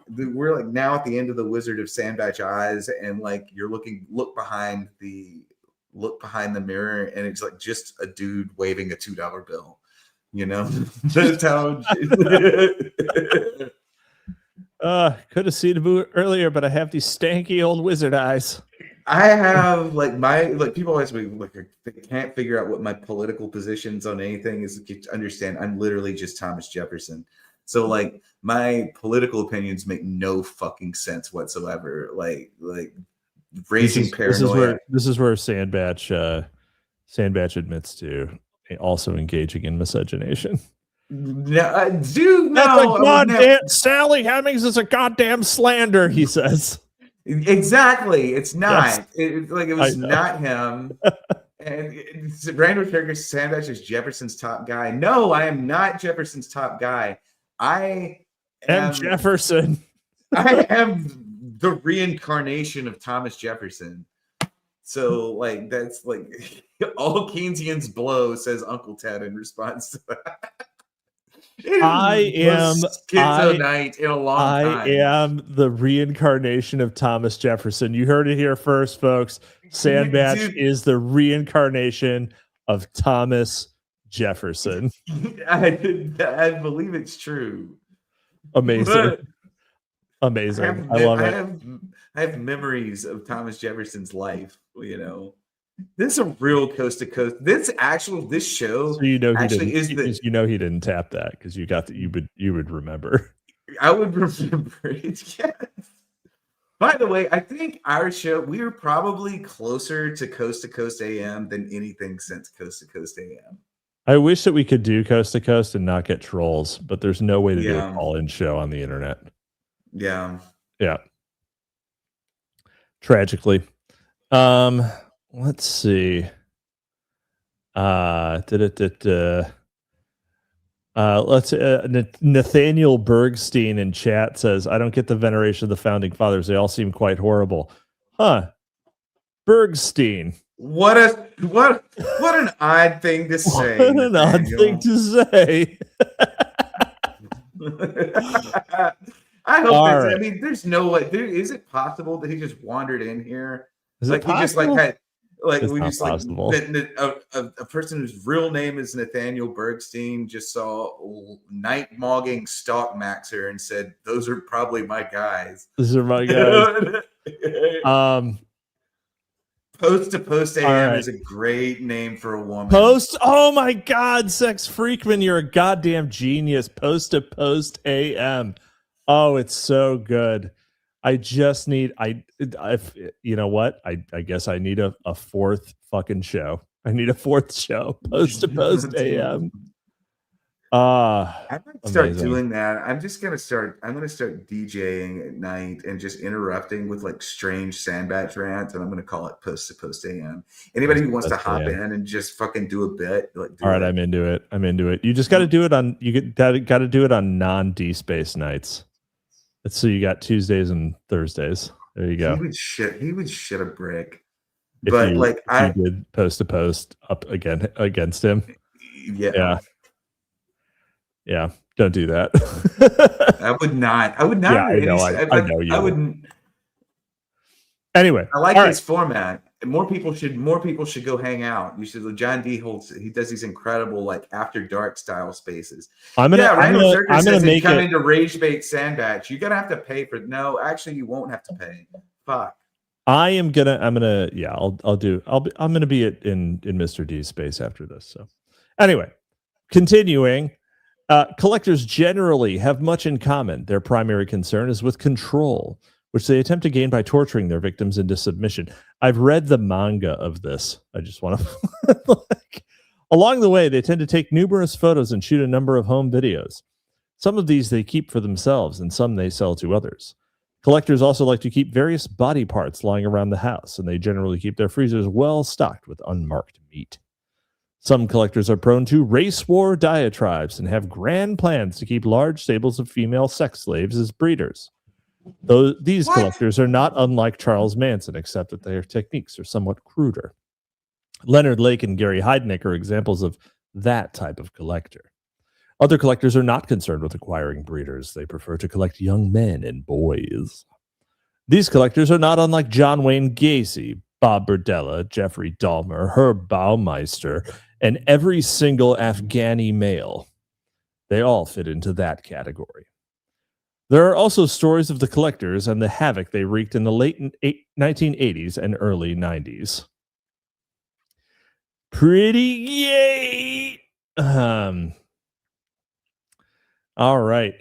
we're like now at the end of the Wizard of Sandbatch eyes, and like you're look behind the mirror, and it's like just a dude waving a $2 bill, you know. That's how
could have seen it earlier, but I have these stanky old wizard eyes.
I have people always they can't figure out what my political positions on anything is. You understand, I'm literally just Thomas Jefferson. So like my political opinions make no fucking sense whatsoever. Like raising paranoia.
This is where Sandbatch admits to also engaging in miscegenation.
No,
that's a goddamn. Sally Hemings is a goddamn slander, he says.
Exactly, it's not.
Yes.
It was not him. And Randall Turkish Sandbatch is Jefferson's top guy. No, I am not Jefferson's top guy. I am
Jefferson.
I am the reincarnation of Thomas Jefferson. So, like, that's like all Keynesians blow, says Uncle Ted in response to that.
I am
schizo-night in a long time.
I am the reincarnation of Thomas Jefferson. You heard it here first, folks. Sandbatch is the reincarnation of Thomas Jefferson.
I believe it's true.
Amazing. Amazing. I love it.
I have memories of Thomas Jefferson's life, you know. This is a real coast to coast. This show
So you know he
actually
didn't, you know he didn't tap that because you got that you would remember.
I would remember it. Yes. By the way, I think our show, we are probably closer to Coast AM than anything since Coast to Coast AM.
I wish that we could do Coast to Coast and not get trolls, but there's no way to do a call-in show on the internet.
Yeah.
Yeah. Tragically. Let's see. Let's Nathaniel Bergstein in chat says, I don't get the veneration of the founding fathers. They all seem quite horrible. Huh. Bergstein.
What an odd thing to say.
What an odd thing to say.
I hope I mean, there's no way. Is it possible that he just wandered in here?
Is
like
it possible?
He just like had like
it's
we just
possible.
like a person whose real name is Nathaniel Bergstein just saw Nightmogging Stalkmaxxer and said, "Those are probably my guys."
Those are my guys.
Post to Post AM is a great name for a woman.
Oh my God, Sex Freakman, you're a goddamn genius. Post to Post AM. Oh, it's so good. I just need, you know what? I guess I need a fourth fucking show. I need a fourth show. Post to Post AM.
I might start doing that. I'm going to start DJing at night and just interrupting with like strange Sandbatch rants, and I'm going to call it Post to Post AM. Anybody who wants to hop in and just fucking do a bit, like,
all right, I'm into it. You just got to do it on, got to do it on non-D space nights. So you got Tuesdays and Thursdays. There you go.
He would shit a brick.
If
but
you,
like
I did Post to Post up again against him. Yeah. Don't do that.
I would not.
Yeah, I know you.
I wouldn't.
Anyway,
I like his format. More people should go hang out. You should. John D. he does these incredible like after dark style spaces. Randall Circus says if you come into Rage Bait Sandbatch, you're gonna have to pay for. No, actually, you won't have to pay. Fuck.
I'm gonna be in Mr. D's space after this. So anyway, continuing. Collectors generally have much in common. Their primary concern is with control, which they attempt to gain by torturing their victims into submission. I've read the manga of this. I just want to... Along the way, they tend to take numerous photos and shoot a number of home videos. Some of these they keep for themselves, and some they sell to others. Collectors also like to keep various body parts lying around the house, and they generally keep their freezers well stocked with unmarked meat. Some collectors are prone to race war diatribes and have grand plans to keep large stables of female sex slaves as breeders. Though these collectors are not unlike Charles Manson, except that their techniques are somewhat cruder. Leonard Lake and Gary Heidnick are examples of that type of collector. Other collectors are not concerned with acquiring breeders. They prefer to collect young men and boys. These collectors are not unlike John Wayne Gacy, Bob Berdella, Jeffrey Dahmer, Herb Baumeister, and every single Afghani male. They all fit into that category. There are also stories of the collectors and the havoc they wreaked in the late 1980s and early 90s. Pretty yay! All right.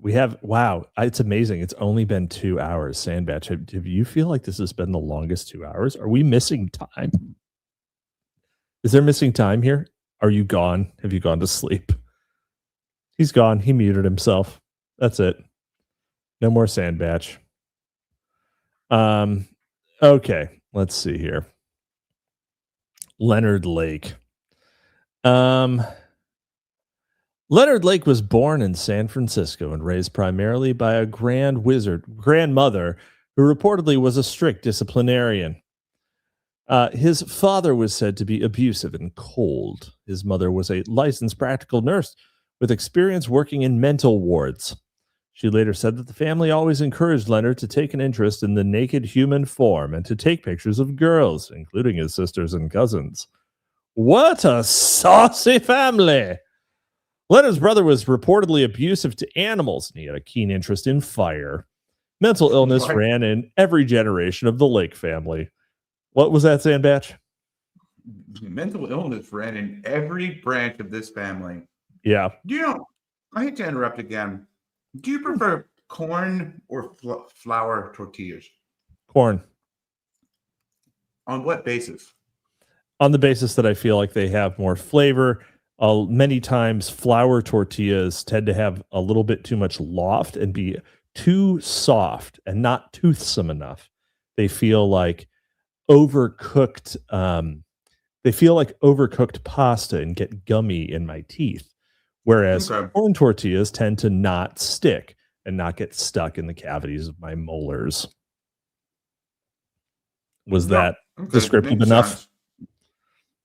We have, wow, it's amazing. It's only been 2 hours, Sandbatch. Do you feel like this has been the longest 2 hours? Are we missing time? Is there missing time here? Are you gone? Have you gone to sleep? He's gone. He muted himself. That's it. No more Sandbatch. Okay, let's see here. Leonard Lake. Leonard Lake was born in San Francisco and raised primarily by a grandmother who reportedly was a strict disciplinarian. His father was said to be abusive and cold. His mother was a licensed practical nurse with experience working in mental wards. She later said that the family always encouraged Leonard to take an interest in the naked human form and to take pictures of girls, including his sisters and cousins. What a saucy family. Leonard's brother was reportedly abusive to animals, and he had a keen interest in fire. Mental illness ran in every generation of the Lake family. What was that, Sandbatch?
Mental illness ran in every branch of this family.
Yeah.
I hate to interrupt again. Do you prefer corn or flour tortillas?
Corn.
On what basis?
On the basis that I feel like they have more flavor. Many times flour tortillas tend to have a little bit too much loft and be too soft and not toothsome enough. They feel like overcooked. They feel like overcooked pasta and get gummy in my teeth. Whereas corn tortillas tend to not stick and not get stuck in the cavities of my molars. Was that descriptive enough?
Sense.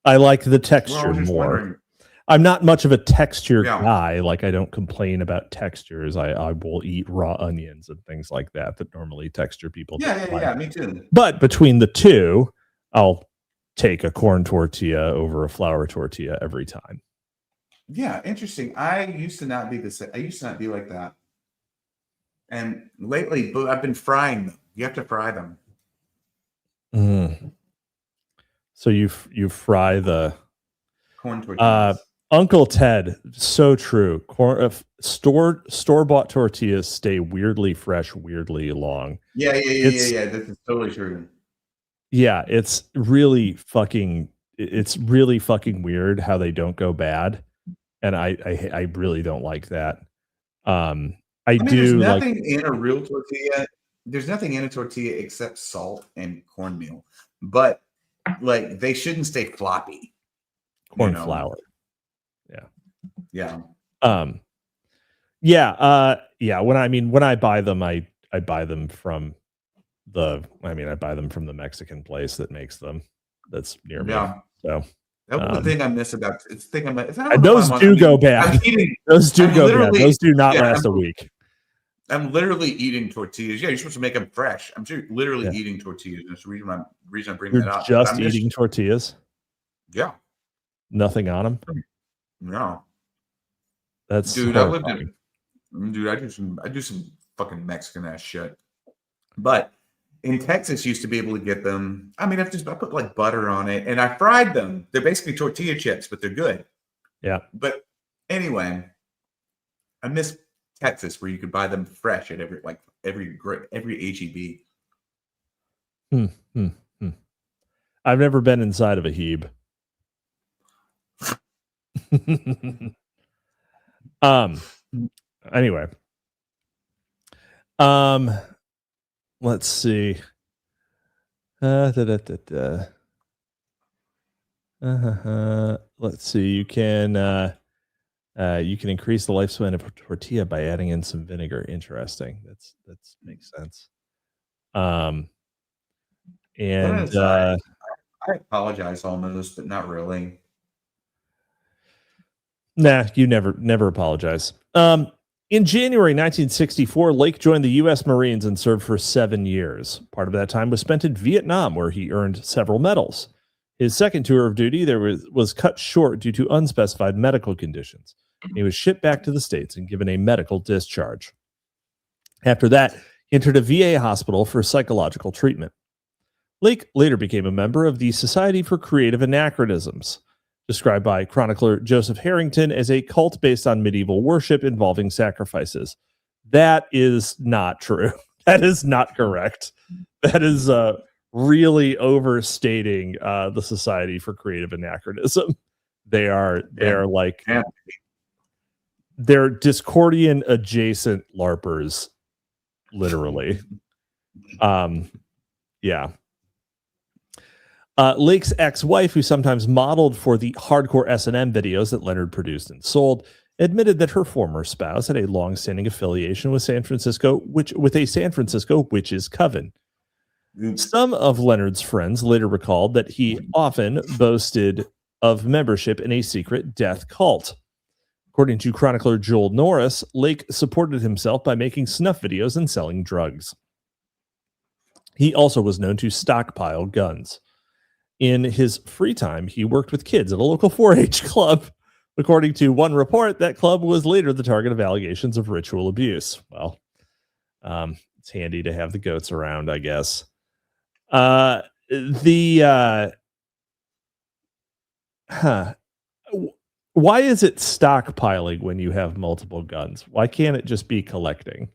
I like the texture more.
Wondering.
I'm not much of a texture guy. Like, I don't complain about textures. I will eat raw onions and things like that normally texture people.
Yeah, me too.
But between the two, I'll take a corn tortilla over a flour tortilla every time.
Yeah, interesting. I used to not be like that. And lately, but I've been frying them. You have to fry them.
So you fry the
corn tortillas.
Uncle Ted, so true. Store-bought tortillas stay weirdly fresh, weirdly long.
Yeah. This is totally true.
Yeah, it's really fucking weird how they don't go bad, and I really don't like that.
There's nothing in a real tortilla. There's nothing in a tortilla except salt and cornmeal, but like they shouldn't stay floppy.
Corn flour.
Yeah.
When I buy them, I buy them from the Mexican place that makes them. That's near me. So
that's the thing I miss about it's the thing
and those do go bad. Those do go bad. Those do not last a week.
I'm literally eating tortillas. Yeah, you're supposed to make them fresh. I'm literally eating tortillas. That's the reason I bring that up.
Just eating tortillas?
Yeah.
Nothing on them?
No.
That's
dude. I do some fucking Mexican ass shit. But in Texas, used to be able to get them. I put like butter on it and I fried them. They're basically tortilla chips, but they're good.
Yeah.
But anyway, I miss Texas where you could buy them fresh at every HEB.
I've never been inside of a HEB. Anyway. Let's see. Let's see. You can increase the lifespan of a tortilla by adding in some vinegar. Interesting. That's makes sense. I
apologize almost, but not really.
Nah, you never apologize. In January 1964, Lake joined the U.S. Marines and served for 7 years. Part of that time was spent in Vietnam, where he earned several medals. His second tour of duty was cut short due to unspecified medical conditions. He was shipped back to the States and given a medical discharge. After that, he entered a VA hospital for psychological treatment. Lake later became a member of the Society for Creative Anachronisms, described by chronicler Joseph Harrington as a cult based on medieval worship involving sacrifices. That is not true. That is not correct. That is really overstating the Society for Creative Anachronism. They're Discordian adjacent LARPers, literally. Yeah. Lake's ex-wife, who sometimes modeled for the hardcore S&M videos that Leonard produced and sold, admitted that her former spouse had a long-standing affiliation with with a San Francisco witches' coven. Some of Leonard's friends later recalled that he often boasted of membership in a secret death cult. According to chronicler Joel Norris, Lake supported himself by making snuff videos and selling drugs. He also was known to stockpile guns. In his free time, he worked with kids at a local 4-H club. According to one report, that club was later the target of allegations of ritual abuse. Well, it's handy to have the goats around, I guess. Why is it stockpiling when you have multiple guns? Why can't it just be collecting?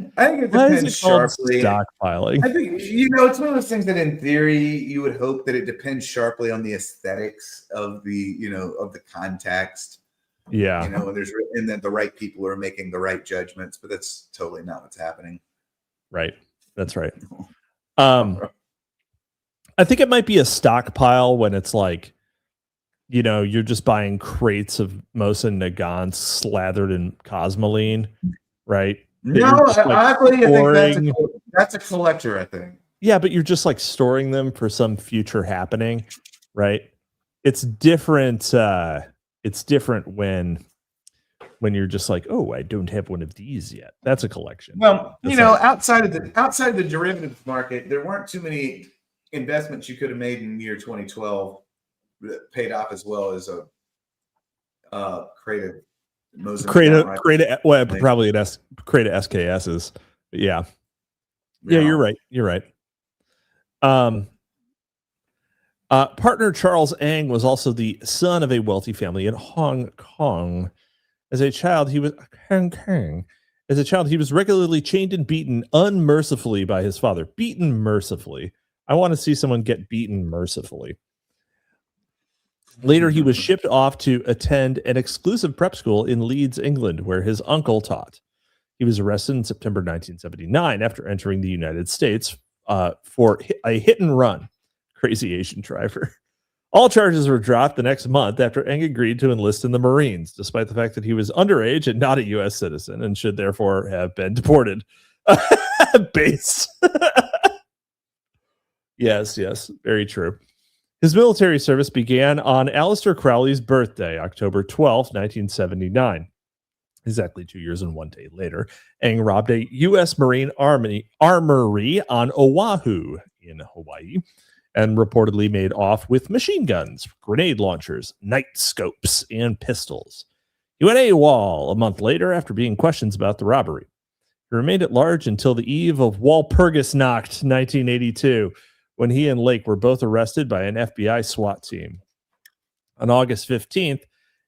I think it
Why is
depends
it called
sharply.
stockpiling?
I think, it's one of those things that in theory you would hope that it depends sharply on the aesthetics of the, of the context.
Yeah.
And that the right people are making the right judgments, but that's totally not what's happening.
Right. That's right. I think it might be a stockpile when it's like, you're just buying crates of Mosin Nagant slathered in Cosmoline, right?
No, I think that's a collector, I think.
Yeah, but you're just like storing them for some future happening, right? It's different. It's different when you're just like, oh, I don't have one of these yet. That's a collection.
Well, outside of the derivatives market, there weren't too many investments you could have made in the year 2012 that paid off as well as a creative.
Create probably create SKS's. But yeah, you're right. Partner Charles Ang was also the son of a wealthy family in Hong Kong. As a child, he was regularly chained and beaten unmercifully by his father. Beaten mercifully. I want to see someone get beaten mercifully. Later, he was shipped off to attend an exclusive prep school in Leeds, England, where his uncle taught. He was arrested in September 1979 after entering the United States for a hit and run. Crazy Asian driver. All charges were dropped the next month after Eng agreed to enlist in the Marines, despite the fact that he was underage and not a U.S. citizen and should therefore have been deported. Base. Yes, very true. His military service began on Aleister Crowley's birthday, October 12th, 1979. Exactly 2 years and 1 day later, Eng robbed a U.S. Marine armory on Oahu in Hawaii and reportedly made off with machine guns, grenade launchers, night scopes, and pistols. He went AWOL a month later after being questioned about the robbery. He remained at large until the eve of Walpurgisnacht 1982, when he and Lake were both arrested by an FBI SWAT team. On August 15th,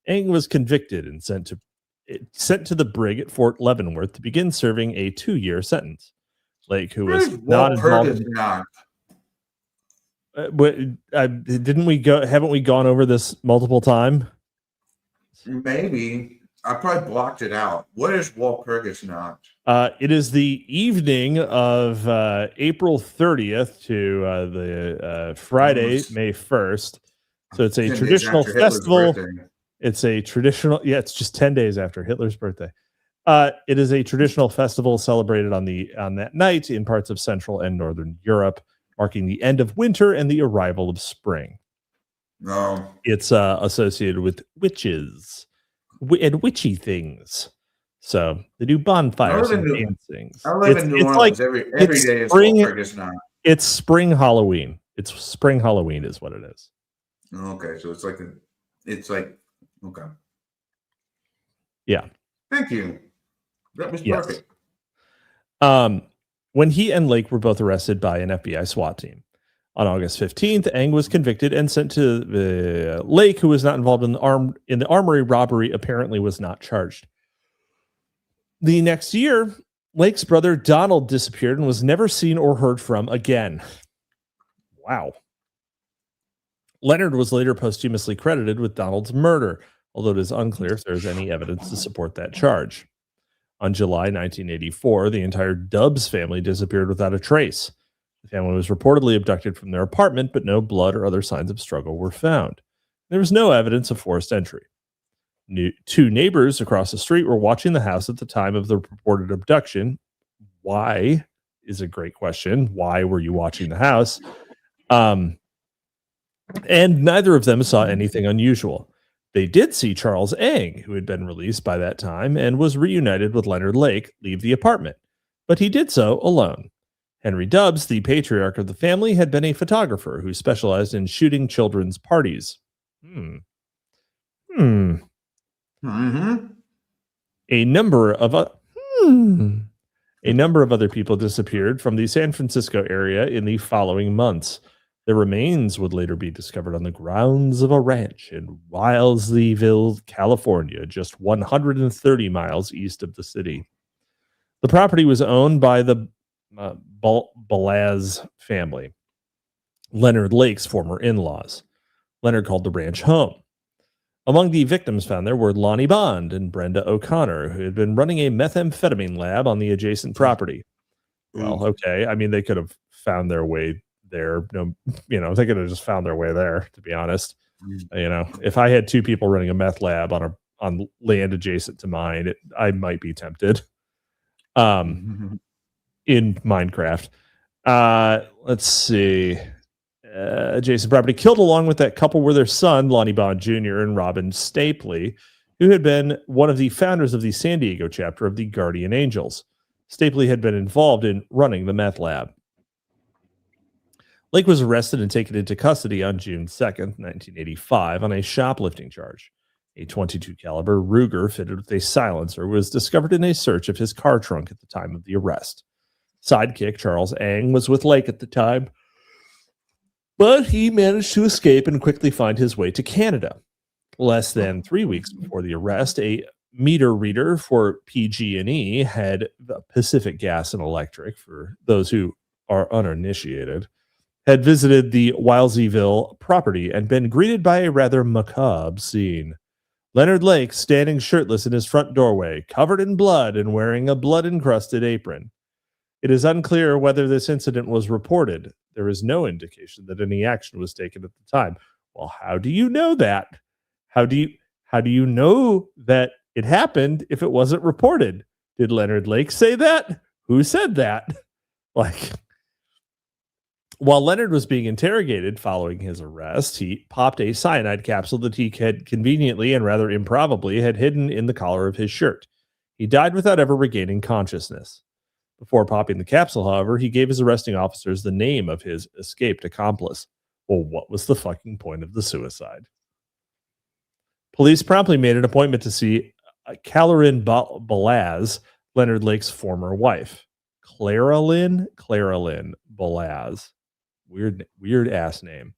Eng was convicted and sent to the brig at Fort Leavenworth to begin serving a 2-year sentence. Lake, who was not involved haven't we gone over this multiple times?
Maybe. I probably blocked it out. What is Walpurgisnacht?
It is the evening of April 30th to the Friday, May 1st. So it's a traditional festival. It's a traditional, it's just 10 days after Hitler's birthday. It is a traditional festival celebrated on that night in parts of Central and Northern Europe, marking the end of winter and the arrival of spring.
No.
It's associated with witches and witchy things. So they do bonfires and dancings.
I live in New Orleans. Every day is Walpurgisnacht.
It's spring Halloween. It's spring Halloween is what it is.
Okay, so it's like okay.
Yeah.
Thank you. That was perfect.
When he and Lake were both arrested by an FBI SWAT team. On August 15th, Eng was convicted and sent to the Lake, who was not involved in the armory robbery, apparently was not charged. The next year, Lake's brother Donald disappeared and was never seen or heard from again. Wow. Leonard was later posthumously credited with Donald's murder, although it is unclear if there is any evidence to support that charge. On July 1984, the entire Dubs family disappeared without a trace. The family was reportedly abducted from their apartment, but no blood or other signs of struggle were found. There was no evidence of forced entry. Two neighbors across the street were watching the house at the time of the reported abduction. Why is a great question. Why were you watching the house? And neither of them saw anything unusual. They did see Charles Eng, who had been released by that time and was reunited with Leonard Lake, leave the apartment, but he did so alone. Henry Dubbs, the patriarch of the family, had been a photographer who specialized in shooting children's parties.
Mm-hmm.
A number of other people disappeared from the San Francisco area in the following months. Their remains would later be discovered on the grounds of a ranch in Wileseyville, California, just 130 miles east of the city. The property was owned by the Balaz family, Leonard Lake's former in-laws. Leonard called the ranch home. Among the victims found there were Lonnie Bond and Brenda O'Connor, who had been running a methamphetamine lab on the adjacent property. Well, okay. I mean, they could have found their way there. No, they could have just found their way there, to be honest. If I had two people running a meth lab on land adjacent to mine, I might be tempted. In Minecraft. Let's see. Adjacent property killed along with that couple were their son, Lonnie Bond Jr. and Robin Stapley, who had been one of the founders of the San Diego chapter of the Guardian Angels. Stapley had been involved in running the meth lab. Lake was arrested and taken into custody on June 2nd, 1985, on a shoplifting charge. A .22 caliber Ruger fitted with a silencer was discovered in a search of his car trunk at the time of the arrest. Sidekick Charles Ang was with Lake at the time, but he managed to escape and quickly find his way to Canada. Less than 3 weeks before the arrest, a meter reader for PG&E had Pacific Gas and Electric, for those who are uninitiated, had visited the Wileseyville property and been greeted by a rather macabre scene. Leonard Lake standing shirtless in his front doorway, covered in blood and wearing a blood-encrusted apron. It is unclear whether this incident was reported. There is no indication that any action was taken at the time. Well, how do you know that? How do you know that it happened if it wasn't reported? Did Leonard Lake say that? Who said that? While Leonard was being interrogated following his arrest, he popped a cyanide capsule that he had conveniently and rather improbably had hidden in the collar of his shirt. He died without ever regaining consciousness. Before popping the capsule, however, he gave his arresting officers the name of his escaped accomplice. Well, what was the fucking point of the suicide? Police promptly made an appointment to see Calorin Balaz, Leonard Lake's former wife. Claralyn Balaz. Weird ass name.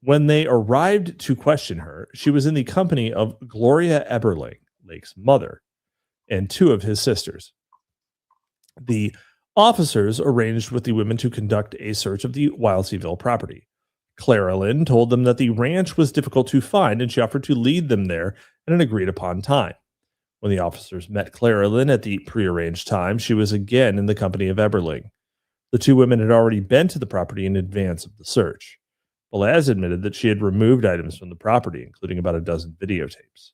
When they arrived to question her, she was in the company of Gloria Eberling, Lake's mother, and two of his sisters. The officers arranged with the women to conduct a search of the Wileseyville property. Claralyn told them that the ranch was difficult to find, and she offered to lead them there at an agreed-upon time. When the officers met Claralyn at the prearranged time, she was again in the company of Eberling. The two women had already been to the property in advance of the search. Balaz admitted that she had removed items from the property, including about a dozen videotapes.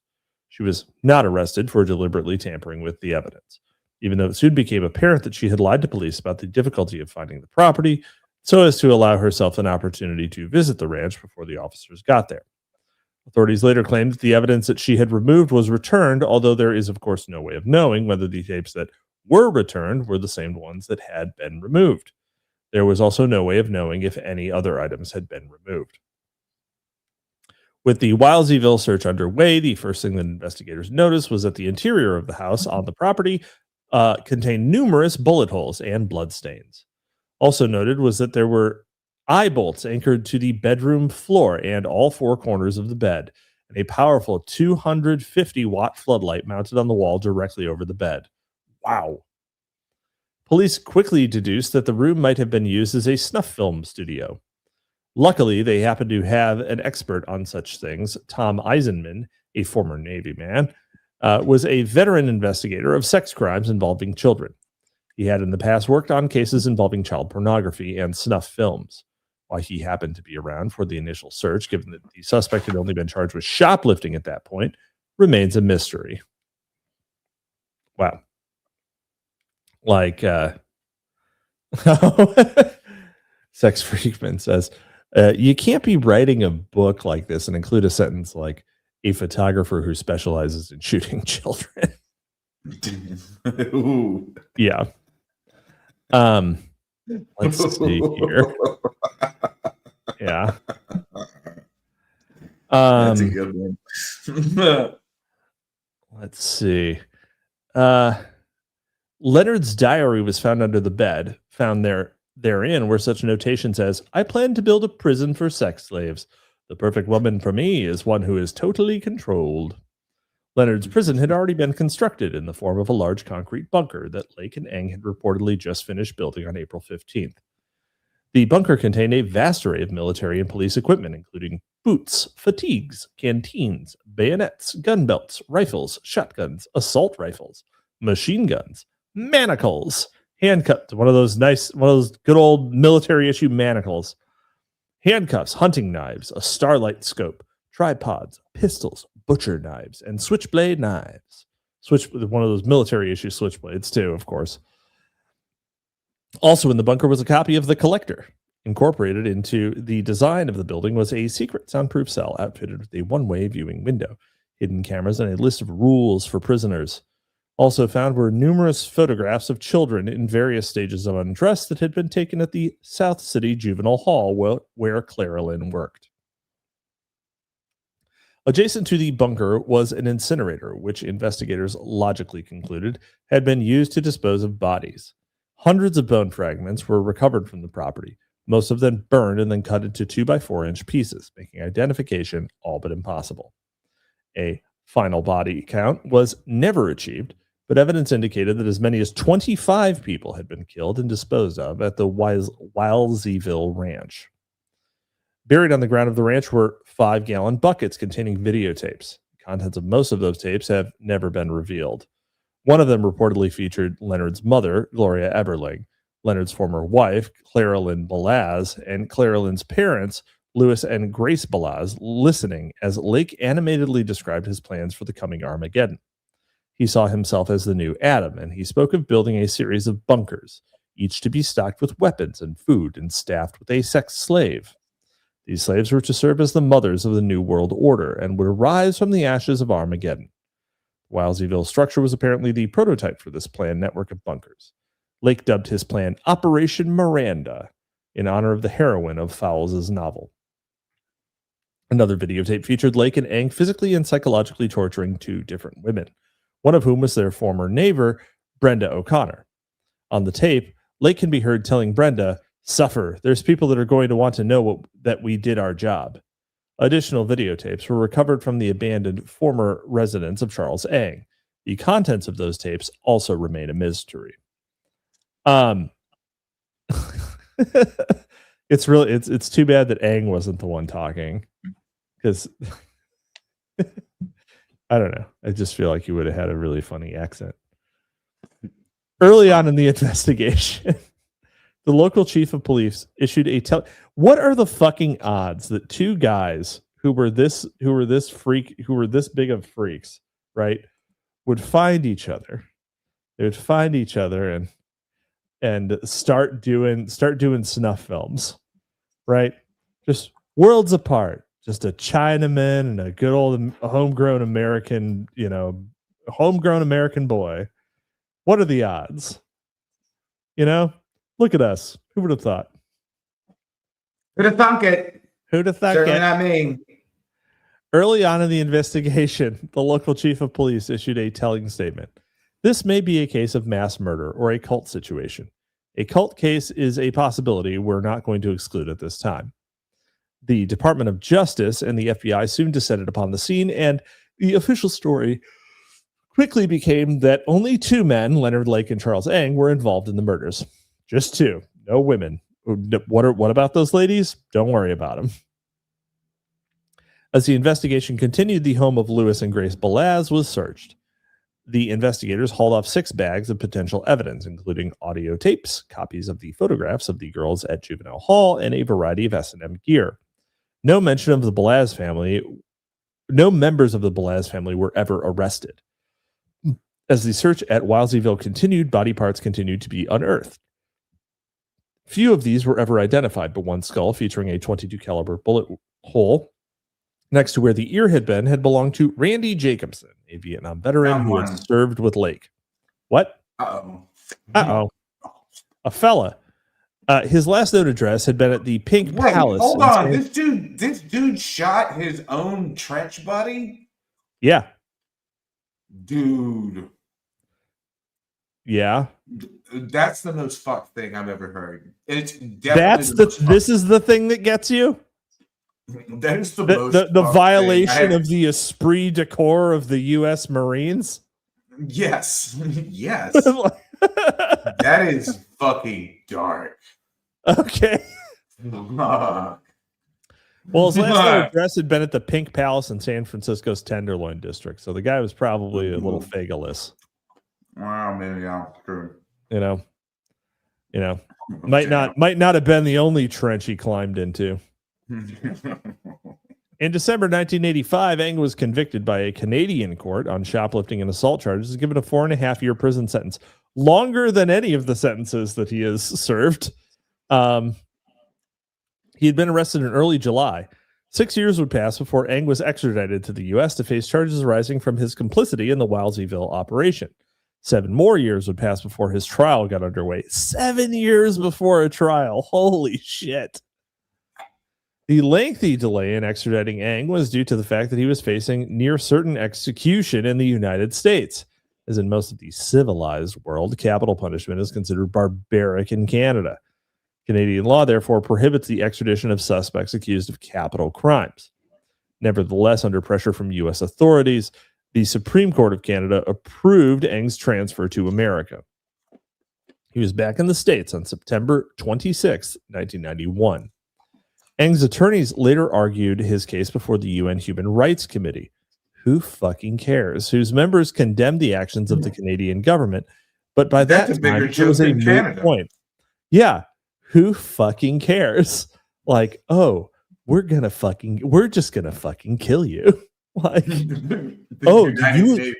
She was not arrested for deliberately tampering with the evidence, even though it soon became apparent that she had lied to police about the difficulty of finding the property so as to allow herself an opportunity to visit the ranch before the officers got there. Authorities later claimed that the evidence that she had removed was returned, although there is, of course, no way of knowing whether the tapes that were returned were the same ones that had been removed. There was also no way of knowing if any other items had been removed. With the Wileseyville search underway, the first thing that investigators noticed was that the interior of the house on the property contained numerous bullet holes and bloodstains. Also noted was that there were eye bolts anchored to the bedroom floor and all four corners of the bed, and a powerful 250-watt floodlight mounted on the wall directly over the bed. Wow. Police quickly deduced that the room might have been used as a snuff film studio. Luckily, they happened to have an expert on such things. Tom Eisenman, a former Navy man, was a veteran investigator of sex crimes involving children. He had in the past worked on cases involving child pornography and snuff films. Why he happened to be around for the initial search, given that the suspect had only been charged with shoplifting at that point, remains a mystery. Wow. Sex Freakman says, you can't be writing a book like this and include a sentence like, a photographer who specializes in shooting children.
Ooh.
Yeah. Let's see here. Yeah.
That's a good one.
Let's see. Leonard's diary was found under the bed. Therein were such notations as, "I plan to build a prison for sex slaves. The perfect woman for me is one who is totally controlled." Leonard's prison had already been constructed in the form of a large concrete bunker that Lake and Eng had reportedly just finished building on April 15th. The bunker contained a vast array of military and police equipment, including boots, fatigues, canteens, bayonets, gun belts, rifles, shotguns, assault rifles, machine guns, manacles, handcuffs, one of those good old military issue manacles, handcuffs, hunting knives, a starlight scope, tripods, pistols, butcher knives, and switchblade knives. One of those military issue switchblades too, of course. Also in the bunker was a copy of The Collector. Incorporated into the design of the building was a secret soundproof cell outfitted with a one-way viewing window, hidden cameras, and a list of rules for prisoners. Also found were numerous photographs of children in various stages of undress that had been taken at the South City Juvenile Hall where Clara Lynn worked. Adjacent to the bunker was an incinerator, which investigators logically concluded had been used to dispose of bodies. Hundreds of bone fragments were recovered from the property, most of them burned and then cut into 2x4-inch pieces, making identification all but impossible. A final body count was never achieved, but evidence indicated that as many as 25 people had been killed and disposed of at the Wileseyville Ranch. Buried on the ground of the ranch were 5-gallon buckets containing videotapes. The contents of most of those tapes have never been revealed. One of them reportedly featured Leonard's mother, Gloria Eberling, Leonard's former wife, Clara Lynn Balaz, and Clara Lynn's parents, Louis and Grace Balaz, listening as Lake animatedly described his plans for the coming Armageddon. He saw himself as the new Adam, and he spoke of building a series of bunkers, each to be stocked with weapons and food and staffed with a sex slave. These slaves were to serve as the mothers of the New World Order and would arise from the ashes of Armageddon. Wileseyville structure was apparently the prototype for this planned network of bunkers. Lake dubbed his plan Operation Miranda in honor of the heroine of Fowles' novel. Another videotape featured Lake and Eng physically and psychologically torturing 2 different women, one of whom was their former neighbor, Brenda O'Connor. On the tape, Lake can be heard telling Brenda, "Suffer, there's people that are going to want to know that we did our job." Additional videotapes were recovered from the abandoned former residence of Charles Eng. The contents of those tapes also remain a mystery. It's too bad that Eng wasn't the one talking, because I don't know. I just feel like he would have had a really funny accent. Early on in the investigation, the local chief of police issued what are the fucking odds that 2 guys who were this big of freaks, right, would find each other? They would find each other and start doing snuff films, right? Just worlds apart. Just a Chinaman and a good old homegrown American boy. What are the odds? Look at us. Who would have thought?
Who'd have thunk it?
Who'd have thought?
Certainly not me.
Early on in the investigation, the local chief of police issued a telling statement. This may be a case of mass murder or a cult situation. A cult case is a possibility we're not going to exclude at this time. The Department of Justice and the FBI soon descended upon the scene, and the official story quickly became that only 2 men, Leonard Lake and Charles Eng, were involved in the murders. Just 2, no women. What about those ladies? Don't worry about them. As the investigation continued, the home of Louis and Grace Balaz was searched. The investigators hauled off 6 bags of potential evidence, including audio tapes, copies of the photographs of the girls at Juvenile Hall, and a variety of S&M gear. No members of the Balaz family were ever arrested. As the search at Wileseyville continued, body parts continued to be unearthed. Few of these were ever identified, but one skull featuring a .22 caliber bullet hole next to where the ear had been had belonged to Randy Jacobson, a Vietnam veteran who had served with Lake. What?
Uh-oh.
Uh-oh. a fella. His last known address had been at the Pink Palace.
Hold on. This dude shot his own trench buddy?
Yeah.
Dude.
Yeah.
That's the most fucked thing I've ever heard. It's definitely
this is the thing that gets you?
That is the
violation of the esprit de corps of the U.S. Marines?
Yes. Yes. That is fucking dark.
Okay. Well, his last known address had been at the Pink Palace in San Francisco's Tenderloin district, so the guy was probably a little fagaless.
Wow, maybe I'm true.
You know, might not have been the only trench he climbed into. In December 1985, Eng was convicted by a Canadian court on shoplifting and assault charges and given a 4.5-year prison sentence, longer than any of the sentences that he has served. He had been arrested in early July. 6 years would pass before Eng was extradited to the U.S. to face charges arising from his complicity in the Wildsyville operation. 7 more years would pass before his trial got underway. 7 years before a trial. Holy shit. The lengthy delay in extraditing Eng was due to the fact that he was facing near certain execution in the United States. As in most of the civilized world, capital punishment is considered barbaric in Canada. Canadian law, therefore, prohibits the extradition of suspects accused of capital crimes. Nevertheless, under pressure from U.S. authorities, the Supreme Court of Canada approved Eng's transfer to America. He was back in the States on September 26, 1991. Eng's attorneys later argued his case before the UN Human Rights Committee. Who fucking cares? Whose members condemned the actions of the Canadian government, but by that time, it was a moot point. Yeah, who fucking cares? Like, oh, we're just gonna fucking kill you. Like, oh, do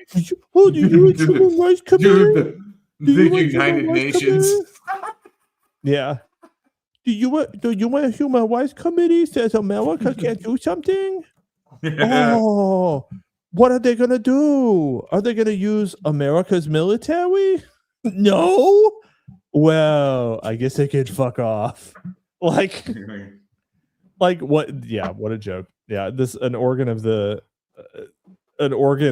you Human Rights Committee?
The United Nations.
Yeah. Do you want Human Rights Committee says America can't do something? Oh, what are they gonna do? Are they gonna use America's military? No. Well, I guess they could fuck off. Like what? Yeah, what a joke. Yeah, an organ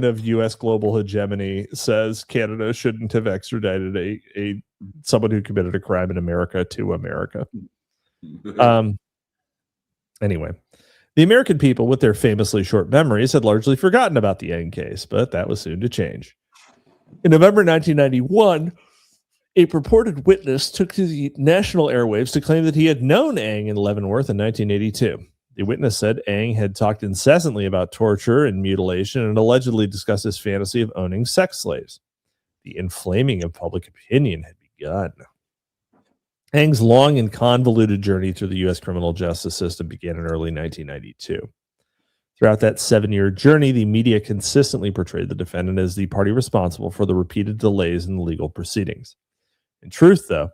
of U.S. global hegemony says Canada shouldn't have extradited someone who committed a crime in America to America. Anyway, the American people, with their famously short memories, had largely forgotten about the Eng case, but that was soon to change. In November 1991, a purported witness took to the national airwaves to claim that he had known Eng in Leavenworth in 1982. The witness said Eng had talked incessantly about torture and mutilation and allegedly discussed his fantasy of owning sex slaves. The inflaming of public opinion had begun. Eng's long and convoluted journey through the U.S. criminal justice system began in early 1992. Throughout that 7-year journey, the media consistently portrayed the defendant as the party responsible for the repeated delays in the legal proceedings. In truth, though,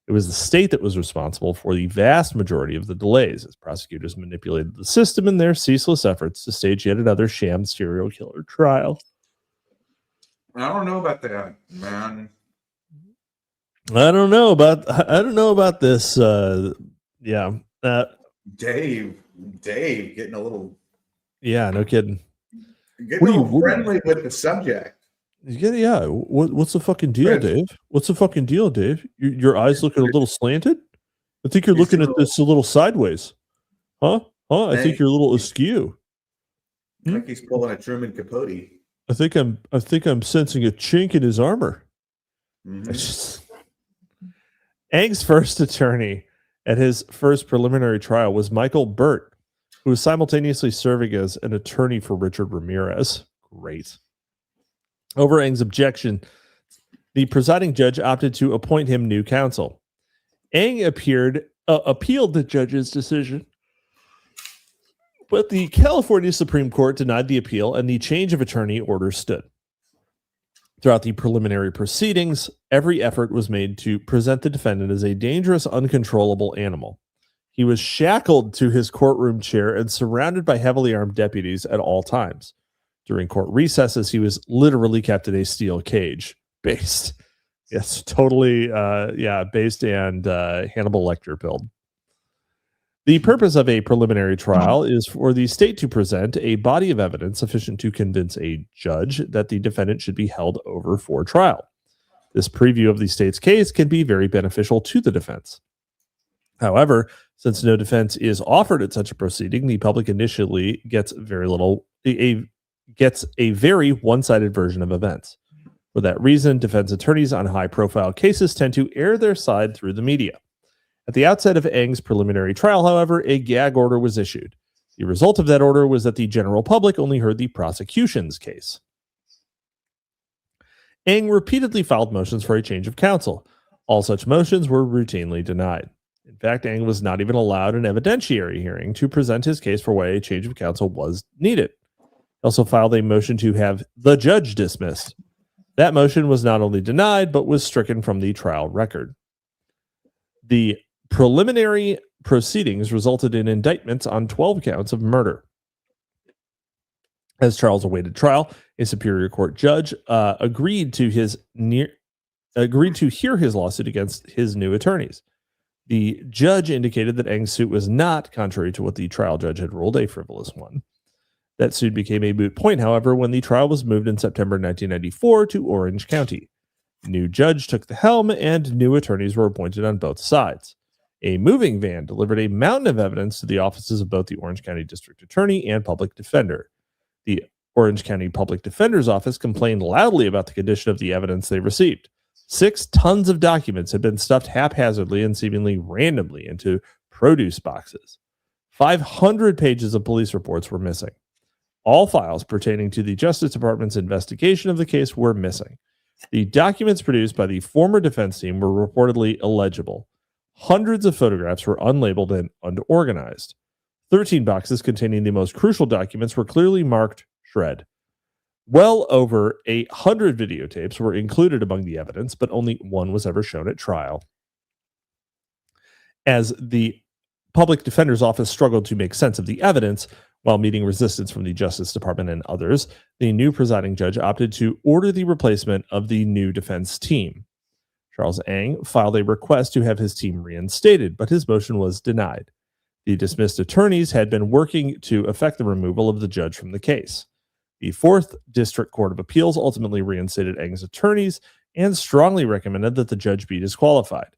it was the state that was responsible for the vast majority of the delays, as prosecutors manipulated the system in their ceaseless efforts to stage yet another sham serial killer trial.
I don't know about that, man.
I don't know about this. Yeah.
Dave getting a little.
Yeah, no kidding.
Getting a little friendly with the subject.
Yeah. What's the fucking deal, Dave? What's the fucking deal, Dave? Your eyes looking a little slanted? I think you're looking at this a little sideways. Huh? I think you're a little askew.
I think he's pulling a Truman Capote.
I think I'm sensing a chink in his armor.
Mm-hmm.
Eng's first attorney at his first preliminary trial was Michael Burt, who was simultaneously serving as an attorney for Richard Ramirez. Great. Over Eng's objection, the presiding judge opted to appoint him new counsel. Eng appealed the judge's decision, but the California Supreme Court denied the appeal and the change of attorney order stood. Throughout the preliminary proceedings, every effort was made to present the defendant as a dangerous, uncontrollable animal. He was shackled to his courtroom chair and surrounded by heavily armed deputies at all times. During court recesses, he was literally kept in a steel cage, based Yes, totally. Based and Hannibal Lecter build. The purpose of a preliminary trial is for the state to present a body of evidence sufficient to convince a judge that the defendant should be held over for trial. This preview of the state's case can be very beneficial to the defense. However, since no defense is offered at such a proceeding, the public initially gets a very one-sided version of events. For that reason, defense attorneys on high-profile cases tend to air their side through the media. At the outset of Eng's preliminary trial, however, a gag order was issued. The result of that order was that the general public only heard the prosecution's case. Eng repeatedly filed motions for a change of counsel. All such motions were routinely denied. In fact, Eng was not even allowed an evidentiary hearing to present his case for why a change of counsel was needed. He also filed a motion to have the judge dismissed. That motion was not only denied, but was stricken from the trial record. The preliminary proceedings resulted in indictments on 12 counts of murder. As Charles awaited trial, a Superior Court judge agreed to hear his lawsuit against his new attorneys. The judge indicated that Eng's suit was not, contrary to what the trial judge had ruled, a frivolous one. That suit became a moot point, however, when the trial was moved in September 1994 to Orange County. The new judge took the helm, and new attorneys were appointed on both sides. A moving van delivered a mountain of evidence to the offices of both the Orange County District Attorney and Public Defender. The Orange County Public Defender's Office complained loudly about the condition of the evidence they received. 6 tons of documents had been stuffed haphazardly and seemingly randomly into produce boxes. 500 pages of police reports were missing. All files pertaining to the Justice Department's investigation of the case were missing. The documents produced by the former defense team were reportedly illegible. Hundreds of photographs were unlabeled and unorganized. 13 boxes containing the most crucial documents were clearly marked shred. Well over 100 videotapes were included among the evidence, but only one was ever shown at trial. As the Public Defender's Office struggled to make sense of the evidence, while meeting resistance from the Justice Department and others, the new presiding judge opted to order the replacement of the new defense team. Charles Eng filed a request to have his team reinstated, but his motion was denied. The dismissed attorneys had been working to effect the removal of the judge from the case. The 4th District Court of Appeals ultimately reinstated Eng's attorneys and strongly recommended that the judge be disqualified.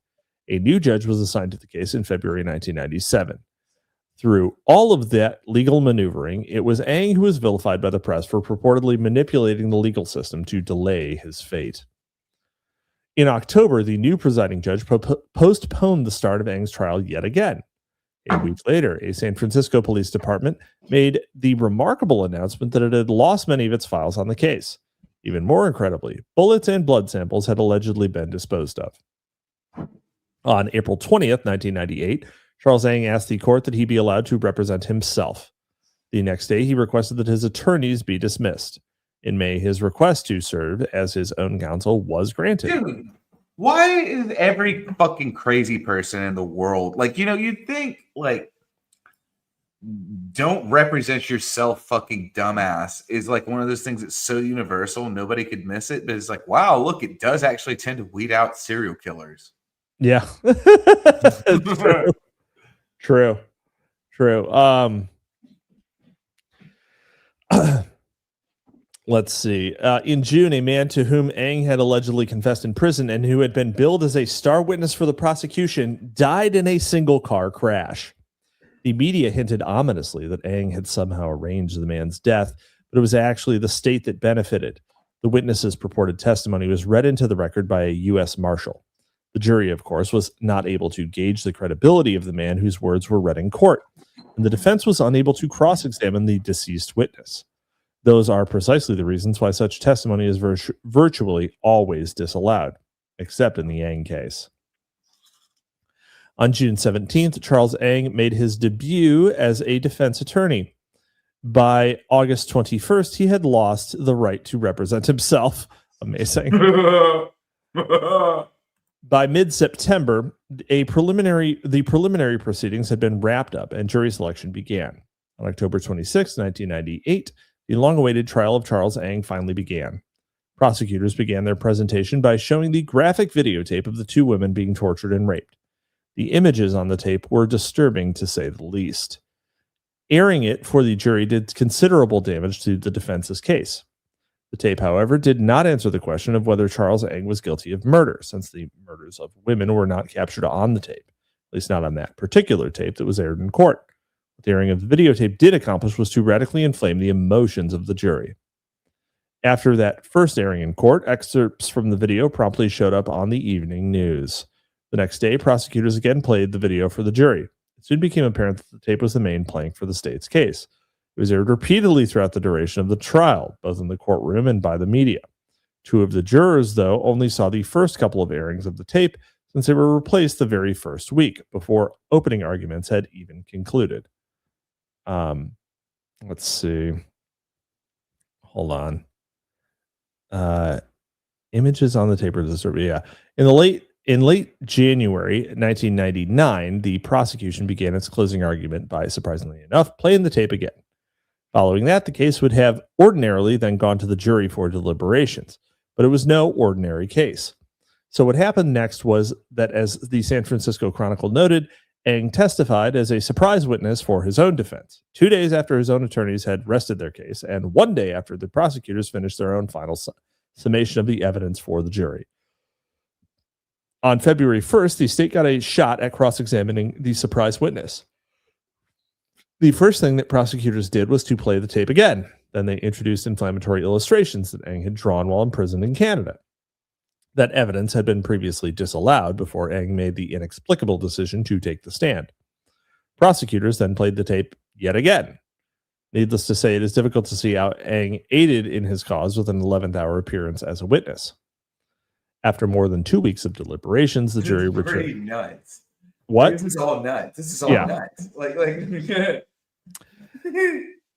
A new judge was assigned to the case in February 1997. Through all of that legal maneuvering, it was Eng who was vilified by the press for purportedly manipulating the legal system to delay his fate. In October, the new presiding judge postponed the start of Eng's trial yet again. A week later, a San Francisco police department made the remarkable announcement that it had lost many of its files on the case. Even more incredibly, bullets and blood samples had allegedly been disposed of. On April 20th, 1998, Charles Eng asked the court that he be allowed to represent himself. The next day, he requested that his attorneys be dismissed. In May, his request to serve as his own counsel was granted.
Dude, why is every fucking crazy person in the world, like, you'd think, like, don't represent yourself, fucking dumbass, is like one of those things that's so universal, nobody could miss it, but it's like, wow, look, it does actually tend to weed out serial killers.
Yeah. True. Let's see. In June, a man to whom Eng had allegedly confessed in prison and who had been billed as a star witness for the prosecution died in a single car crash. The media hinted ominously that Eng had somehow arranged the man's death, but it was actually the state that benefited. The witness's purported testimony was read into the record by a U.S. Marshal. The jury, of course, was not able to gauge the credibility of the man whose words were read in court, and the defense was unable to cross-examine the deceased witness. Those are precisely the reasons why such testimony is virtually always disallowed, except in the Eng case. On June 17th, Charles Eng made his debut as a defense attorney. By August 21st, he had lost the right to represent himself. Amazing. By mid-September, the preliminary proceedings had been wrapped up and jury selection began. On October 26, 1998, the long-awaited trial of Charles Eng finally began. Prosecutors began their presentation by showing the graphic videotape of the two women being tortured and raped. The images on the tape were disturbing, to say the least. Airing it for the jury did considerable damage to the defense's case. The tape, however, did not answer the question of whether Charles Ng was guilty of murder, since the murders of women were not captured on the tape, at least not on that particular tape that was aired in court. What the airing of the videotape did accomplish was to radically inflame the emotions of the jury. After that first airing in court, excerpts from the video promptly showed up on the evening news. The next day, prosecutors again played the video for the jury. It soon became apparent that the tape was the main plank for the state's case. It was aired repeatedly throughout the duration of the trial, both in the courtroom and by the media. Two of the jurors, though, only saw the first couple of airings of the tape, since they were replaced the very first week, before opening arguments had even concluded. Let's see. Hold on. Images on the tape are disturbing. Yeah. In late January 1999, the prosecution began its closing argument by, surprisingly enough, playing the tape again. Following that, the case would have ordinarily then gone to the jury for deliberations, but it was no ordinary case. So what happened next was that, as the San Francisco Chronicle noted, Ng testified as a surprise witness for his own defense, 2 days after his own attorneys had rested their case, and 1 day after the prosecutors finished their own final summation of the evidence for the jury. On February 1st, the state got a shot at cross-examining the surprise witness. The first thing that prosecutors did was to play the tape again. Then they introduced inflammatory illustrations that Ng had drawn while imprisoned in Canada. That evidence had been previously disallowed before Ng made the inexplicable decision to take the stand. Prosecutors then played the tape yet again. Needless to say, it is difficult to see how Ng aided in his cause with an 11th hour appearance as a witness. After more than 2 weeks of deliberations, the jury returned.
Pretty nuts.
What?
This is all nuts. This is all nuts. Like.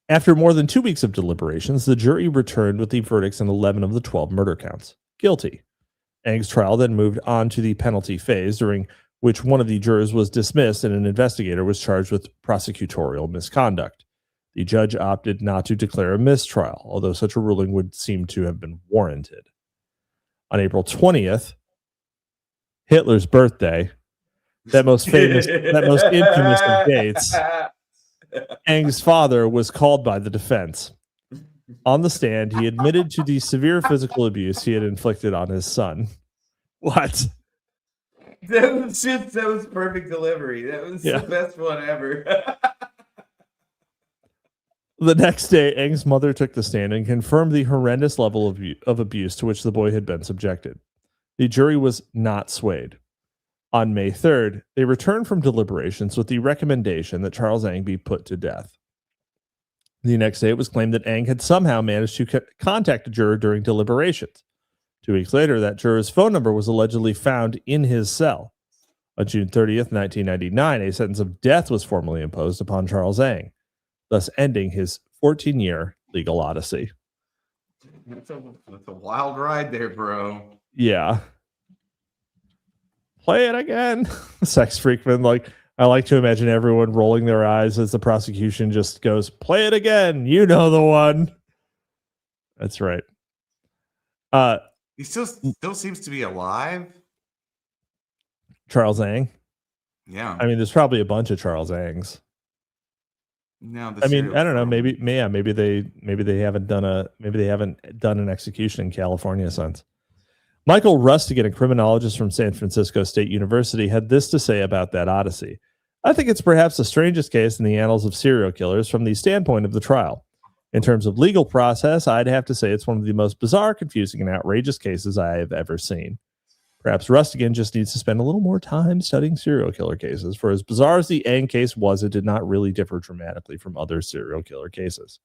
After more than 2 weeks of deliberations, the jury returned with the verdicts in 11 of the 12 murder counts. Guilty. Ng's trial then moved on to the penalty phase, during which one of the jurors was dismissed and an investigator was charged with prosecutorial misconduct. The judge opted not to declare a mistrial, although such a ruling would seem to have been warranted. On April 20th, Hitler's birthday, that most infamous of dates, Ng's father was called by the defense. On the stand, he admitted to the severe physical abuse he had inflicted on his son. What?
That was perfect delivery. That was the best one ever.
The next day, Ng's mother took the stand and confirmed the horrendous level of abuse to which the boy had been subjected. The jury was not swayed. On May 3rd, they returned from deliberations with the recommendation that Charles Ng be put to death. The next day, it was claimed that Ng had somehow managed to contact a juror during deliberations. 2 weeks later, that juror's phone number was allegedly found in his cell. On June 30th, 1999, a sentence of death was formally imposed upon Charles Ng, thus ending his 14-year legal odyssey.
That's a wild ride there, bro.
Yeah. Play it again. Sex Freakman, like, I like to imagine everyone rolling their eyes as the prosecution just goes, play it again. You know the one. That's right.
He still seems to be alive.
Charles Ng.
Yeah.
I mean, there's probably a bunch of Charles Ngs.
No,
I mean, I don't know. Maybe they haven't done an execution in California since. Michael Rustigan, a criminologist from San Francisco State University, had this to say about that odyssey. I think it's perhaps the strangest case in the annals of serial killers from the standpoint of the trial. In terms of legal process, I'd have to say it's one of the most bizarre, confusing, and outrageous cases I have ever seen. Perhaps Rustigan just needs to spend a little more time studying serial killer cases. For as bizarre as the Ng case was, it did not really differ dramatically from other serial killer cases.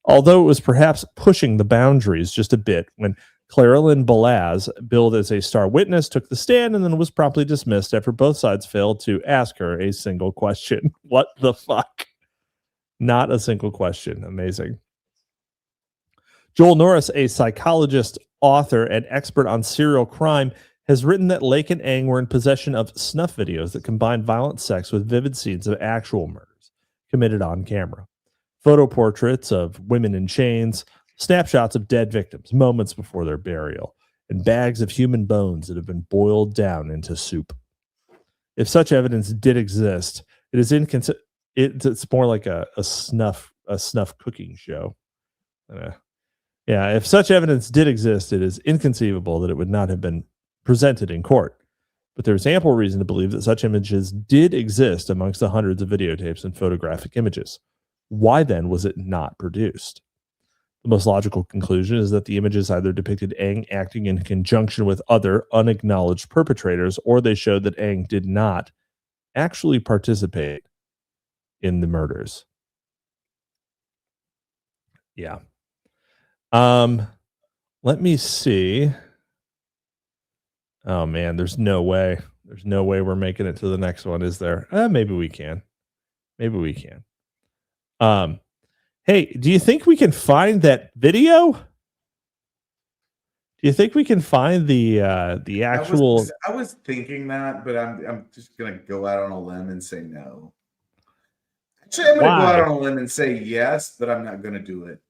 Although it was perhaps pushing the boundaries just a bit when Clarilyn Balaz, billed as a star witness, took the stand and then was promptly dismissed after both sides failed to ask her a single question. What the fuck? Not a single question. Amazing. Joel Norris, a psychologist, author, and expert on serial crime, has written that Lake and Ng were in possession of snuff videos that combined violent sex with vivid scenes of actual murders committed on camera. Photo portraits of women in chains, snapshots of dead victims moments before their burial, and bags of human bones that have been boiled down into soup. If such evidence did exist, it is it's more like a snuff cooking show. Yeah, if such evidence did exist, it is inconceivable that it would not have been presented in court. But there is ample reason to believe that such images did exist amongst the hundreds of videotapes and photographic images. Why then was it not produced? The most logical conclusion is that the images either depicted Aang acting in conjunction with other unacknowledged perpetrators, or they showed that Aang did not actually participate in the murders. Yeah. Let me see. Oh man, there's no way. There's no way we're making it to the next one, is there? Maybe we can. Maybe we can. Hey, do you think we can find that video? Do you think we can find the actual?
I was thinking that, but I'm just gonna go out on a limb and say no. Actually, I'm gonna go out on a limb and say yes, but I'm not gonna do it.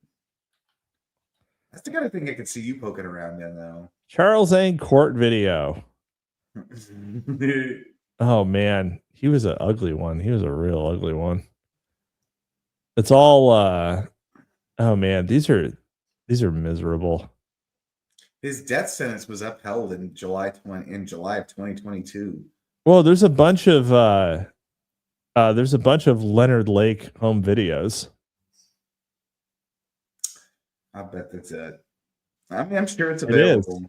That's the kind of thing I could see you poking around in, though.
Charles Aang court video. Oh man, he was an ugly one. He was a real ugly one. It's all oh man, these are miserable.
His death sentence was upheld in July of 2022.
Well, there's a bunch of Leonard Lake home videos.
I bet that's it. I mean, I'm sure it's available.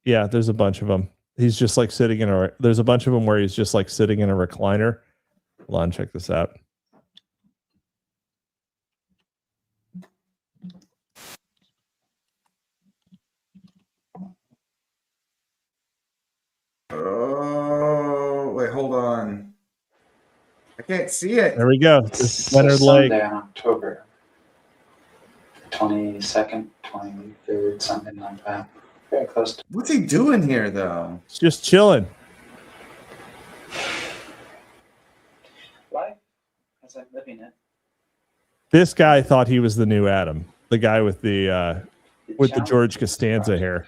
Yeah, there's a bunch of them. He's just like sitting in a. There's a bunch of them where he's just like sitting in a recliner. Hold on, check this out.
Oh, wait, hold on. I can't see it.
There we go. This Leonard Lake.
Sunday on October 22nd, 23rd, something like that. Very close to.
What's he doing here, though?
It's just chilling.
Life as I'm living it.
This guy thought he was the new Adam, the guy with the George Costanza hair.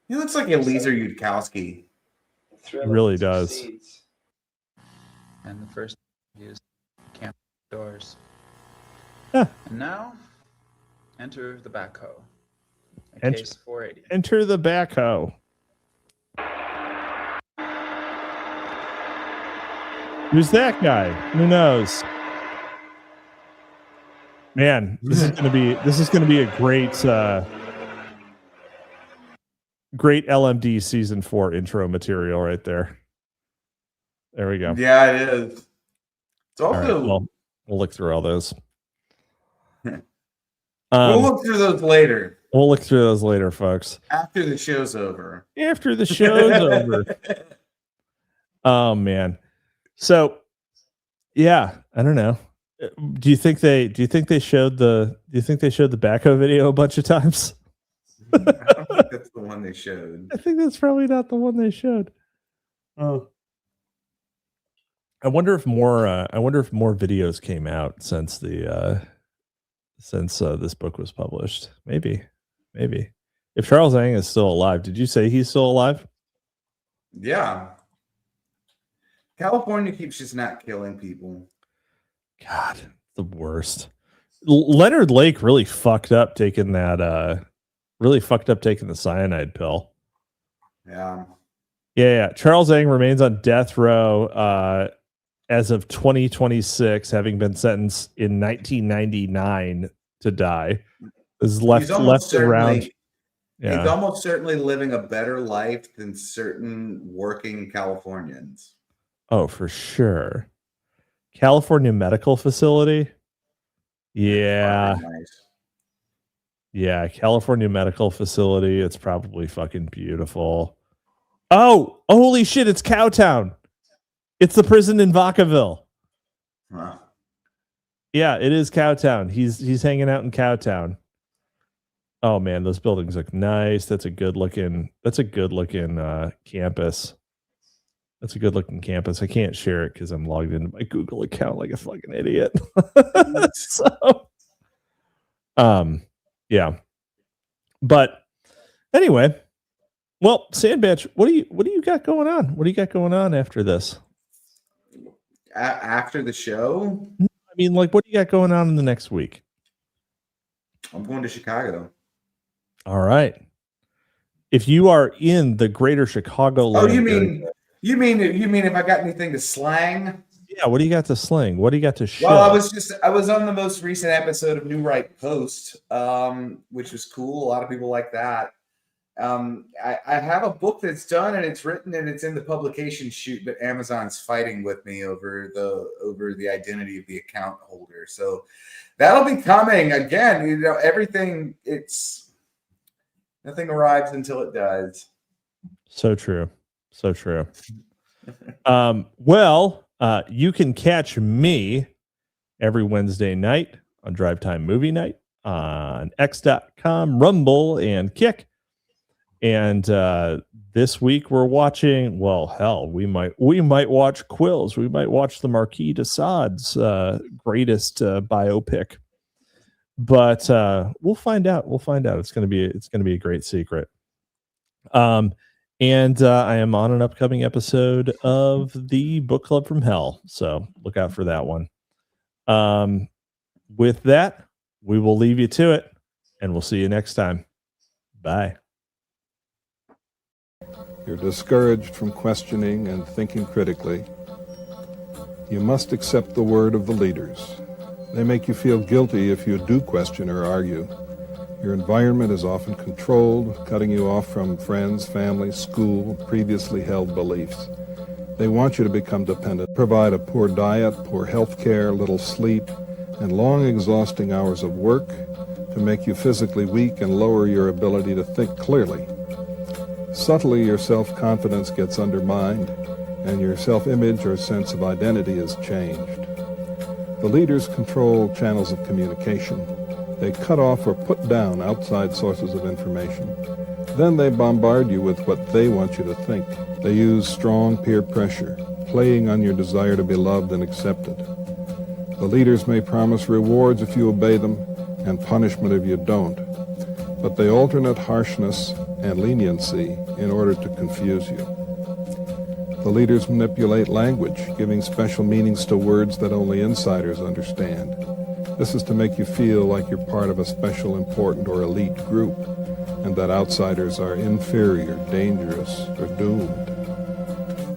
He looks like Eliezer Yudkowsky.
He really does.
And the first is camp doors.
Huh.
And now, enter the backhoe. Case 480.
Enter the backhoe. Who's that guy? Who knows? Man, this is gonna be a great great LMD season 4 intro material right there. There we go.
Yeah, it is. It's also
Right, well, we'll look through all those.
we'll look through those later.
We'll look through those later, folks.
After the show's over.
After the show's over. Oh man. So yeah, I don't know. Do you think they showed the backhoe video a bunch of times?
I don't think that's the one they showed.
I think that's probably not the one they showed. Oh. I wonder if more videos came out since this book was published. Maybe. If Charles Aang is still alive, did you say he's still alive?
Yeah. California keeps just not killing people.
God, the worst. Leonard Lake really fucked up taking the cyanide pill.
Yeah.
Yeah. Charles Aang remains on death row as of 2026, having been sentenced in 1999 to die. Is left around. Yeah.
He's almost certainly living a better life than certain working Californians.
Oh, for sure. California Medical Facility. Yeah.
Nice.
Yeah, California Medical Facility. It's probably fucking beautiful. Oh, holy shit, it's Cowtown. It's the prison in Vacaville.
Huh.
Yeah, it is Cowtown. He's hanging out in Cowtown. Oh man, those buildings look nice. That's a good looking campus. That's a good looking campus. I can't share it because I'm logged into my Google account like a fucking idiot. So Yeah. But anyway, well, Sandbatch, what do you got going on? What do you got going on after this?
After the show,
I mean, like, what do you got going on in the next week?
I'm going to Chicago.
All right. If you are in the greater Chicago,
Oh, you mean if I got anything to slang?
Yeah, what do you got to sling? What do you got to show?
Well, I was on the most recent episode of New Right Post, which was cool. A lot of people like that. I have a book that's done and it's written and it's in the publication shoot, but Amazon's fighting with me over the identity of the account holder. So that'll be coming again. You know, everything. Nothing arrives until it does.
So true. So true. Well, you can catch me every Wednesday night on Drive Time Movie Night on X.com, Rumble, and Kick. And this week we're watching, well, hell, we might watch Quills. We might watch the Marquis de Sade's greatest biopic. But we'll find out. It's gonna be a great secret. And I am on an upcoming episode of the Book Club from Hell, so look out for that one. With that, we will leave you to it, and we'll see you next time. Bye.
You're discouraged from questioning and thinking critically. You must accept the word of the leaders. They make you feel guilty if you do question or argue. Your environment is often controlled, cutting you off from friends, family, school, previously held beliefs. They want you to become dependent, provide a poor diet, poor health care, little sleep, and long, exhausting hours of work to make you physically weak and lower your ability to think clearly. Subtly, your self-confidence gets undermined, and your self-image or sense of identity is changed. The leaders control channels of communication. They cut off or put down outside sources of information. Then they bombard you with what they want you to think. They use strong peer pressure, playing on your desire to be loved and accepted. The leaders may promise rewards if you obey them and punishment if you don't, but they alternate harshness and leniency in order to confuse you. The leaders manipulate language, giving special meanings to words that only insiders understand. This is to make you feel like you're part of a special, important, or elite group, and that outsiders are inferior, dangerous, or doomed.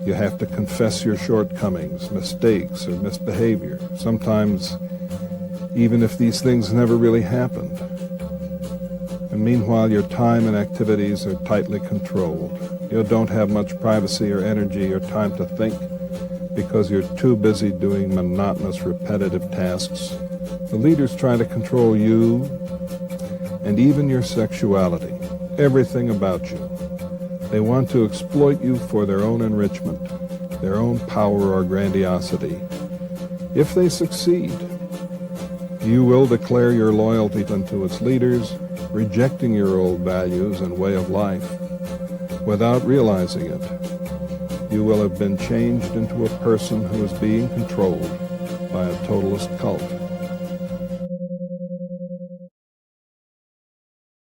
You have to confess your shortcomings, mistakes, or misbehavior, sometimes even if these things never really happened. And meanwhile, your time and activities are tightly controlled. You don't have much privacy or energy or time to think because you're too busy doing monotonous, repetitive tasks. The leaders try to control you and even your sexuality, everything about you. They want to exploit you for their own enrichment, their own power or grandiosity. If they succeed, you will declare your loyalty unto its leaders, rejecting your old values and way of life. Without realizing it, you will have been changed into a person who is being controlled by a totalist cult.